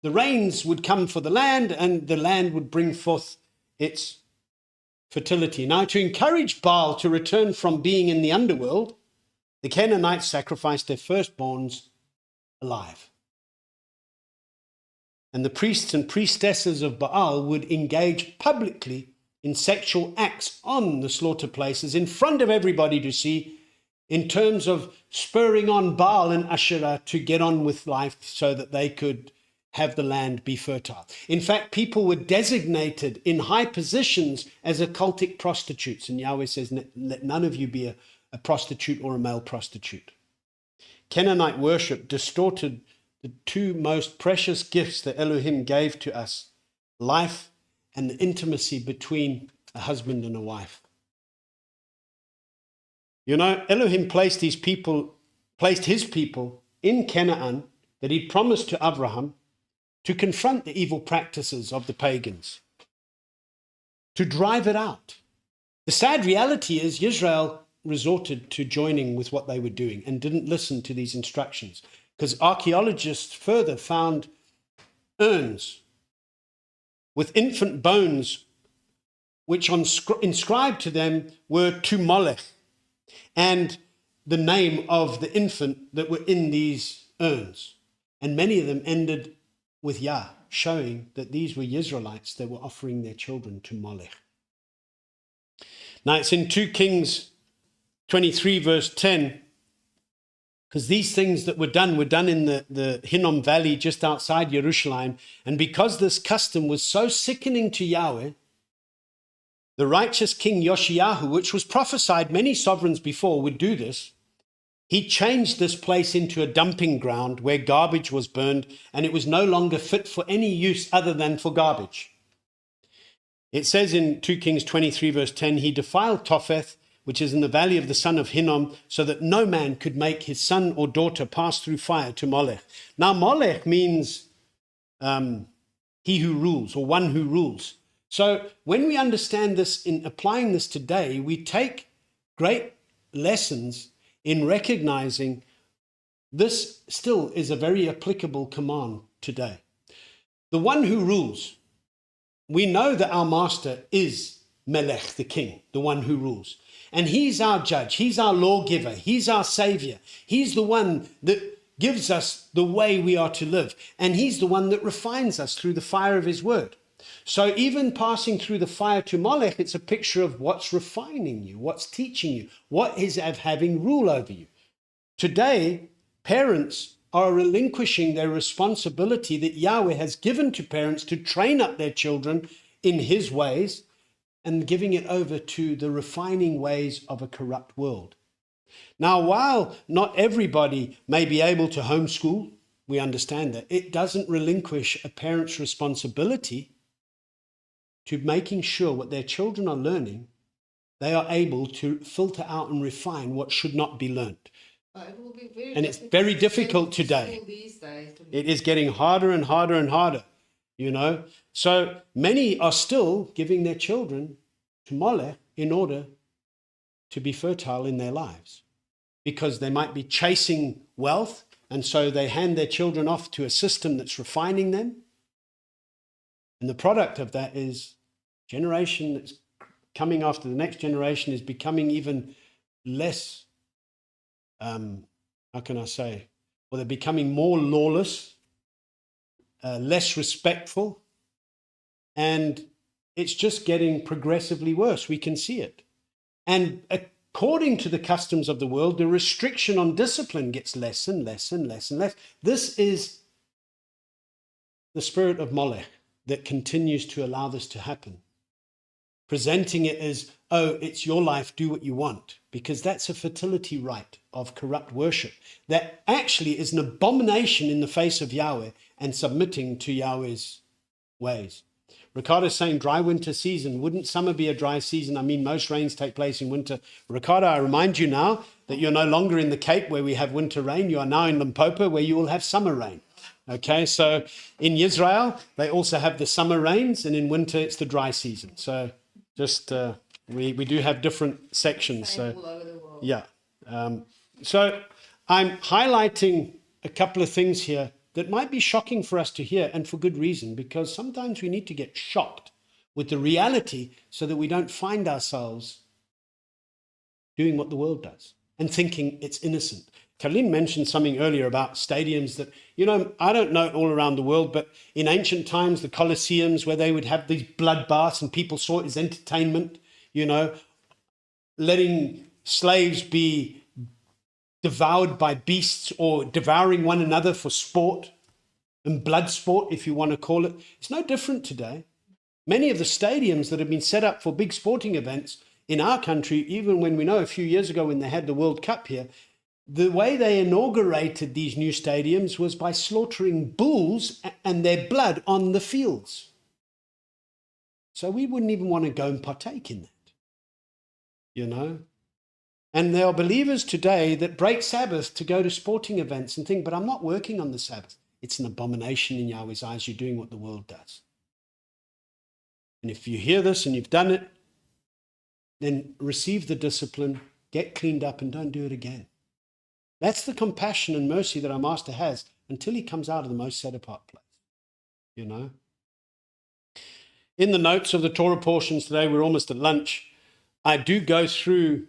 the rains would come for the land and the land would bring forth its fertility. Now, to encourage Baal to return from being in the underworld, the Canaanites sacrificed their firstborns alive. And the priests and priestesses of Baal would engage publicly in sexual acts on the slaughter places in front of everybody to see, in terms of spurring on Baal and Asherah to get on with life so that they could have the land be fertile. In fact, people were designated in high positions as occultic prostitutes. And Yahweh says, let none of you be a prostitute or a male prostitute. Canaanite worship distorted the two most precious gifts that Elohim gave to us, life and the intimacy between a husband and a wife. You know, Elohim placed his people in Canaan that he promised to Abraham to confront the evil practices of the pagans, to drive it out. The sad reality is Israel resorted to joining with what they were doing and didn't listen to these instructions, because archaeologists further found urns with infant bones which inscribed to them were to Molech, and the name of the infant that were in these urns. And many of them ended with Yah, showing that these were Israelites that were offering their children to Molech. Now it's in 2 Kings 23 verse 10, because these things that were done in the Hinnom Valley just outside Jerusalem. And because this custom was so sickening to Yahweh, the righteous king Yoshiyahu, which was prophesied many sovereigns before would do this, he changed this place into a dumping ground where garbage was burned, and it was no longer fit for any use other than for garbage. It says in 2 Kings 23 verse 10, he defiled Topheth, which is in the valley of the son of Hinnom, so that no man could make his son or daughter pass through fire to Molech. Now Molech means he who rules, or one who rules. So when we understand this, in applying this today, we take great lessons in recognizing this still is a very applicable command today. The one who rules. We know that our master is Melech, the king, the one who rules. And he's our judge, he's our lawgiver, he's our savior. He's the one that gives us the way we are to live. And he's the one that refines us through the fire of his word. So even passing through the fire to Molech, it's a picture of what's refining you, what's teaching you, what is having rule over you. Today, parents are relinquishing their responsibility that Yahweh has given to parents to train up their children in his ways, and giving it over to the refining ways of a corrupt world. Now, while not everybody may be able to homeschool, we understand that, it doesn't relinquish a parent's responsibility to making sure what their children are learning, they are able to filter out and refine what should not be learned. It will be very And it's very difficult to today. school these days. It is getting harder and harder and harder, you know. So many are still giving their children to Molech in order to be fertile in their lives, because they might be chasing wealth, and so they hand their children off to a system that's refining them. And the product of that is generation that's coming after the next generation is becoming even less, how can I say? Well, they're becoming more lawless, less respectful, and it's just getting progressively worse. We can see it. And according to the customs of the world, the restriction on discipline gets less and less and less and less. This is the spirit of Molech that continues to allow this to happen, presenting it as, oh, it's your life, do what you want, because that's a fertility rite of corrupt worship that actually is an abomination in the face of Yahweh and submitting to Yahweh's ways. Ricardo's saying dry winter season. Wouldn't summer be a dry season? I mean, most rains take place in winter. Ricardo, I remind you now that you're no longer in the Cape where we have winter rain. You are now in Limpopo where you will have summer rain. Okay, so in Israel, they also have the summer rains, and in winter, it's the dry season. So just, we do have different sections. So, All over the world. yeah. So I'm highlighting a couple of things here that might be shocking for us to hear, and for good reason, because sometimes we need to get shocked with the reality so that we don't find ourselves doing what the world does and thinking it's innocent. Karlin mentioned something earlier about stadiums that, I don't know all around the world, but in ancient times, the Colosseums where they would have these bloodbaths and people saw it as entertainment, letting slaves be devoured by beasts or devouring one another for sport and blood sport, if you want to call it. It's no different today. Many of the stadiums that have been set up for big sporting events in our country, even when we know a few years ago when they had the World Cup here, the way they inaugurated these new stadiums was by slaughtering bulls and their blood on the fields. So we wouldn't even want to go and partake in that, And there are believers today that break Sabbath to go to sporting events and think, but I'm not working on the Sabbath. It's an abomination in Yahweh's eyes. You're doing what the world does. And if you hear this and you've done it, then receive the discipline, get cleaned up, and don't do it again. That's the compassion and mercy that our Master has until he comes out of the most set-apart place, In the notes of the Torah portions today, we're almost at lunch, I do go through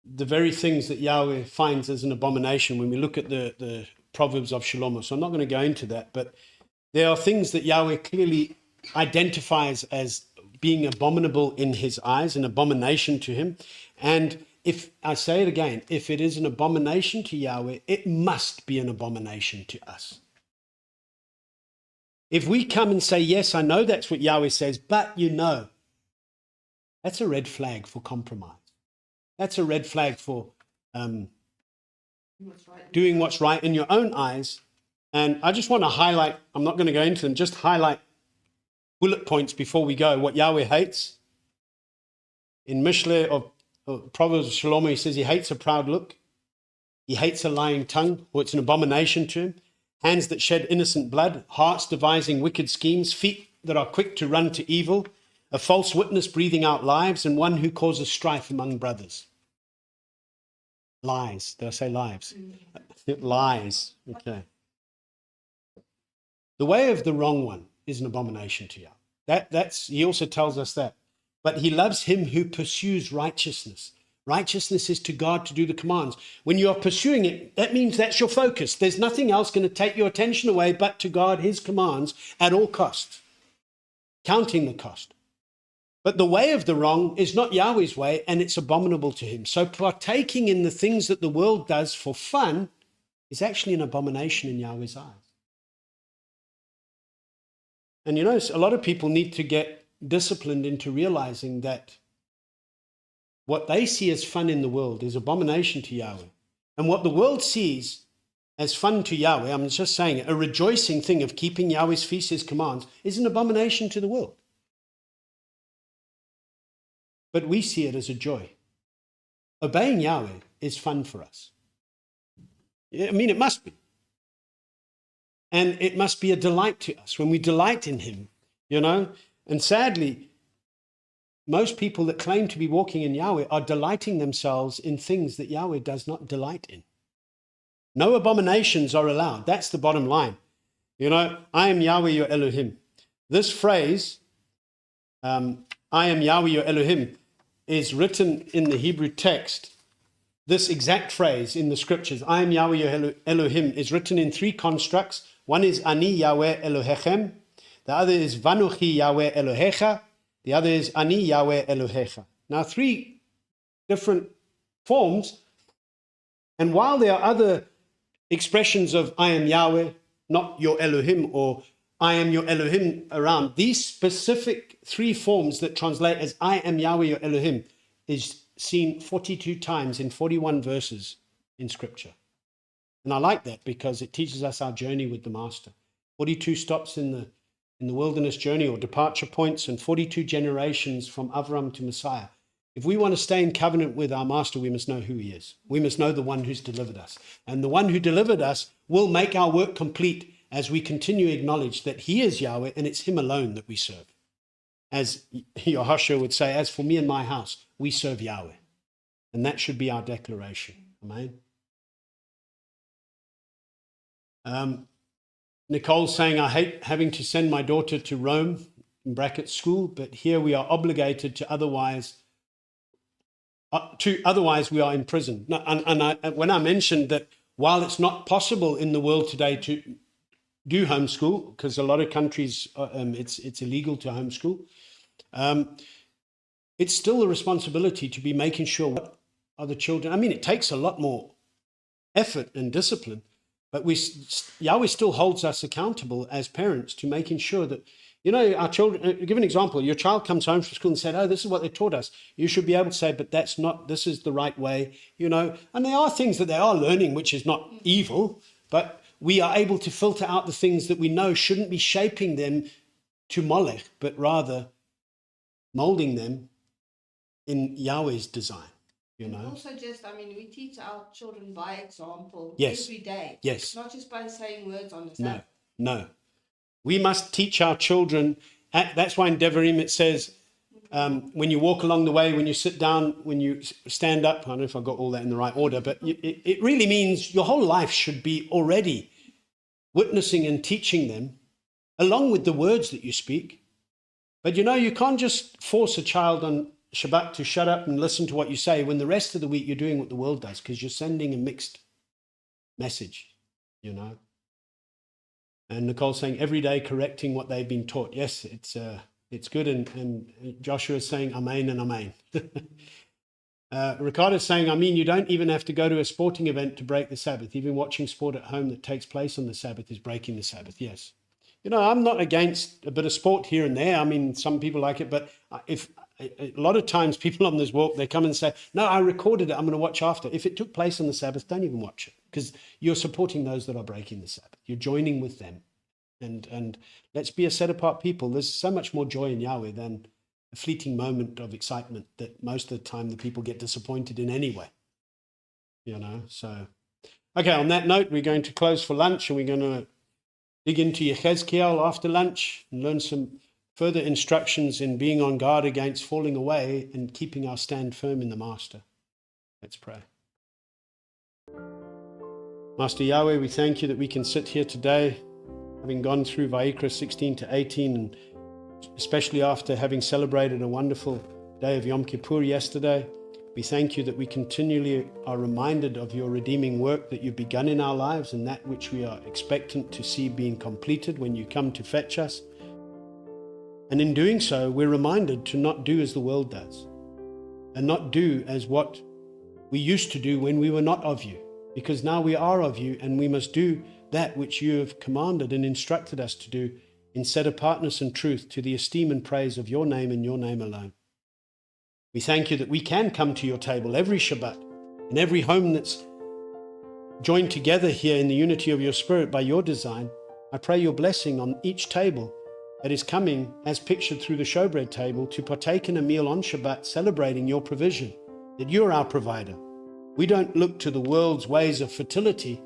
the very things that Yahweh finds as an abomination when we look at the Proverbs of Shlomo. So I'm not going to go into that, but there are things that Yahweh clearly identifies as being abominable in his eyes, an abomination to him. And if I say it again, if it is an abomination to Yahweh, it must be an abomination to us. If we come and say, yes, I know that's what Yahweh says, but that's a red flag for compromise. That's a red flag for doing what's right in your own eyes. And I just want to highlight, I'm not going to go into them, just highlight bullet points before we go, what Yahweh hates. In Mishle of Proverbs of Shlomo, he says he hates a proud look. He hates a lying tongue, or it's an abomination to him. Hands that shed innocent blood, hearts devising wicked schemes, feet that are quick to run to evil, a false witness breathing out lies, and one who causes strife among brothers. Lies. Did I say lives? Lies. Okay. The way of the wrong one is an abomination to Yahweh. He also tells us that. But he loves him who pursues righteousness. Righteousness is to God to do the commands. When you are pursuing it, that means that's your focus. There's nothing else going to take your attention away but to God, his commands at all costs, counting the cost. But the way of the wrong is not Yahweh's way, and it's abominable to him. So partaking in the things that the world does for fun is actually an abomination in Yahweh's eyes. And a lot of people need to get disciplined into realizing that what they see as fun in the world is abomination to Yahweh. And what the world sees as fun to Yahweh, I'm just saying it, a rejoicing thing of keeping Yahweh's feasts, his commands, is an abomination to the world. But we see it as a joy. Obeying Yahweh is fun for us. I mean, it must be. And it must be a delight to us when we delight in him, And sadly, most people that claim to be walking in Yahweh are delighting themselves in things that Yahweh does not delight in. No abominations are allowed. That's the bottom line. I am Yahweh your Elohim. This phrase, I am Yahweh your Elohim, is written in the Hebrew text. This exact phrase in the scriptures, I am Yahweh your Elohim, is written in three constructs. One is Ani Yahweh Elohechem. The other is Vanuchi Yahweh Elohecha. The other is Ani Yahweh Elohecha. Now, three different forms. And while there are other expressions of I am Yahweh, not your Elohim, or I am your Elohim around, these specific three forms that translate as I am Yahweh your Elohim is seen 42 times in 41 verses in Scripture. And I like that because it teaches us our journey with the Master. 42 stops in in the wilderness journey or departure points and 42 generations from Avram to Messiah. If we want to stay in covenant with our master, we must know who he is. We must know the one who's delivered us. And the one who delivered us will make our work complete as we continue to acknowledge that he is Yahweh and it's him alone that we serve. As Yahushua would say, as for me and my house, we serve Yahweh. And that should be our declaration. Amen. Nicole's saying, I hate having to send my daughter to Rome, in brackets school, but here we are obligated to otherwise we are in prison. When I mentioned that while it's not possible in the world today to do homeschool, because a lot of countries, it's illegal to homeschool, it's still a responsibility to be making sure what are the children. I mean, it takes a lot more effort and discipline, but Yahweh still holds us accountable as parents to making sure that, our children, give an example, your child comes home from school and said, oh, this is what they taught us. You should be able to say, but that's not, this is the right way, and there are things that they are learning, which is not evil, but we are able to filter out the things that we know shouldn't be shaping them to Molech, but rather molding them in Yahweh's design. Also we teach our children by example Yes. every day. Yes. Not just by saying words on the Sabbath. No. We must teach our children. That's why in Devarim it says, when you walk along the way, when you sit down, when you stand up, I don't know if I got all that in the right order, but it really means your whole life should be already witnessing and teaching them along with the words that you speak. But you can't just force a child on Shabbat to shut up and listen to what you say when the rest of the week you're doing what the world does, because you're sending a mixed message, And Nicole's saying every day correcting what they've been taught. Yes, it's good. And Joshua is saying amen and amen. Ricardo's saying, you don't even have to go to a sporting event to break the Sabbath. Even watching sport at home that takes place on the Sabbath is breaking the Sabbath. Yes. I'm not against a bit of sport here and there. Some people like it, but if a lot of times people on this walk, they come and say, no, I recorded it, I'm going to watch after. If it took place on the Sabbath, don't even watch it, because you're supporting those that are breaking the Sabbath. You're joining with them. And let's be a set-apart people. There's so much more joy in Yahweh than a fleeting moment of excitement that most of the time the people get disappointed in anyway. So. Okay, on that note, we're going to close for lunch, and we're going to dig into Yechezkiel after lunch and learn some further instructions in being on guard against falling away and keeping our stand firm in the Master. Let's pray. Master Yahweh, we thank you that we can sit here today, having gone through Wayyiqra 16 to 18, and especially after having celebrated a wonderful day of Yom Kippur yesterday. We thank you that we continually are reminded of your redeeming work that you've begun in our lives, and that which we are expectant to see being completed when you come to fetch us. And in doing so, we're reminded to not do as the world does, and not do as what we used to do when we were not of you, because now we are of you, and we must do that which you have commanded and instructed us to do in set apartness and truth, to the esteem and praise of your name and your name alone. We thank you that we can come to your table every Shabbat, in every home that's joined together here in the unity of your Spirit by your design. I pray your blessing on each table that is coming, as pictured through the showbread table, to partake in a meal on Shabbat, celebrating your provision, that you're our provider. We don't look to the world's ways of fertility,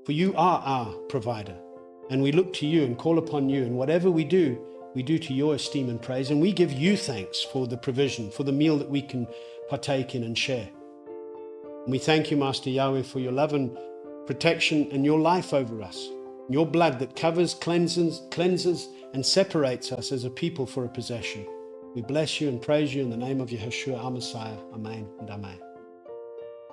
for you are our provider. And we look to you and call upon you, and whatever we do to your esteem and praise, and we give you thanks for the provision, for the meal that we can partake in and share. And we thank you, Master Yahweh, for your love and protection and your life over us, your blood that covers, cleanses, and separates us as a people for a possession. We bless you and praise you in the name of Yeshua, our Messiah. Amen and amen.